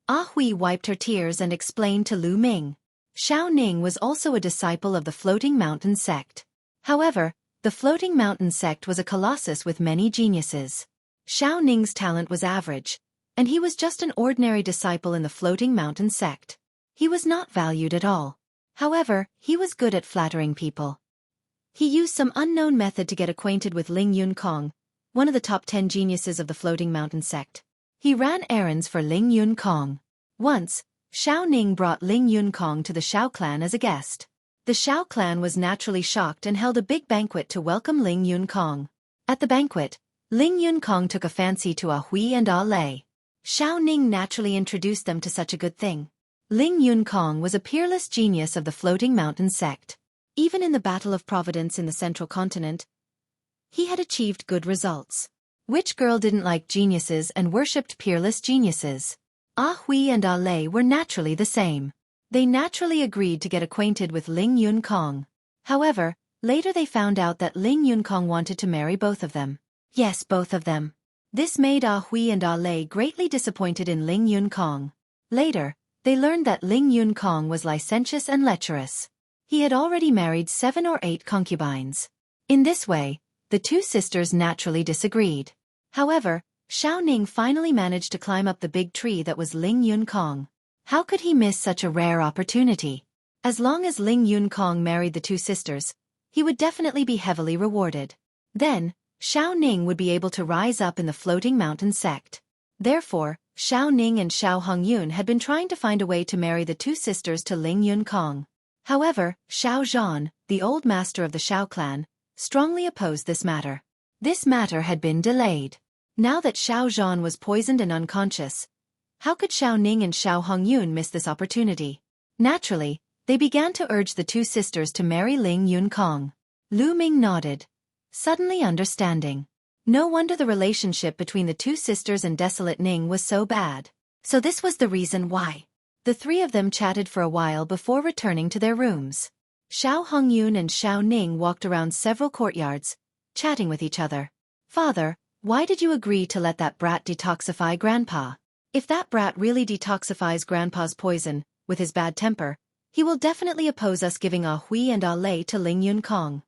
Ah Hui wiped her tears and explained to Lu Ming. Xiao Ning was also a disciple of the Floating Mountain sect. However, the Floating Mountain sect was a colossus with many geniuses. Xiao Ning's talent was average, and he was just an ordinary disciple in the Floating Mountain sect. He was not valued at all. However, he was good at flattering people. He used some unknown method to get acquainted with Ling Yun Kong, one of the top 10 geniuses of the Floating Mountain sect. He ran errands for Ling Yun Kong. Once, Xiao Ning brought Ling Yun Kong to the Xiao clan as a guest. The Xiao clan was naturally shocked and held a big banquet to welcome Ling Yun Kong. At the banquet, Ling Yun Kong took a fancy to Ah Hui and Ah Lei. Xiao Ning naturally introduced them to such a good thing. Ling Yun Kong was a peerless genius of the Floating Mountain sect. Even in the Battle of Providence in the Central Continent, he had achieved good results. Which girl didn't like geniuses and worshipped peerless geniuses? Ah Hui and Ah Lei were naturally the same. They naturally agreed to get acquainted with Ling Yun Kong. However, later they found out that Ling Yun Kong wanted to marry both of them. Yes, both of them. This made Ah Hui and Ah Lei greatly disappointed in Ling Yun Kong. Later, they learned that Ling Yun Kong was licentious and lecherous. He had already married 7 or 8 concubines. In this way, the two sisters naturally disagreed. However, Xiao Ning finally managed to climb up the big tree that was Ling Yun Kong. How could he miss such a rare opportunity? As long as Ling Yun Kong married the two sisters, he would definitely be heavily rewarded. Then, Xiao Ning would be able to rise up in the Floating Mountain sect. Therefore, Xiao Ning and Xiao Hongyun had been trying to find a way to marry the two sisters to Ling Yun Kong. However, Xiao Zhan, the old master of the Xiao clan, strongly opposed this matter. This matter had been delayed. Now that Xiao Zhan was poisoned and unconscious, how could Xiao Ning and Xiao Hongyun miss this opportunity? Naturally, they began to urge the two sisters to marry Ling Yun Kong. Lu Ming nodded, suddenly understanding. No wonder the relationship between the two sisters and Desolate Ning was so bad. So this was the reason why. The three of them chatted for a while before returning to their rooms. Xiao Hongyun and Xiao Ning walked around several courtyards, chatting with each other. Father, why did you agree to let that brat detoxify Grandpa? If that brat really detoxifies Grandpa's poison, with his bad temper, he will definitely oppose us giving Ah Hui and Ah Lei to Ling Yun Kong.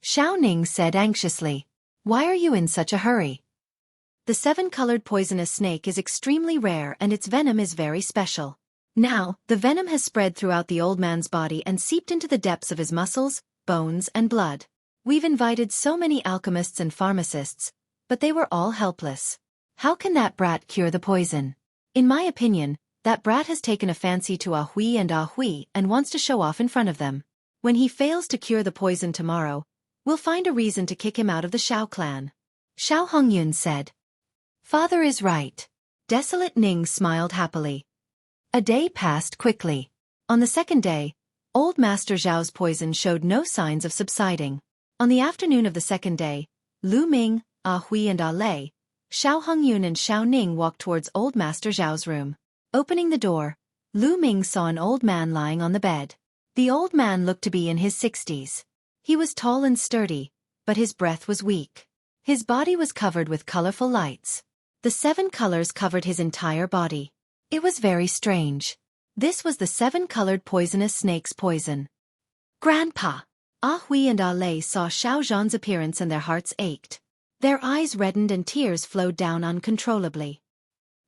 Xiao Ning said anxiously. Why are you in such a hurry? The 7-colored poisonous snake is extremely rare and its venom is very special. Now, the venom has spread throughout the old man's body and seeped into the depths of his muscles, bones, and blood. We've invited so many alchemists and pharmacists, but they were all helpless. How can that brat cure the poison? In my opinion, that brat has taken a fancy to Ah Hui and wants to show off in front of them. When he fails to cure the poison tomorrow, we'll find a reason to kick him out of the Xiao clan. Xiao Hongyun said. Father is right. Desolate Ning smiled happily. A day passed quickly. On the second day, old Master Zhao's poison showed no signs of subsiding. On the afternoon of the second day, Lu Ming, Ah Hui and Ah Lei, Xiao Hongyun and Xiao Ning walked towards old Master Zhao's room. Opening the door, Lu Ming saw an old man lying on the bed. The old man looked to be in his 60s. He was tall and sturdy, but his breath was weak. His body was covered with colorful lights. The 7 colors covered his entire body. It was very strange. This was the 7-colored poisonous snake's poison. Grandpa! Ah Hui and Ah Lei saw Xiao Zhan's appearance and their hearts ached. Their eyes reddened and tears flowed down uncontrollably.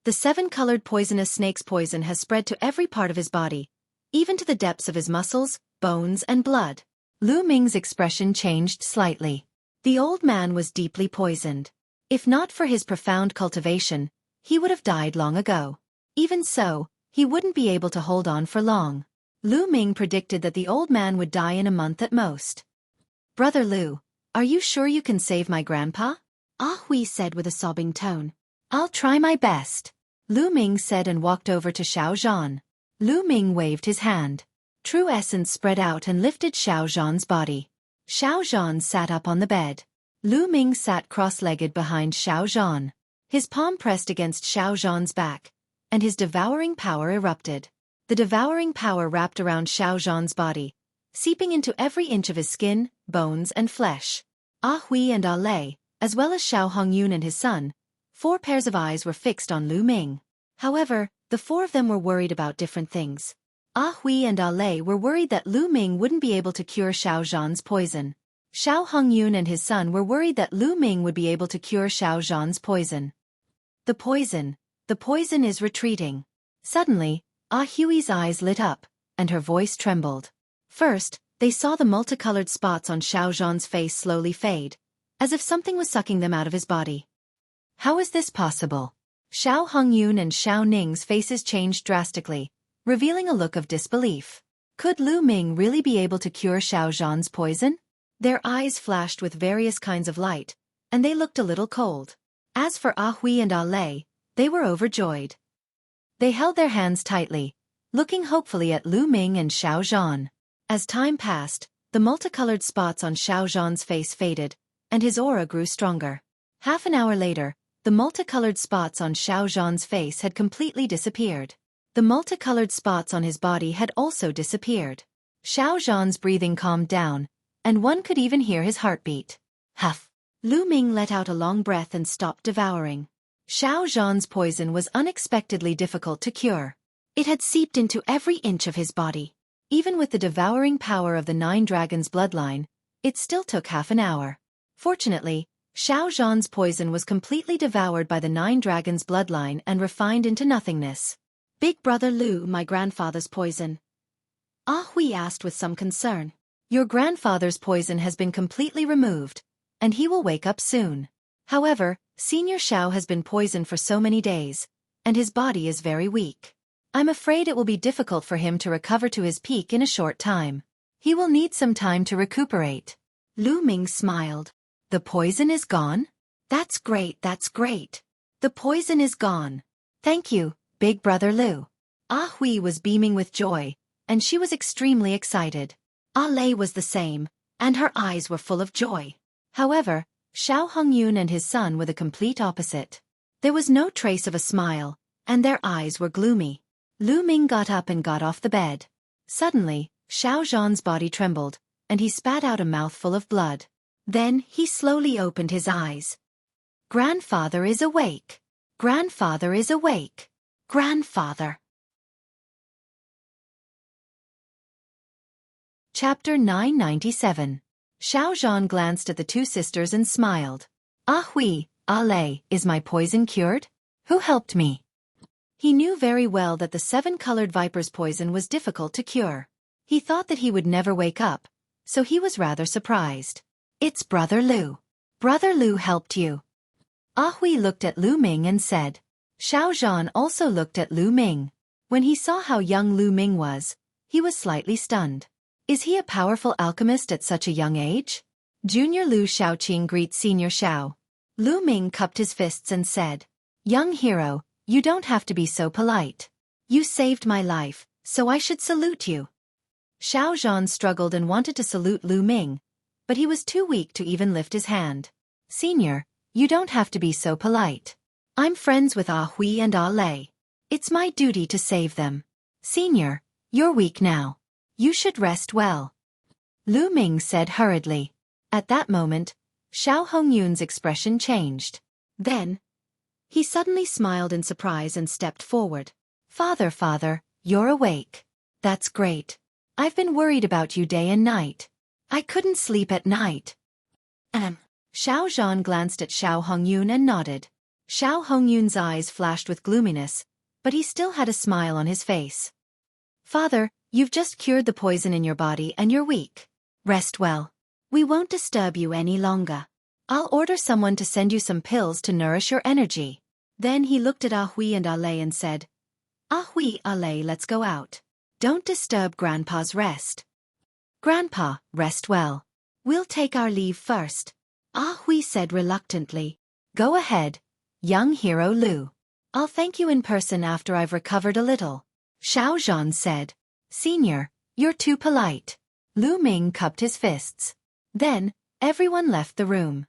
The 7-colored poisonous snake's poison has spread to every part of his body, even to the depths of his muscles, bones and blood. Lu Ming's expression changed slightly. The old man was deeply poisoned. If not for his profound cultivation, he would have died long ago. Even so, he wouldn't be able to hold on for long. Lu Ming predicted that the old man would die in a month at most. Brother Lu, are you sure you can save my grandpa? Ah Hui said with a sobbing tone. I'll try my best, Lu Ming said and walked over to Xiao Zhan. Lu Ming waved his hand. True essence spread out and lifted Xiao Zhan's body. Xiao Zhan sat up on the bed. Lu Ming sat cross-legged behind Xiao Zhan. His palm pressed against Xiao Zhan's back, and his devouring power erupted. The devouring power wrapped around Xiao Zhan's body, seeping into every inch of his skin, bones and flesh. Ah Hui and Ah Lei, as well as Xiao Hongyun and his son, 4 pairs of eyes were fixed on Lu Ming. However, the 4 of them were worried about different things. Ah Hui and Ah Lei were worried that Lu Ming wouldn't be able to cure Xiao Zhan's poison. Xiao Hongyun and his son were worried that Lu Ming would be able to cure Xiao Zhan's poison. The poison is retreating. Suddenly, Ah Hui's eyes lit up, and her voice trembled. First, they saw the multicolored spots on Xiao Zhan's face slowly fade, as if something was sucking them out of his body. How is this possible? Xiao Hongyun and Xiao Ning's faces changed drastically, revealing a look of disbelief. Could Lu Ming really be able to cure Xiao Zhan's poison? Their eyes flashed with various kinds of light, and they looked a little cold. As for Ah Hui and Ah Lei, they were overjoyed. They held their hands tightly, looking hopefully at Lu Ming and Xiao Zhan. As time passed, the multicolored spots on Xiao Zhan's face faded, and his aura grew stronger. Half an hour later, the multicolored spots on Xiao Zhan's face had completely disappeared. The multicolored spots on his body had also disappeared. Xiao Zhan's breathing calmed down, and one could even hear his heartbeat. Huff! Lu Ming let out a long breath and stopped devouring. Xiao Zhan's poison was unexpectedly difficult to cure. It had seeped into every inch of his body. Even with the devouring power of the 9 dragons' bloodline, it still took half an hour. Fortunately, Xiao Zhan's poison was completely devoured by the 9 dragons' bloodline and refined into nothingness. Big brother Lu, my grandfather's poison. Ah Hui asked with some concern. Your grandfather's poison has been completely removed, and he will wake up soon. However, Senior Xiao has been poisoned for so many days, and his body is very weak. I'm afraid it will be difficult for him to recover to his peak in a short time. He will need some time to recuperate. Lu Ming smiled. The poison is gone? That's great, that's great. The poison is gone. Thank you, Big Brother Lu. Ah Hui was beaming with joy, and she was extremely excited. Ah Lei was the same, and her eyes were full of joy. However, Xiao Hongyun and his son were the complete opposite. There was no trace of a smile, and their eyes were gloomy. Lu Ming got up and got off the bed. Suddenly, Xiao Zhan's body trembled, and he spat out a mouthful of blood. Then he slowly opened his eyes. Grandfather is awake. Grandfather is awake. Grandfather. Chapter 997. Xiao Zhan glanced at the 2 sisters and smiled. Ah Hui, Ah Lei, is my poison cured? Who helped me? He knew very well that the 7-colored viper's poison was difficult to cure. He thought that he would never wake up, so he was rather surprised. It's Brother Lu. Brother Lu helped you. Ah Hui looked at Lu Ming and said. Xiao Zhan also looked at Lu Ming. When he saw how young Lu Ming was, he was slightly stunned. Is he a powerful alchemist at such a young age? Junior Lu Xiaoqing greets Senior Xiao. Lu Ming cupped his fists and said, "Young hero, you don't have to be so polite. You saved my life, so I should salute you." Xiao Zhan struggled and wanted to salute Lu Ming, but he was too weak to even lift his hand. "Senior, you don't have to be so polite. I'm friends with Ah Hui and Ah Lei. It's my duty to save them. Senior, you're weak now. You should rest well," Lu Ming said hurriedly. At that moment, Xiao Hongyun's expression changed. Then, he suddenly smiled in surprise and stepped forward. Father, you're awake. That's great. I've been worried about you day and night. I couldn't sleep at night." Xiao Zhan glanced at Xiao Hongyun and nodded. Xiao Hongyun's eyes flashed with gloominess, but he still had a smile on his face. "Father, you've just cured the poison in your body and you're weak. Rest well. We won't disturb you any longer. I'll order someone to send you some pills to nourish your energy." Then he looked at Ah Hui and Ah Lei and said, "Ah Hui, Ah Lei, let's go out. Don't disturb Grandpa's rest." "Grandpa, rest well. We'll take our leave first," Ah Hui said reluctantly. "Go ahead, young hero Lu. I'll thank you in person after I've recovered a little," Xiao Zhan said. "Senior, you're too polite." Lu Ming cupped his fists. Then, everyone left the room.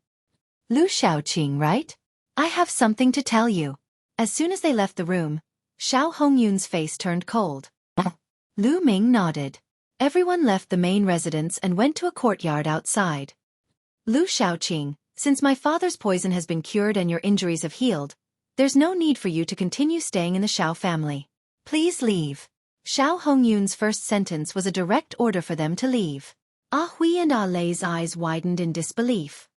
"Lu Xiaoqing, right? I have something to tell you." As soon as they left the room, Xiao Hongyun's face turned cold. Lu Ming nodded. Everyone left the main residence and went to a courtyard outside. "Lu Xiaoqing, since my father's poison has been cured and your injuries have healed, there's no need for you to continue staying in the Xiao family. Please leave." Xiao Hongyun's first sentence was a direct order for them to leave. Ah Hui and Ah Lei's eyes widened in disbelief.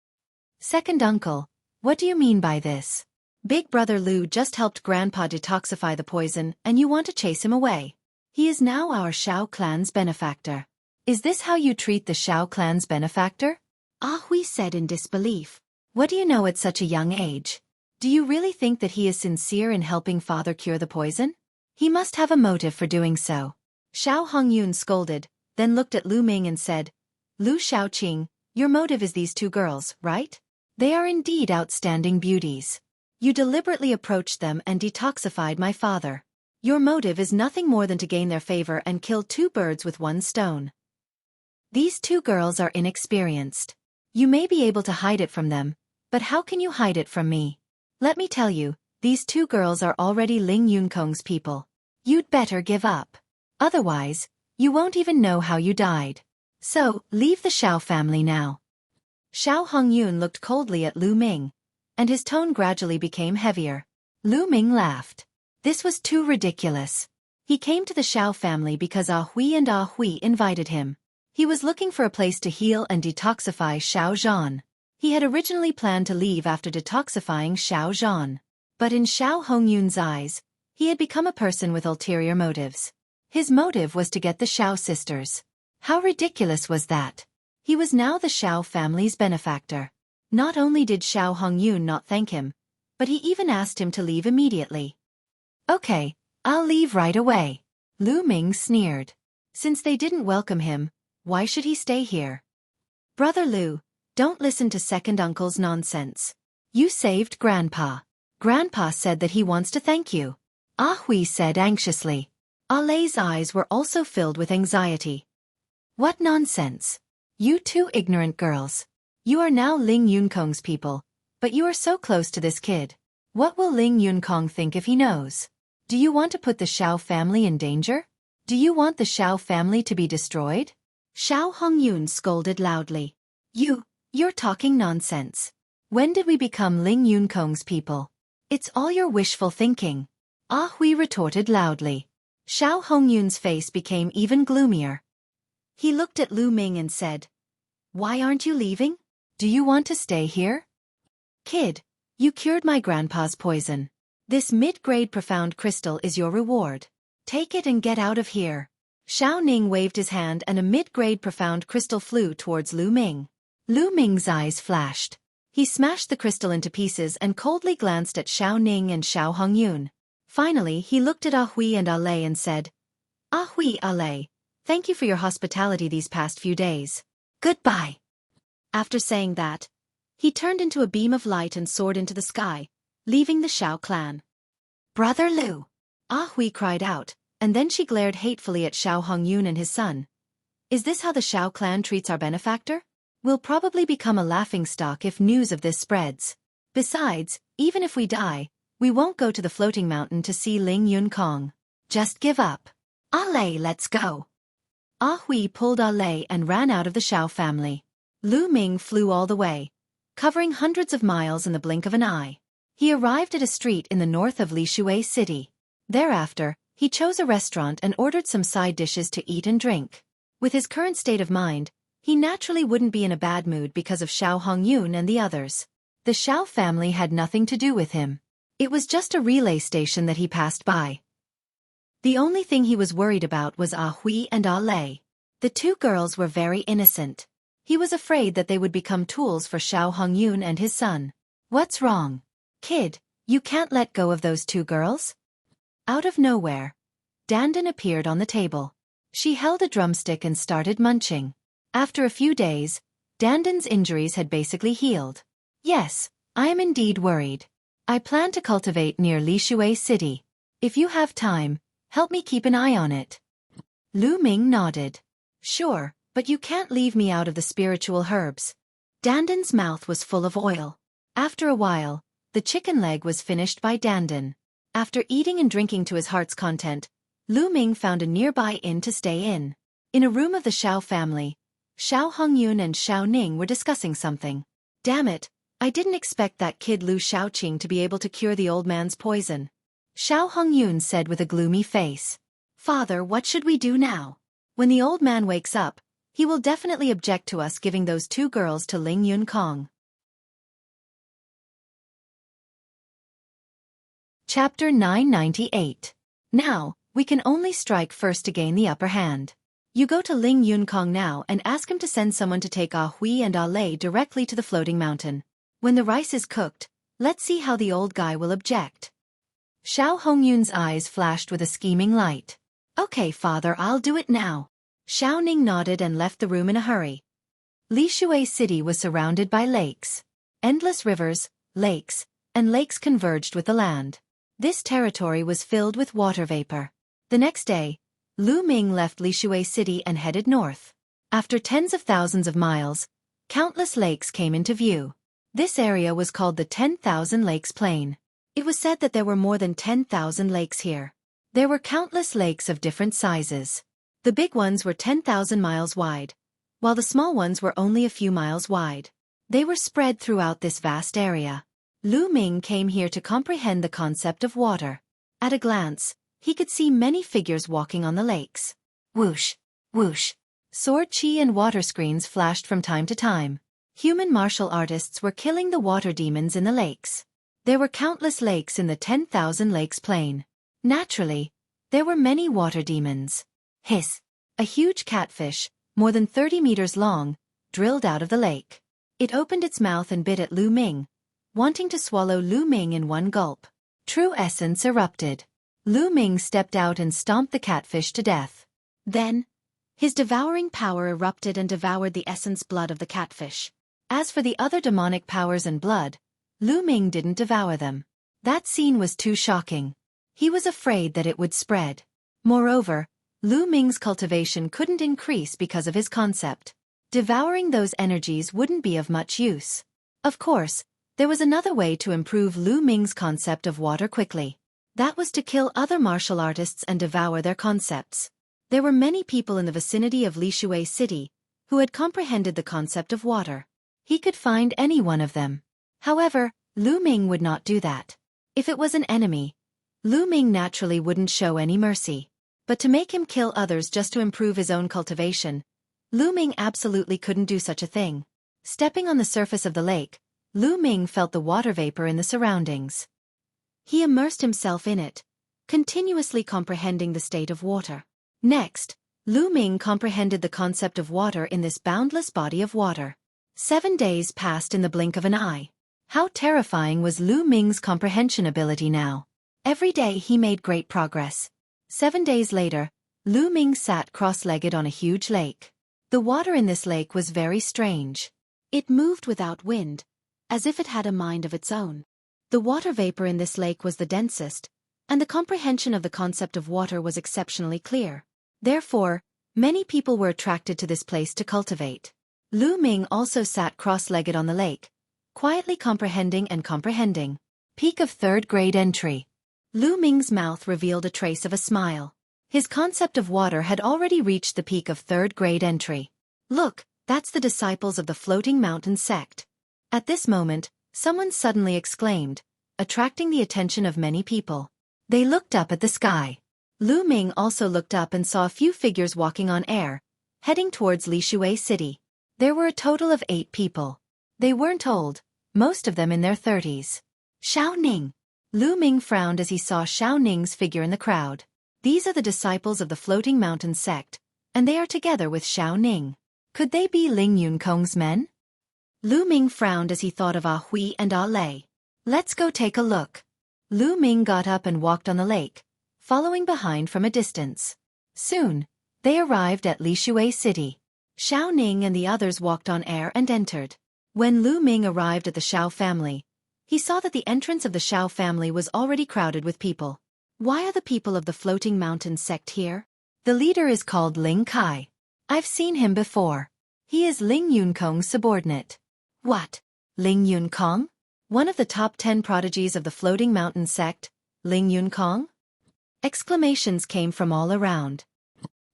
"Second uncle, what do you mean by this? Big brother Lu just helped Grandpa detoxify the poison and you want to chase him away. He is now our Xiao clan's benefactor. Is this how you treat the Xiao clan's benefactor?" Ah Hui said in disbelief. "What do you know at such a young age? Do you really think that he is sincere in helping father cure the poison? He must have a motive for doing so." Xiao Hongyun scolded, then looked at Lu Ming and said, "Lu Xiaoqing, your motive is these two girls, right? They are indeed outstanding beauties. You deliberately approached them and detoxified my father. Your motive is nothing more than to gain their favor and kill two birds with one stone. These two girls are inexperienced. You may be able to hide it from them, but how can you hide it from me? Let me tell you, these two girls are already Ling Yunkong's people. You'd better give up. Otherwise, you won't even know how you died. So, leave the Xiao family now." Xiao Hongyun looked coldly at Lu Ming, and his tone gradually became heavier. Lu Ming laughed. This was too ridiculous. He came to the Xiao family because Ah Hui and Ah Hui invited him. He was looking for a place to heal and detoxify Xiao Zhan. He had originally planned to leave after detoxifying Xiao Zhan. But in Xiao Hongyun's eyes, he had become a person with ulterior motives. His motive was to get the Xiao sisters. How ridiculous was that? He was now the Xiao family's benefactor. Not only did Xiao Hongyun not thank him, but he even asked him to leave immediately. "Okay, I'll leave right away," Lu Ming sneered. Since they didn't welcome him, why should he stay here? "Brother Lu, don't listen to second uncle's nonsense. You saved Grandpa. Grandpa said that he wants to thank you," Ah Hui said anxiously. Ah Lei's eyes were also filled with anxiety. "What nonsense? You two ignorant girls. You are now Ling Yunkong's people, but you are so close to this kid. What will Ling Yunkong think if he knows? Do you want to put the Xiao family in danger? Do you want the Xiao family to be destroyed?" Xiao Hongyun scolded loudly. You're talking nonsense. When did we become Ling Yunkong's people? It's all your wishful thinking, Ah Hui retorted loudly. Xiao Hongyun's face became even gloomier. He looked at Lu Ming and said, "Why aren't you leaving? Do you want to stay here?" "Kid, you cured my grandpa's poison. This mid-grade profound crystal is your reward. Take it and get out of here." Xiao Ning waved his hand and a mid-grade profound crystal flew towards Lu Ming. Lu Ming's eyes flashed. He smashed the crystal into pieces and coldly glanced at Xiao Ning and Xiao Hongyun. Finally, he looked at Ah Hui and Ah Lei and said, "Ah Hui, Ah Lei, thank you for your hospitality these past few days. Goodbye." After saying that, He turned into a beam of light and soared into the sky, leaving the Xiao clan. "Brother Lu!" Ah Hui cried out, and then she glared hatefully at Xiao Hongyun and his son. "Is this how the Xiao clan treats our benefactor? We'll probably become a laughingstock if news of this spreads. Besides, even if we die, we won't go to the floating mountain to see Ling Yun Kong. Just give up. Allez, let's go." Ah Hui pulled Allez and ran out of the Xiao family. Lu Ming flew all the way, covering hundreds of miles in the blink of an eye. He arrived at a street in the north of Xueqi City. Thereafter, he chose a restaurant and ordered some side dishes to eat and drink. With his current state of mind, he naturally wouldn't be in a bad mood because of Xiao Hongyun and the others. The Xiao family had nothing to do with him. It was just a relay station that he passed by. The only thing he was worried about was Ah Hui and Ah Lei. The two girls were very innocent. He was afraid that they would become tools for Xiao Hongyun and his son. "What's wrong? Kid, you can't let go of those two girls?" Out of nowhere, Dandan appeared on the table. She held a drumstick and started munching. After a few days, Dandan's injuries had basically healed. "Yes, I am indeed worried. I plan to cultivate near Xueqi City. If you have time, help me keep an eye on it." Lu Ming nodded. "Sure, but you can't leave me out of the spiritual herbs." Dandan's mouth was full of oil. After a while, the chicken leg was finished by Dandan. After eating and drinking to his heart's content, Lu Ming found a nearby inn to stay in. In a room of the Xiao family, Xiao Hongyun and Xiao Ning were discussing something. "Damn it, I didn't expect that kid Lu Xiaoqing to be able to cure the old man's poison," Xiao Hongyun said with a gloomy face. "Father, what should we do now? When the old man wakes up, he will definitely object to us giving those two girls to Ling Yun Kong." Chapter 998. Now, we can only strike first to gain the upper hand. You go to Ling Yun Kong now and ask him to send someone to take Ah Hui and Ah Lei directly to the floating mountain. When the rice is cooked, let's see how the old guy will object. Xiao Hongyun's eyes flashed with a scheming light. "Okay, father, I'll do it now." Xiao Ning nodded and left the room in a hurry. Xueqi City was surrounded by lakes. Endless rivers, lakes, and lakes converged with the land. This territory was filled with water vapor. The next day, Lu Ming left Xueqi City and headed north. After tens of thousands of miles, countless lakes came into view. This area was called the 10,000 Lakes Plain. It was said that there were more than 10,000 lakes here. There were countless lakes of different sizes. The big ones were 10,000 miles wide, while the small ones were only a few miles wide. They were spread throughout this vast area. Lu Ming came here to comprehend the concept of water. At a glance, he could see many figures walking on the lakes. Whoosh, whoosh. Sword chi and water screens flashed from time to time. Human martial artists were killing the water demons in the lakes. There were countless lakes in the 10,000 Lakes Plain. Naturally, there were many water demons. Hiss! A huge catfish, more than 30 meters long, drilled out of the lake. It opened its mouth and bit at Lu Ming, wanting to swallow Lu Ming in one gulp. True essence erupted. Lu Ming stepped out and stomped the catfish to death. Then, his devouring power erupted and devoured the essence blood of the catfish. As for the other demonic powers and blood, Lu Ming didn't devour them. That scene was too shocking. He was afraid that it would spread. Moreover, Lu Ming's cultivation couldn't increase because of his concept. Devouring those energies wouldn't be of much use. Of course, there was another way to improve Lu Ming's concept of water quickly. That was to kill other martial artists and devour their concepts. There were many people in the vicinity of Xueqi City who had comprehended the concept of water. He could find any one of them. However, Lu Ming would not do that. If it was an enemy, Lu Ming naturally wouldn't show any mercy. But to make him kill others just to improve his own cultivation, Lu Ming absolutely couldn't do such a thing. Stepping on the surface of the lake, Lu Ming felt the water vapor in the surroundings. He immersed himself in it, continuously comprehending the state of water. Next, Lu Ming comprehended the concept of water in this boundless body of water. 7 days passed in the blink of an eye. How terrifying was Lu Ming's comprehension ability now. Every day he made great progress. 7 days later, Lu Ming sat cross-legged on a huge lake. The water in this lake was very strange. It moved without wind, as if it had a mind of its own. The water vapor in this lake was the densest, and the comprehension of the concept of water was exceptionally clear. Therefore, many people were attracted to this place to cultivate. Lu Ming also sat cross-legged on the lake, quietly comprehending and comprehending. Peak of third grade entry. Lu Ming's mouth revealed a trace of a smile. His concept of water had already reached the peak of third grade entry. Look, that's the disciples of the Floating Mountain sect. At this moment, someone suddenly exclaimed, attracting the attention of many people. They looked up at the sky. Lu Ming also looked up and saw a few figures walking on air, heading towards Xueqi City. There were a total of 8 people. They weren't old, most of them in their 30s. Xiao Ning. Lu Ming frowned as he saw Xiao Ning's figure in the crowd. These are the disciples of the Floating Mountain sect, and they are together with Xiao Ning. Could they be Ling Yunkong's men? Lu Ming frowned as he thought of Ah Hui and Ah Lei. Let's go take a look. Lu Ming got up and walked on the lake, following behind from a distance. Soon, they arrived at Xueqi City. Xiao Ning and the others walked on air and entered. When Lu Ming arrived at the Xiao family, he saw that the entrance of the Xiao family was already crowded with people. Why are the people of the Floating Mountain sect here? The leader is called Ling Kai. I've seen him before. He is Ling Yunkong's subordinate. What? Ling Yunkong? One of the top 10 prodigies of the Floating Mountain sect, Ling Yunkong? Exclamations came from all around.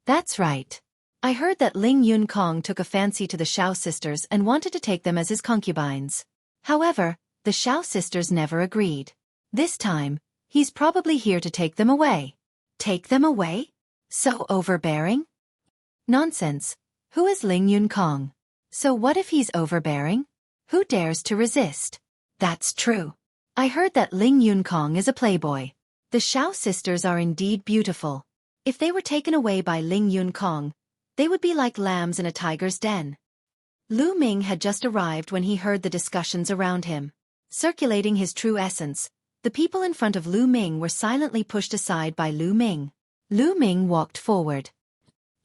That's right. I heard that Ling Yunkong took a fancy to the Xiao sisters and wanted to take them as his concubines. However, the Xiao sisters never agreed. This time, he's probably here to take them away. Take them away? So overbearing? Nonsense. Who is Ling Yunkong? So what if he's overbearing? Who dares to resist? That's true. I heard that Ling Yunkong is a playboy. The Xiao sisters are indeed beautiful. If they were taken away by Ling Yunkong, they would be like lambs in a tiger's den. Lu Ming had just arrived when he heard the discussions around him. Circulating his true essence, the people in front of Lu Ming were silently pushed aside by Lu Ming. Lu Ming walked forward.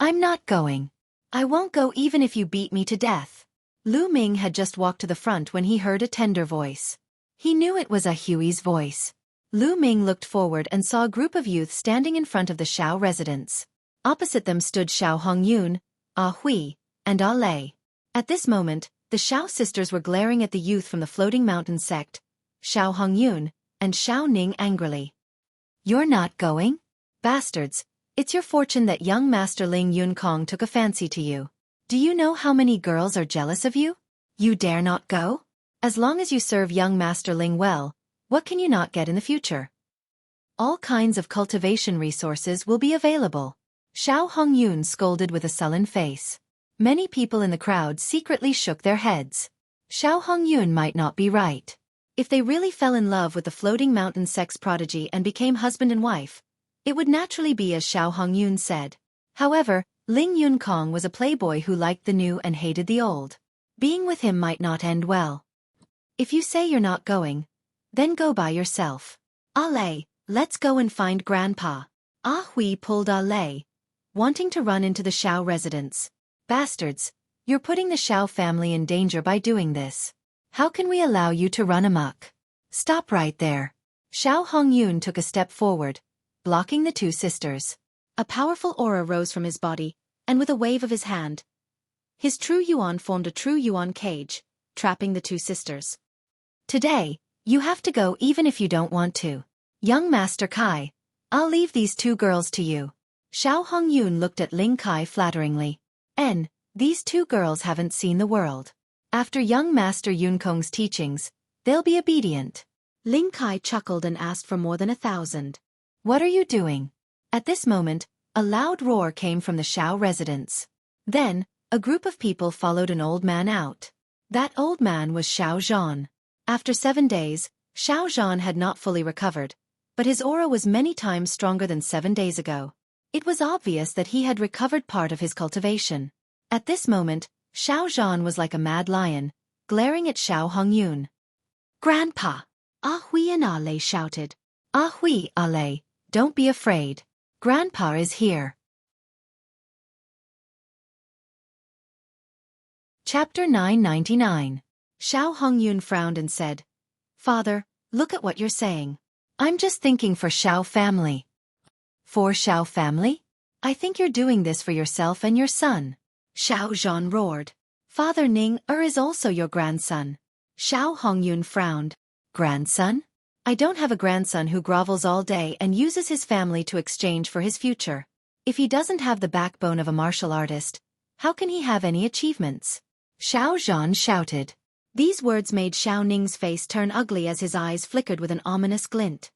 I'm not going. I won't go even if you beat me to death. Lu Ming had just walked to the front when he heard a tender voice. He knew it was Ah Hui's voice. Lu Ming looked forward and saw a group of youth standing in front of the Xiao residence. Opposite them stood Xiao Hongyun, Ah Hui, and Ah Lei. At this moment, the Xiao sisters were glaring at the youth from the Floating Mountain sect, Xiao Hongyun, and Xiao Ning angrily. You're not going? Bastards, it's your fortune that young Master Ling Yunkong took a fancy to you. Do you know how many girls are jealous of you? You dare not go? As long as you serve young Master Ling well, what can you not get in the future? All kinds of cultivation resources will be available. Xiao Hongyun scolded with a sullen face. Many people in the crowd secretly shook their heads. Xiao Hongyun might not be right. If they really fell in love with the Floating Mountain sect's prodigy and became husband and wife, it would naturally be as Xiao Hongyun said. However, Ling Yunkong was a playboy who liked the new and hated the old. Being with him might not end well. If you say you're not going, then go by yourself. Ah Lei, let's go and find Grandpa. Ah Hui pulled Ah Lei, wanting to run into the Xiao residence. Bastards, you're putting the Xiao family in danger by doing this. How can we allow you to run amok? Stop right there. Xiao Hongyun took a step forward, blocking the two sisters. A powerful aura rose from his body, and with a wave of his hand, his true yuan formed a true yuan cage, trapping the two sisters. Today, you have to go even if you don't want to. Young Master Kai, I'll leave these 2 girls to you. Xiao Hongyun looked at Ling Kai flatteringly. These 2 girls haven't seen the world. After young Master Yunkong's teachings, they'll be obedient. Ling Kai chuckled and asked for more than 1,000. What are you doing? At this moment, a loud roar came from the Xiao residence. Then, a group of people followed an old man out. That old man was Xiao Zhan. After 7 days, Xiao Zhan had not fully recovered, but his aura was many times stronger than 7 days ago. It was obvious that he had recovered part of his cultivation. At this moment, Xiao Zhan was like a mad lion, glaring at Xiao Hongyun. Grandpa! Ah Hui and Ah Lei shouted. Ah Hui, Ah Lei, don't be afraid. Grandpa is here. Chapter 999. Xiao Hongyun frowned and said, Father, look at what you're saying. I'm just thinking for Xiao family. For Xiao family? I think you're doing this for yourself and your son. Xiao Zhan roared. Father Ning is also your grandson. Xiao Hongyun frowned. Grandson? I don't have a grandson who grovels all day and uses his family to exchange for his future. If he doesn't have the backbone of a martial artist, how can he have any achievements? Xiao Zhan shouted. These words made Xiao Ning's face turn ugly as his eyes flickered with an ominous glint.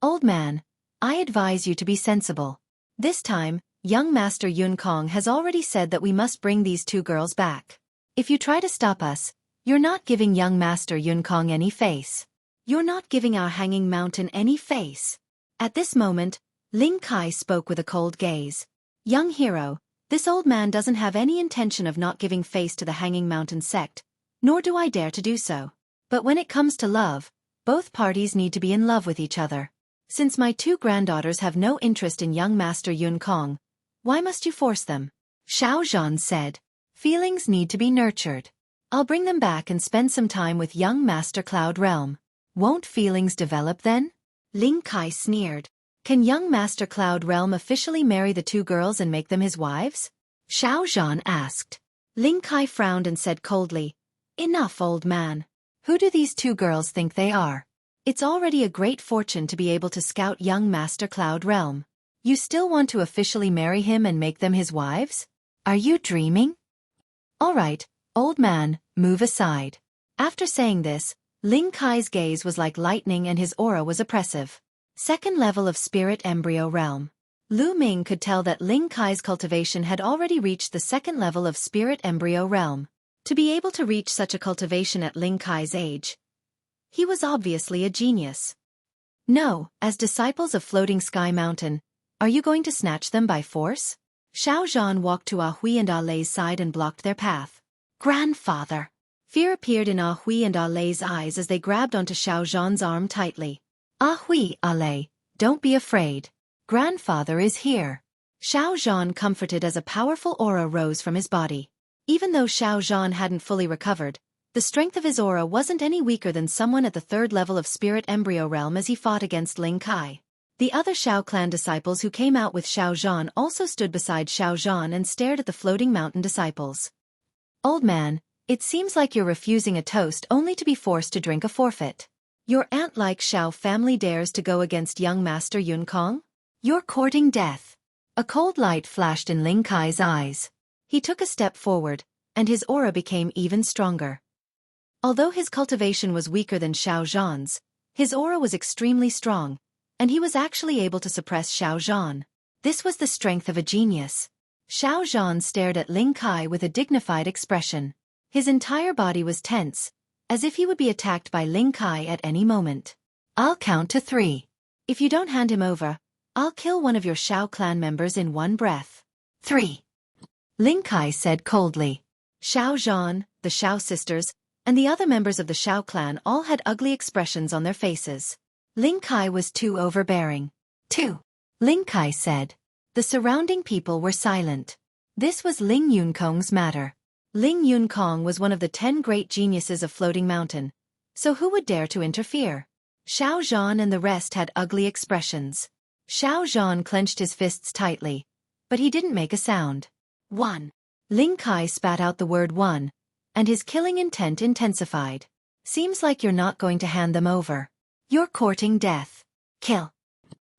Old man, I advise you to be sensible. This time, young Master Yun Kong has already said that we must bring these two girls back. If you try to stop us, you're not giving young Master Yun Kong any face. You're not giving our hanging mountain any face. At this moment, Ling Kai spoke with a cold gaze. Young hero, this old man doesn't have any intention of not giving face to the hanging mountain sect, nor do I dare to do so. But when it comes to love, both parties need to be in love with each other. Since my two granddaughters have no interest in young Master Yun Kong, why must you force them? Xiao Zhan said. Feelings need to be nurtured. I'll bring them back and spend some time with young Master Cloud Realm. Won't feelings develop then? Ling Kai sneered. Can young Master Cloud Realm officially marry the two girls and make them his wives? Xiao Zhan asked. Ling Kai frowned and said coldly, Enough, old man. Who do these two girls think they are? It's already a great fortune to be able to scout young Master Cloud Realm. You still want to officially marry him and make them his wives? Are you dreaming? All right, old man, move aside. After saying this, Ling Kai's gaze was like lightning and his aura was oppressive. Second level of Spirit Embryo Realm. Lu Ming could tell that Ling Kai's cultivation had already reached the second level of Spirit Embryo Realm. To be able to reach such a cultivation at Ling Kai's age, he was obviously a genius. No, as disciples of Floating Sky Mountain, are you going to snatch them by force? Xiao Zhan walked to Ah Hui and Ah Lei's side and blocked their path. Grandfather! Fear appeared in Ah Hui and Ah Lei's eyes as they grabbed onto Xiao Zhan's arm tightly. Ah Hui, Ah Lei, don't be afraid. Grandfather is here. Xiao Zhan comforted as a powerful aura rose from his body. Even though Xiao Zhan hadn't fully recovered, the strength of his aura wasn't any weaker than someone at the third level of Spirit Embryo Realm as he fought against Ling Kai. The other Xiao clan disciples who came out with Xiao Zhan also stood beside Xiao Zhan and stared at the floating mountain disciples. Old man, it seems like you're refusing a toast only to be forced to drink a forfeit. Your ant-like Xiao family dares to go against young Master Yun Kong? You're courting death. A cold light flashed in Ling Kai's eyes. He took a step forward, and his aura became even stronger. Although his cultivation was weaker than Xiao Zhan's, his aura was extremely strong, and he was actually able to suppress Xiao Zhan. This was the strength of a genius. Xiao Zhan stared at Ling Kai with a dignified expression. His entire body was tense, as if he would be attacked by Ling Kai at any moment. I'll count to 3. If you don't hand him over, I'll kill one of your Xiao clan members in one breath. 3. Ling Kai said coldly. Xiao Zhan, the Xiao sisters, and the other members of the Xiao clan all had ugly expressions on their faces. Ling Kai was too overbearing. 2. Ling Kai said. The surrounding people were silent. This was Ling Yun Kong's matter. Ling Yun Kong was one of the 10 great geniuses of Floating Mountain, so who would dare to interfere? Xiao Zhan and the rest had ugly expressions. Xiao Zhan clenched his fists tightly, but he didn't make a sound. 1. Ling Kai spat out the word 1, and his killing intent intensified. Seems like you're not going to hand them over. You're courting death. Kill.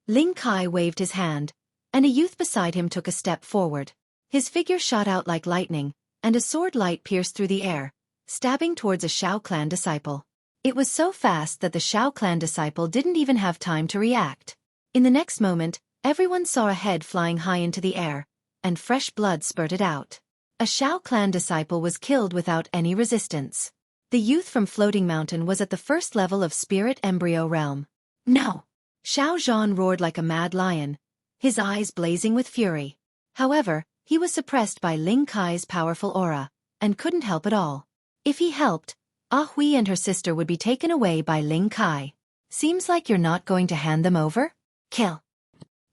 Ling Kai waved his hand, and a youth beside him took a step forward. His figure shot out like lightning, and a sword light pierced through the air, stabbing towards a Xiao clan disciple. It was so fast that the Xiao clan disciple didn't even have time to react. In the next moment, everyone saw a head flying high into the air, and fresh blood spurted out. A Xiao clan disciple was killed without any resistance. The youth from Floating Mountain was at the first level of Spirit Embryo Realm. No! Xiao Zhan roared like a mad lion, his eyes blazing with fury. However, he was suppressed by Ling Kai's powerful aura, and couldn't help at all. If he helped, Ah Hui and her sister would be taken away by Ling Kai. Seems like you're not going to hand them over? Kill.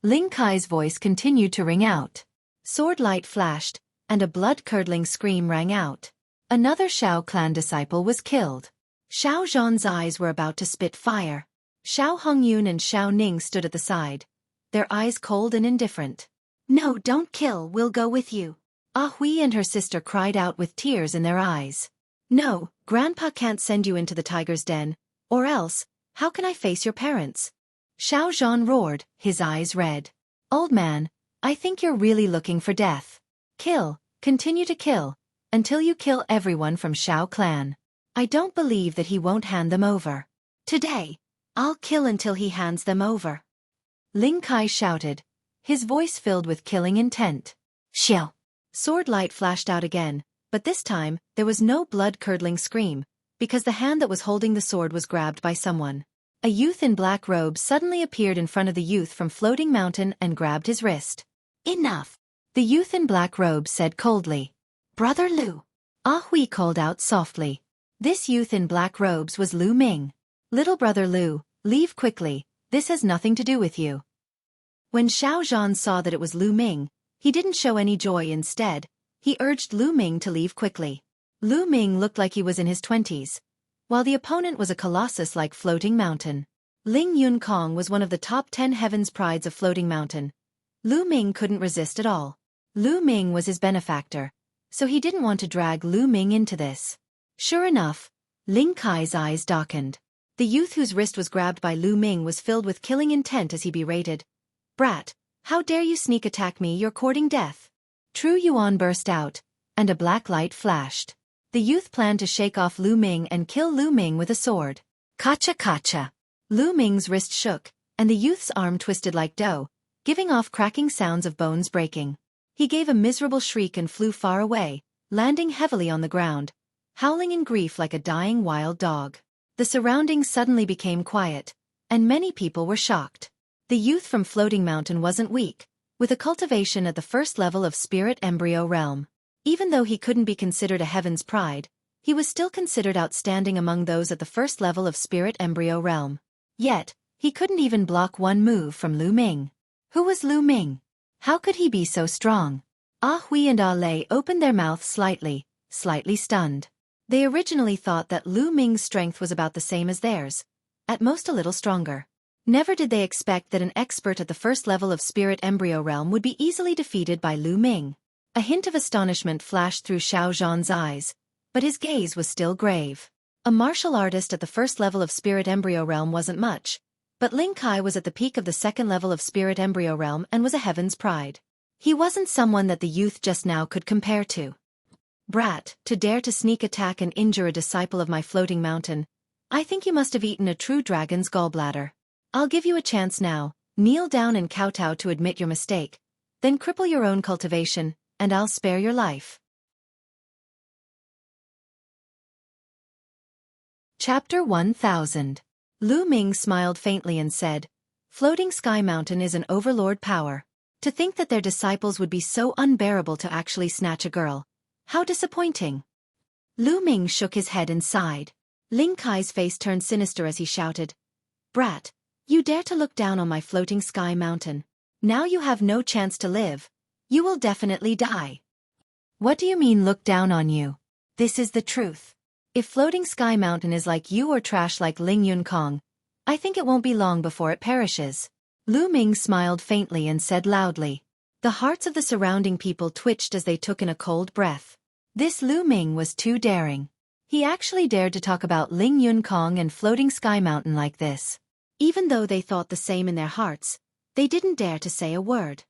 Ling Kai's voice continued to ring out. Sword light flashed, and a blood-curdling scream rang out. Another Xiao clan disciple was killed. Xiao Zhan's eyes were about to spit fire. Xiao Hongyun and Xiao Ning stood at the side, their eyes cold and indifferent. No, don't kill, we'll go with you. Ah Hui and her sister cried out with tears in their eyes. No, Grandpa can't send you into the tiger's den, or else, how can I face your parents? Xiao Zhan roared, his eyes red. Old man, I think you're really looking for death. Kill, continue to kill, until you kill everyone from Xiao clan. I don't believe that he won't hand them over. Today, I'll kill until he hands them over. Ling Kai shouted, his voice filled with killing intent. Xiao. Sword light flashed out again, but this time, there was no blood-curdling scream, because the hand that was holding the sword was grabbed by someone. A youth in black robes suddenly appeared in front of the youth from Floating Mountain and grabbed his wrist. Enough! The youth in black robes said coldly. Brother Lu. Ah Hui called out softly. This youth in black robes was Lu Ming. Little brother Lu, leave quickly, this has nothing to do with you. When Xiao Zhan saw that it was Lu Ming, he didn't show any joy. Instead, he urged Lu Ming to leave quickly. Lu Ming looked like he was in his 20s, while the opponent was a colossus like Floating Mountain. Ling Yun Kong was one of the top 10 heavens prides of Floating Mountain. Lu Ming couldn't resist at all. Lu Ming was his benefactor, so he didn't want to drag Lu Ming into this. Sure enough, Ling Kai's eyes darkened. The youth whose wrist was grabbed by Lu Ming was filled with killing intent as he berated. Brat, how dare you sneak attack me, you're courting death. True Yuan burst out, and a black light flashed. The youth planned to shake off Lu Ming and kill Lu Ming with a sword. Kacha kacha. Lu Ming's wrist shook, and the youth's arm twisted like dough, giving off cracking sounds of bones breaking. He gave a miserable shriek and flew far away, landing heavily on the ground, howling in grief like a dying wild dog. The surroundings suddenly became quiet, and many people were shocked. The youth from Floating Mountain wasn't weak, with a cultivation at the first level of Spirit Embryo Realm. Even though he couldn't be considered a heaven's pride, he was still considered outstanding among those at the first level of Spirit Embryo Realm. Yet, he couldn't even block one move from Lu Ming. Who was Lu Ming? How could he be so strong? Ah Hui and Ah Lei opened their mouths slightly stunned. They originally thought that Lu Ming's strength was about the same as theirs, at most a little stronger. Never did they expect that an expert at the first level of Spirit Embryo Realm would be easily defeated by Lu Ming. A hint of astonishment flashed through Xiao Zhan's eyes, but his gaze was still grave. A martial artist at the first level of Spirit Embryo Realm wasn't much, but Ling Kai was at the peak of the second level of Spirit Embryo Realm and was a heaven's pride. He wasn't someone that the youth just now could compare to. Brat, to dare to sneak attack and injure a disciple of my Floating Mountain, I think you must have eaten a true dragon's gallbladder. I'll give you a chance now, kneel down and kowtow to admit your mistake, then cripple your own cultivation, and I'll spare your life. Chapter 1000. Lu Ming smiled faintly and said, Floating Sky Mountain is an overlord power. To think that their disciples would be so unbearable to actually snatch a girl. How disappointing. Lu Ming shook his head and sighed. Ling Kai's face turned sinister as he shouted, Brat, you dare to look down on my Floating Sky Mountain. Now you have no chance to live. You will definitely die. What do you mean look down on you? This is the truth. If Floating Sky Mountain is like you or trash like Ling Yun Kong, I think it won't be long before it perishes. Lu Ming smiled faintly and said loudly. The hearts of the surrounding people twitched as they took in a cold breath. This Lu Ming was too daring. He actually dared to talk about Ling Yun Kong and Floating Sky Mountain like this. Even though they thought the same in their hearts, they didn't dare to say a word.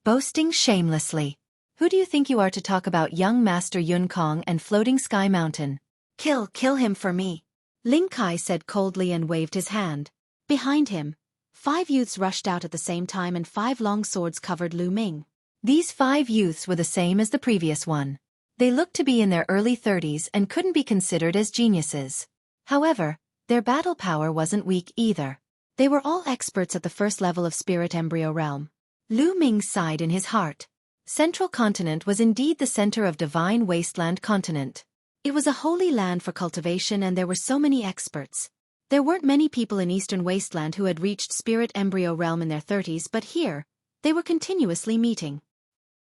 Boasting shamelessly. Who do you think you are to talk about young Master Yun Kong and Floating Sky Mountain? Kill him for me. Ling Kai said coldly and waved his hand. Behind him, 5 youths rushed out at the same time and 5 long swords covered Lu Ming. These 5 youths were the same as the previous one. They looked to be in their early 30s and couldn't be considered as geniuses. However, their battle power wasn't weak either. They were all experts at the first level of Spirit Embryo Realm. Lu Ming sighed in his heart. Central Continent was indeed the center of Divine Wasteland Continent. It was a holy land for cultivation and there were so many experts. There weren't many people in Eastern Wasteland who had reached Spirit Embryo Realm in their 30s, but here, they were continuously meeting.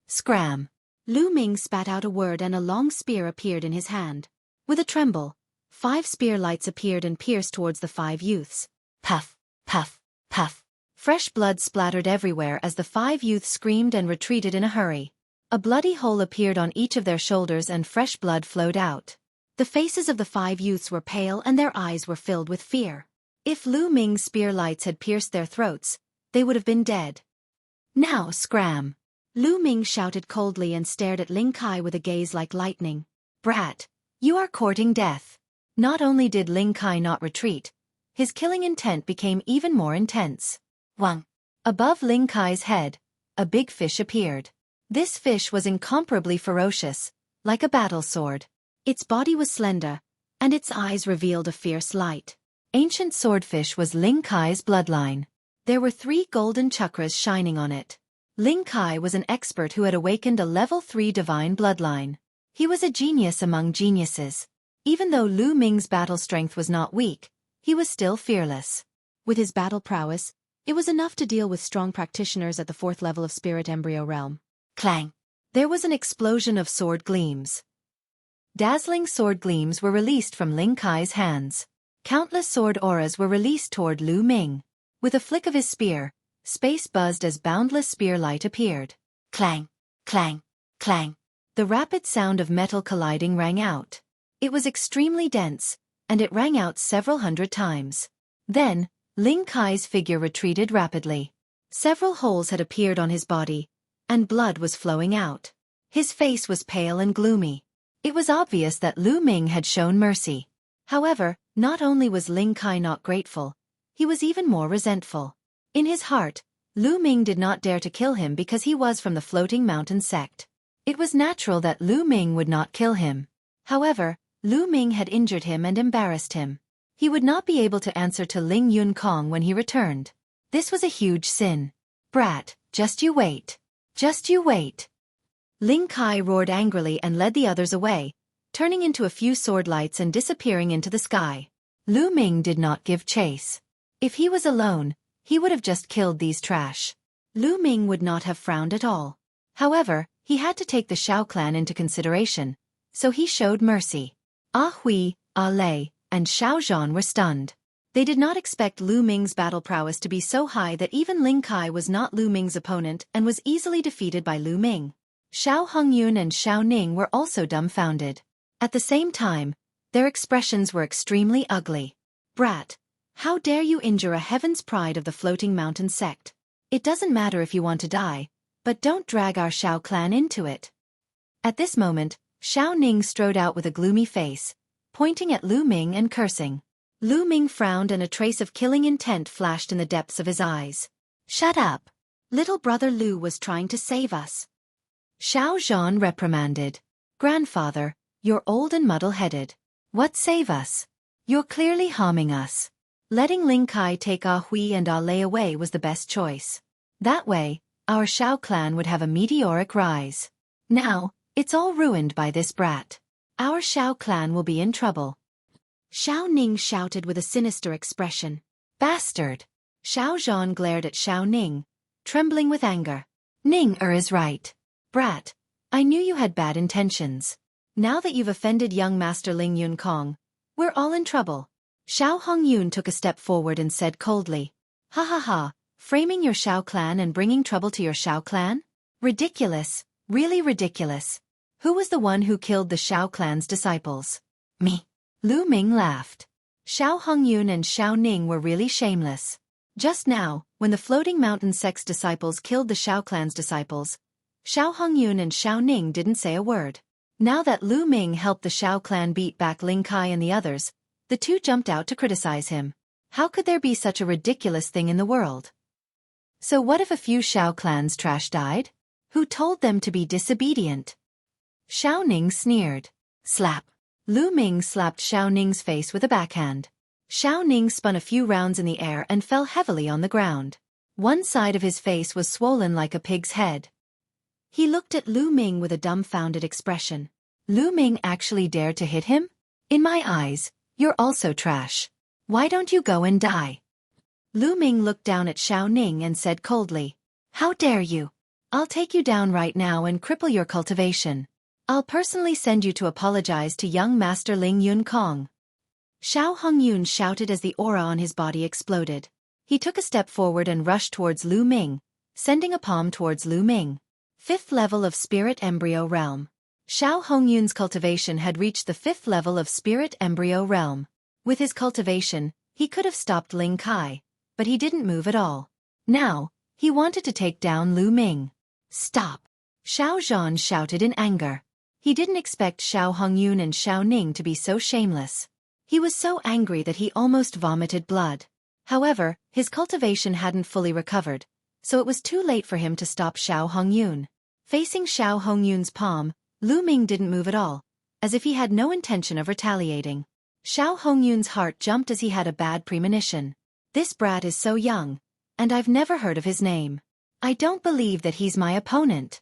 Scram. Lu Ming spat out a word and a long spear appeared in his hand. With a tremble, 5 spear lights appeared and pierced towards the 5 youths. Puff, puff, puff. Fresh blood splattered everywhere as the 5 youths screamed and retreated in a hurry. A bloody hole appeared on each of their shoulders and fresh blood flowed out. The faces of the 5 youths were pale and their eyes were filled with fear. If Lu Ming's spear lights had pierced their throats, they would have been dead. Now scram! Lu Ming shouted coldly and stared at Ling Kai with a gaze like lightning. Brat, you are courting death. Not only did Ling Kai not retreat, his killing intent became even more intense. Wang! Above Ling Kai's head, a big fish appeared. This fish was incomparably ferocious, like a battle sword. Its body was slender, and its eyes revealed a fierce light. Ancient swordfish was Ling Kai's bloodline. There were 3 golden chakras shining on it. Ling Kai was an expert who had awakened a level 3 divine bloodline. He was a genius among geniuses. Even though Lu Ming's battle strength was not weak, he was still fearless. With his battle prowess, it was enough to deal with strong practitioners at the 4th level of Spirit Embryo Realm. Clang! There was an explosion of sword gleams. Dazzling sword gleams were released from Ling Kai's hands. Countless sword auras were released toward Lu Ming. With a flick of his spear, space buzzed as boundless spear light appeared. Clang! Clang! Clang! The rapid sound of metal colliding rang out. It was extremely dense, and it rang out several hundred times. Then, Ling Kai's figure retreated rapidly. Several holes had appeared on his body, and blood was flowing out. His face was pale and gloomy. It was obvious that Lu Ming had shown mercy. However, not only was Ling Kai not grateful, he was even more resentful. In his heart, Lu Ming did not dare to kill him because he was from the Floating Mountain sect. It was natural that Lu Ming would not kill him. However, Lu Ming had injured him and embarrassed him. He would not be able to answer to Ling Yun Kong when he returned. This was a huge sin. Brat, just you wait. Just you wait. Ling Kai roared angrily and led the others away, turning into a few sword lights and disappearing into the sky. Lu Ming did not give chase. If he was alone, he would have just killed these trash. Lu Ming would not have frowned at all. However, he had to take the Shao clan into consideration, so he showed mercy. Ah Hui, Ah Lei, and Xiao Zhan were stunned. They did not expect Lu Ming's battle prowess to be so high that even Ling Kai was not Lu Ming's opponent and was easily defeated by Lu Ming. Xiao Hongyun and Xiao Ning were also dumbfounded. At the same time, their expressions were extremely ugly. Brat, how dare you injure a heaven's pride of the Floating Mountain sect? It doesn't matter if you want to die, but don't drag our Shao clan into it. At this moment, Xiao Ning strode out with a gloomy face, pointing at Lu Ming and cursing. Lu Ming frowned and a trace of killing intent flashed in the depths of his eyes. Shut up. Little brother Lu was trying to save us. Xiao Zhan reprimanded. Grandfather, you're old and muddle-headed. What save us? You're clearly harming us. Letting Ling Kai take Ah Hui and Ah Lei away was the best choice. That way, our Shao clan would have a meteoric rise. Now, it's all ruined by this brat. Our Shao clan will be in trouble. Xiao Ning shouted with a sinister expression. Bastard! Xiao Zhan glared at Xiao Ning, trembling with anger. Ning is right. Brat, I knew you had bad intentions. Now that you've offended young Master Ling Yun Kong, we're all in trouble. Xiao Hongyun took a step forward and said coldly. Ha ha ha, framing your Shao clan and bringing trouble to your Shao clan? Ridiculous, really ridiculous. Who was the one who killed the Shao clan's disciples? Me. Lu Ming laughed. Xiao Hongyun and Xiao Ning were really shameless. Just now, when the Floating Mountain sect's disciples killed the Shao clan's disciples, Xiao Hongyun and Xiao Ning didn't say a word. Now that Lu Ming helped the Shao clan beat back Ling Kai and the others, the two jumped out to criticize him. How could there be such a ridiculous thing in the world? So what if a few Shao clan's trash died? Who told them to be disobedient? Xiao Ning sneered. Slap. Lu Ming slapped Xiao Ning's face with a backhand. Xiao Ning spun a few rounds in the air and fell heavily on the ground. One side of his face was swollen like a pig's head. He looked at Lu Ming with a dumbfounded expression. Lu Ming actually dared to hit him? In my eyes, you're also trash. Why don't you go and die? Lu Ming looked down at Xiao Ning and said coldly. How dare you? I'll take you down right now and cripple your cultivation. I'll personally send you to apologize to young Master Ling Yun Kong. Xiao Hongyun shouted as the aura on his body exploded. He took a step forward and rushed towards Lu Ming, sending a palm towards Lu Ming. 5th level of Spirit Embryo Realm. Xiao Hongyun's cultivation had reached the 5th level of Spirit Embryo Realm. With his cultivation, he could have stopped Ling Kai, but he didn't move at all. Now, he wanted to take down Lu Ming. Stop! Xiao Zhan shouted in anger. He didn't expect Xiao Hongyun and Xiao Ning to be so shameless. He was so angry that he almost vomited blood. However, his cultivation hadn't fully recovered, so it was too late for him to stop Xiao Hongyun. Facing Xiao Hongyun's palm, Lu Ming didn't move at all, as if he had no intention of retaliating. Xiao Hongyun's heart jumped as he had a bad premonition. This brat is so young, and I've never heard of his name. I don't believe that he's my opponent.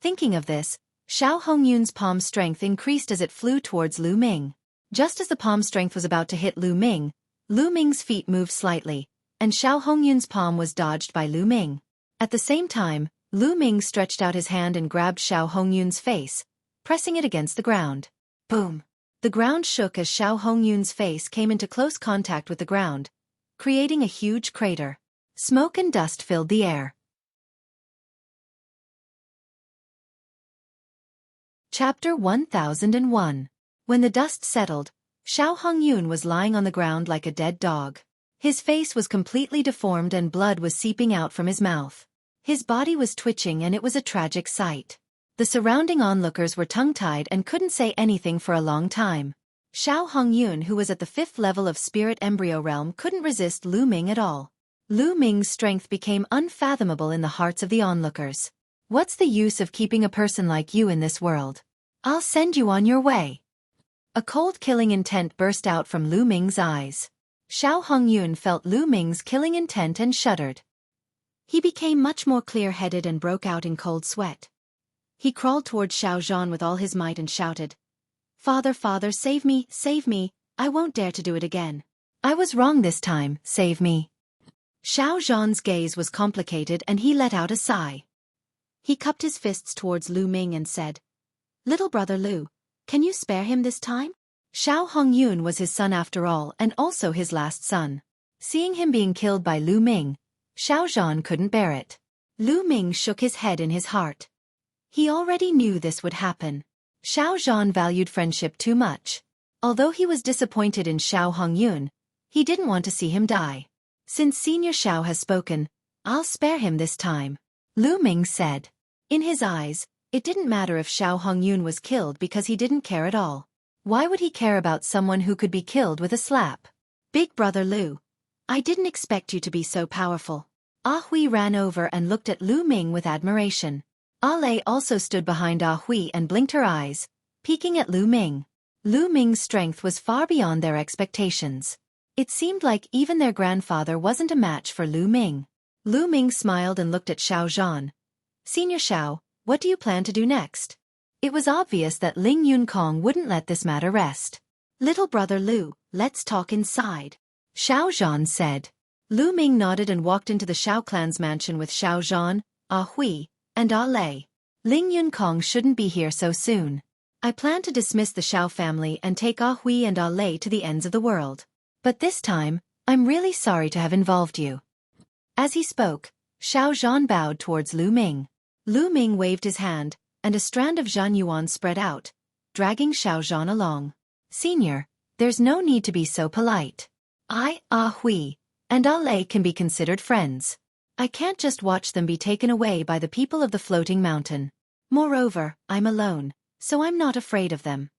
Thinking of this, Xiao Hongyun's palm strength increased as it flew towards Lu Ming. Just as the palm strength was about to hit Lu Ming's feet moved slightly, and Xiao Hongyun's palm was dodged by Lu Ming. At the same time, Lu Ming stretched out his hand and grabbed Xiao Hongyun's face, pressing it against the ground. Boom! The ground shook as Xiao Hongyun's face came into close contact with the ground, creating a huge crater. Smoke and dust filled the air. Chapter 1001. When the dust settled, Xiao Hongyun was lying on the ground like a dead dog. His face was completely deformed and blood was seeping out from his mouth. His body was twitching and it was a tragic sight. The surrounding onlookers were tongue-tied and couldn't say anything for a long time. Xiao Hongyun, who was at the 5th level of Spirit Embryo Realm, couldn't resist Lu Ming at all. Lu Ming's strength became unfathomable in the hearts of the onlookers. What's the use of keeping a person like you in this world? I'll send you on your way. A cold killing intent burst out from Lu Ming's eyes. Xiao Hongyun felt Lu Ming's killing intent and shuddered. He became much more clear-headed and broke out in cold sweat. He crawled toward Xiao Zhan with all his might and shouted, "Father, father, save me, I won't dare to do it again. I was wrong this time, save me." Xiao Zhan's gaze was complicated and he let out a sigh. He cupped his fists towards Lu Ming and said, "Little brother Lu, can you spare him this time?" Xiao Hongyun was his son after all and also his last son. Seeing him being killed by Lu Ming, Xiao Zhan couldn't bear it. Lu Ming shook his head in his heart. He already knew this would happen. Xiao Zhan valued friendship too much. Although he was disappointed in Xiao Hongyun, he didn't want to see him die. "Since Senior Xiao has spoken, I'll spare him this time," Lu Ming said. In his eyes, it didn't matter if Xiao Hongyun was killed because he didn't care at all. Why would he care about someone who could be killed with a slap? "Big brother Lu, I didn't expect you to be so powerful." Ah Hui ran over and looked at Lu Ming with admiration. Ah Lei also stood behind Ah Hui and blinked her eyes, peeking at Lu Ming. Lu Ming's strength was far beyond their expectations. It seemed like even their grandfather wasn't a match for Lu Ming. Lu Ming smiled and looked at Xiao Zhan. "Senior Xiao, what do you plan to do next?" It was obvious that Ling Yun Kong wouldn't let this matter rest. "Little brother Lu, let's talk inside," Xiao Zhan said. Lu Ming nodded and walked into the Xiao clan's mansion with Xiao Zhan, Ah Hui, and Ah Lei. "Ling Yun Kong shouldn't be here so soon. I plan to dismiss the Xiao family and take Ah Hui and Ah Lei to the ends of the world. But this time, I'm really sorry to have involved you." As he spoke, Xiao Zhan bowed towards Lu Ming. Lu Ming waved his hand, and a strand of Zhan Yuan spread out, dragging Xiao Zhan along. "Senior, there's no need to be so polite. I, Ah Hui, and Ah Lei can be considered friends. I can't just watch them be taken away by the people of the floating mountain. Moreover, I'm alone, so I'm not afraid of them."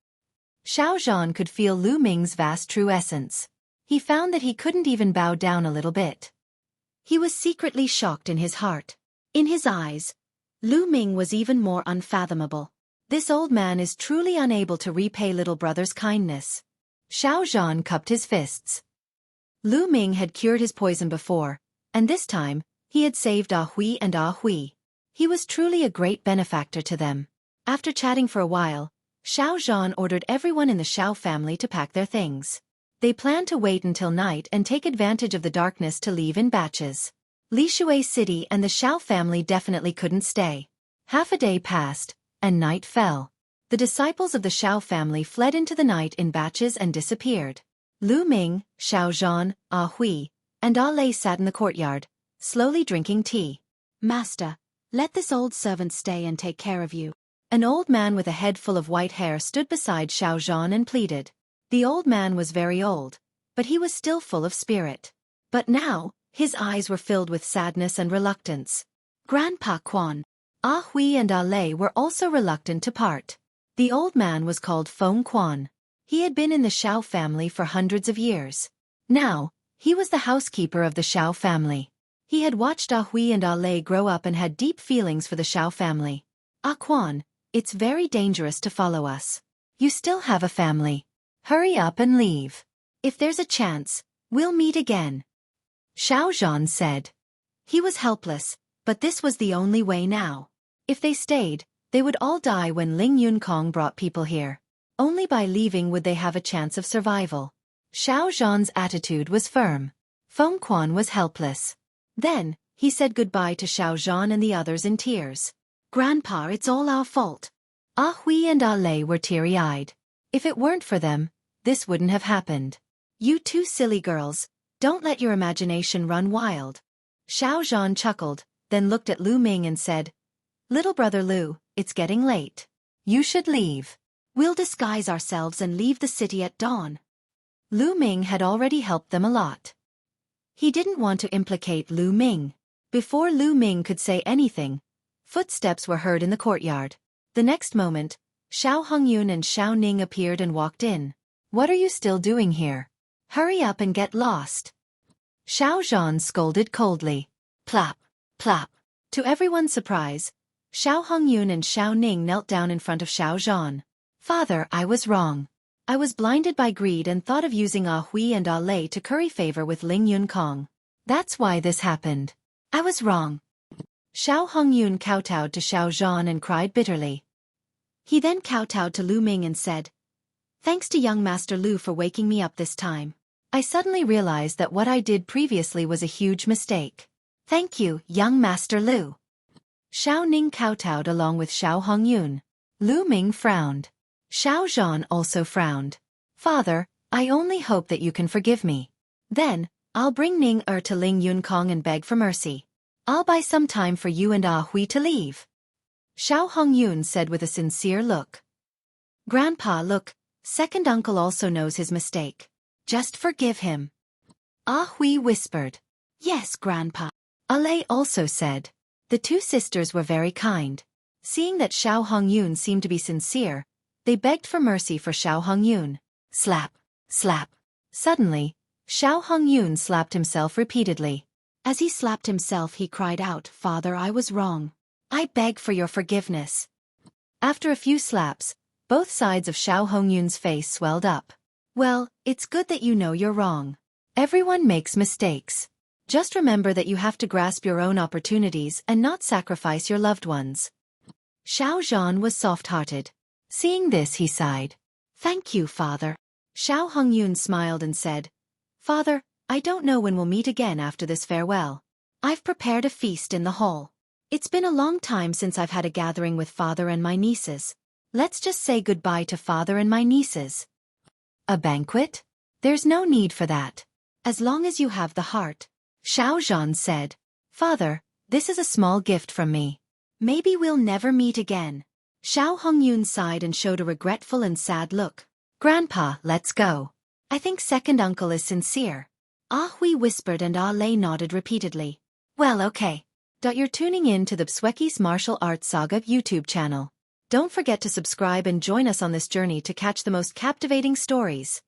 Xiao Zhan could feel Lu Ming's vast true essence. He found that he couldn't even bow down a little bit. He was secretly shocked in his heart. In his eyes, Lu Ming was even more unfathomable. This old man is truly unable to repay little brother's kindness. Xiao Zhan cupped his fists. Lu Ming had cured his poison before, and this time, he had saved Ah Hui and Ah Hui. He was truly a great benefactor to them. After chatting for a while, Xiao Zhan ordered everyone in the Xiao family to pack their things. They planned to wait until night and take advantage of the darkness to leave in batches. Li Shui City and the Xiao family definitely couldn't stay. Half a day passed, and night fell. The disciples of the Xiao family fled into the night in batches and disappeared. Lu Ming, Xiao Zhan, Ah Hui, and Ah Lei sat in the courtyard, slowly drinking tea. Master, let this old servant stay and take care of you. An old man with a head full of white hair stood beside Xiao Zhan and pleaded. The old man was very old, but he was still full of spirit. But now, his eyes were filled with sadness and reluctance. Grandpa Quan, Ah Hui and Ah Lei were also reluctant to part. The old man was called Feng Quan. He had been in the Xiao family for hundreds of years. Now, he was the housekeeper of the Xiao family. He had watched Ah Hui and Ah Lei grow up and had deep feelings for the Xiao family. Ah Quan, it's very dangerous to follow us. You still have a family. Hurry up and leave. If there's a chance, we'll meet again. Xiao Zhan said. He was helpless, but this was the only way now. If they stayed, they would all die when Ling Yunkong brought people here. Only by leaving would they have a chance of survival. Xiao Zhan's attitude was firm. Feng Quan was helpless. Then, he said goodbye to Xiao Zhan and the others in tears. Grandpa, it's all our fault. Ah Hui and Ah Lei were teary-eyed. If it weren't for them, this wouldn't have happened. You two silly girls, don't let your imagination run wild. Xiao Zhan chuckled, then looked at Lu Ming and said, Little brother Lu, it's getting late. You should leave. We'll disguise ourselves and leave the city at dawn. Lu Ming had already helped them a lot. He didn't want to implicate Lu Ming. Before Lu Ming could say anything, footsteps were heard in the courtyard. The next moment, Xiao Hongyun and Xiao Ning appeared and walked in. What are you still doing here? Hurry up and get lost. Xiao Zhan scolded coldly. Plop, plop. To everyone's surprise, Xiao Hongyun and Xiao Ning knelt down in front of Xiao Zhan. Father, I was wrong. I was blinded by greed and thought of using Ah Hui and Ah Lei to curry favor with Ling Yunkong. That's why this happened. I was wrong. Xiao Hongyun kowtowed to Xiao Zhan and cried bitterly. He then kowtowed to Lu Ming and said, Thanks to young Master Lu for waking me up this time. I suddenly realized that what I did previously was a huge mistake. Thank you, young Master Lu. Xiao Ning kowtowed along with Xiao Hongyun. Lu Ming frowned. Xiao Zhan also frowned. Father, I only hope that you can forgive me. Then, I'll bring Ning to Ling Yunkong and beg for mercy. I'll buy some time for you and Ah Hui to leave. Xiao Hongyun said with a sincere look. Grandpa, look, second uncle also knows his mistake. Just forgive him. Ah Hui whispered. Yes, Grandpa. Ah Lei also said. The two sisters were very kind. Seeing that Xiao Hongyun seemed to be sincere, they begged for mercy for Xiao Hongyun. Slap, slap. Suddenly, Xiao Hongyun slapped himself repeatedly. As he slapped himself, he cried out, Father, I was wrong. I beg for your forgiveness. After a few slaps, both sides of Xiao Hongyun's face swelled up. Well, it's good that you know you're wrong. Everyone makes mistakes. Just remember that you have to grasp your own opportunities and not sacrifice your loved ones. Xiao Zhan was soft-hearted. Seeing this, he sighed. Thank you, Father. Xiao Hongyun smiled and said, Father, I don't know when we'll meet again after this farewell. I've prepared a feast in the hall. It's been a long time since I've had a gathering with Father and my nieces. Let's just say goodbye to Father and my nieces. A banquet? There's no need for that. As long as you have the heart. Xiao Zhan said. Father, this is a small gift from me. Maybe we'll never meet again. Xiao Hongyun sighed and showed a regretful and sad look. Grandpa, let's go. I think second uncle is sincere. Ah Hui whispered and Ah Lei nodded repeatedly. Well, okay. You're tuning in to the Xueqi's Martial Arts Saga YouTube channel. Don't forget to subscribe and join us on this journey to catch the most captivating stories.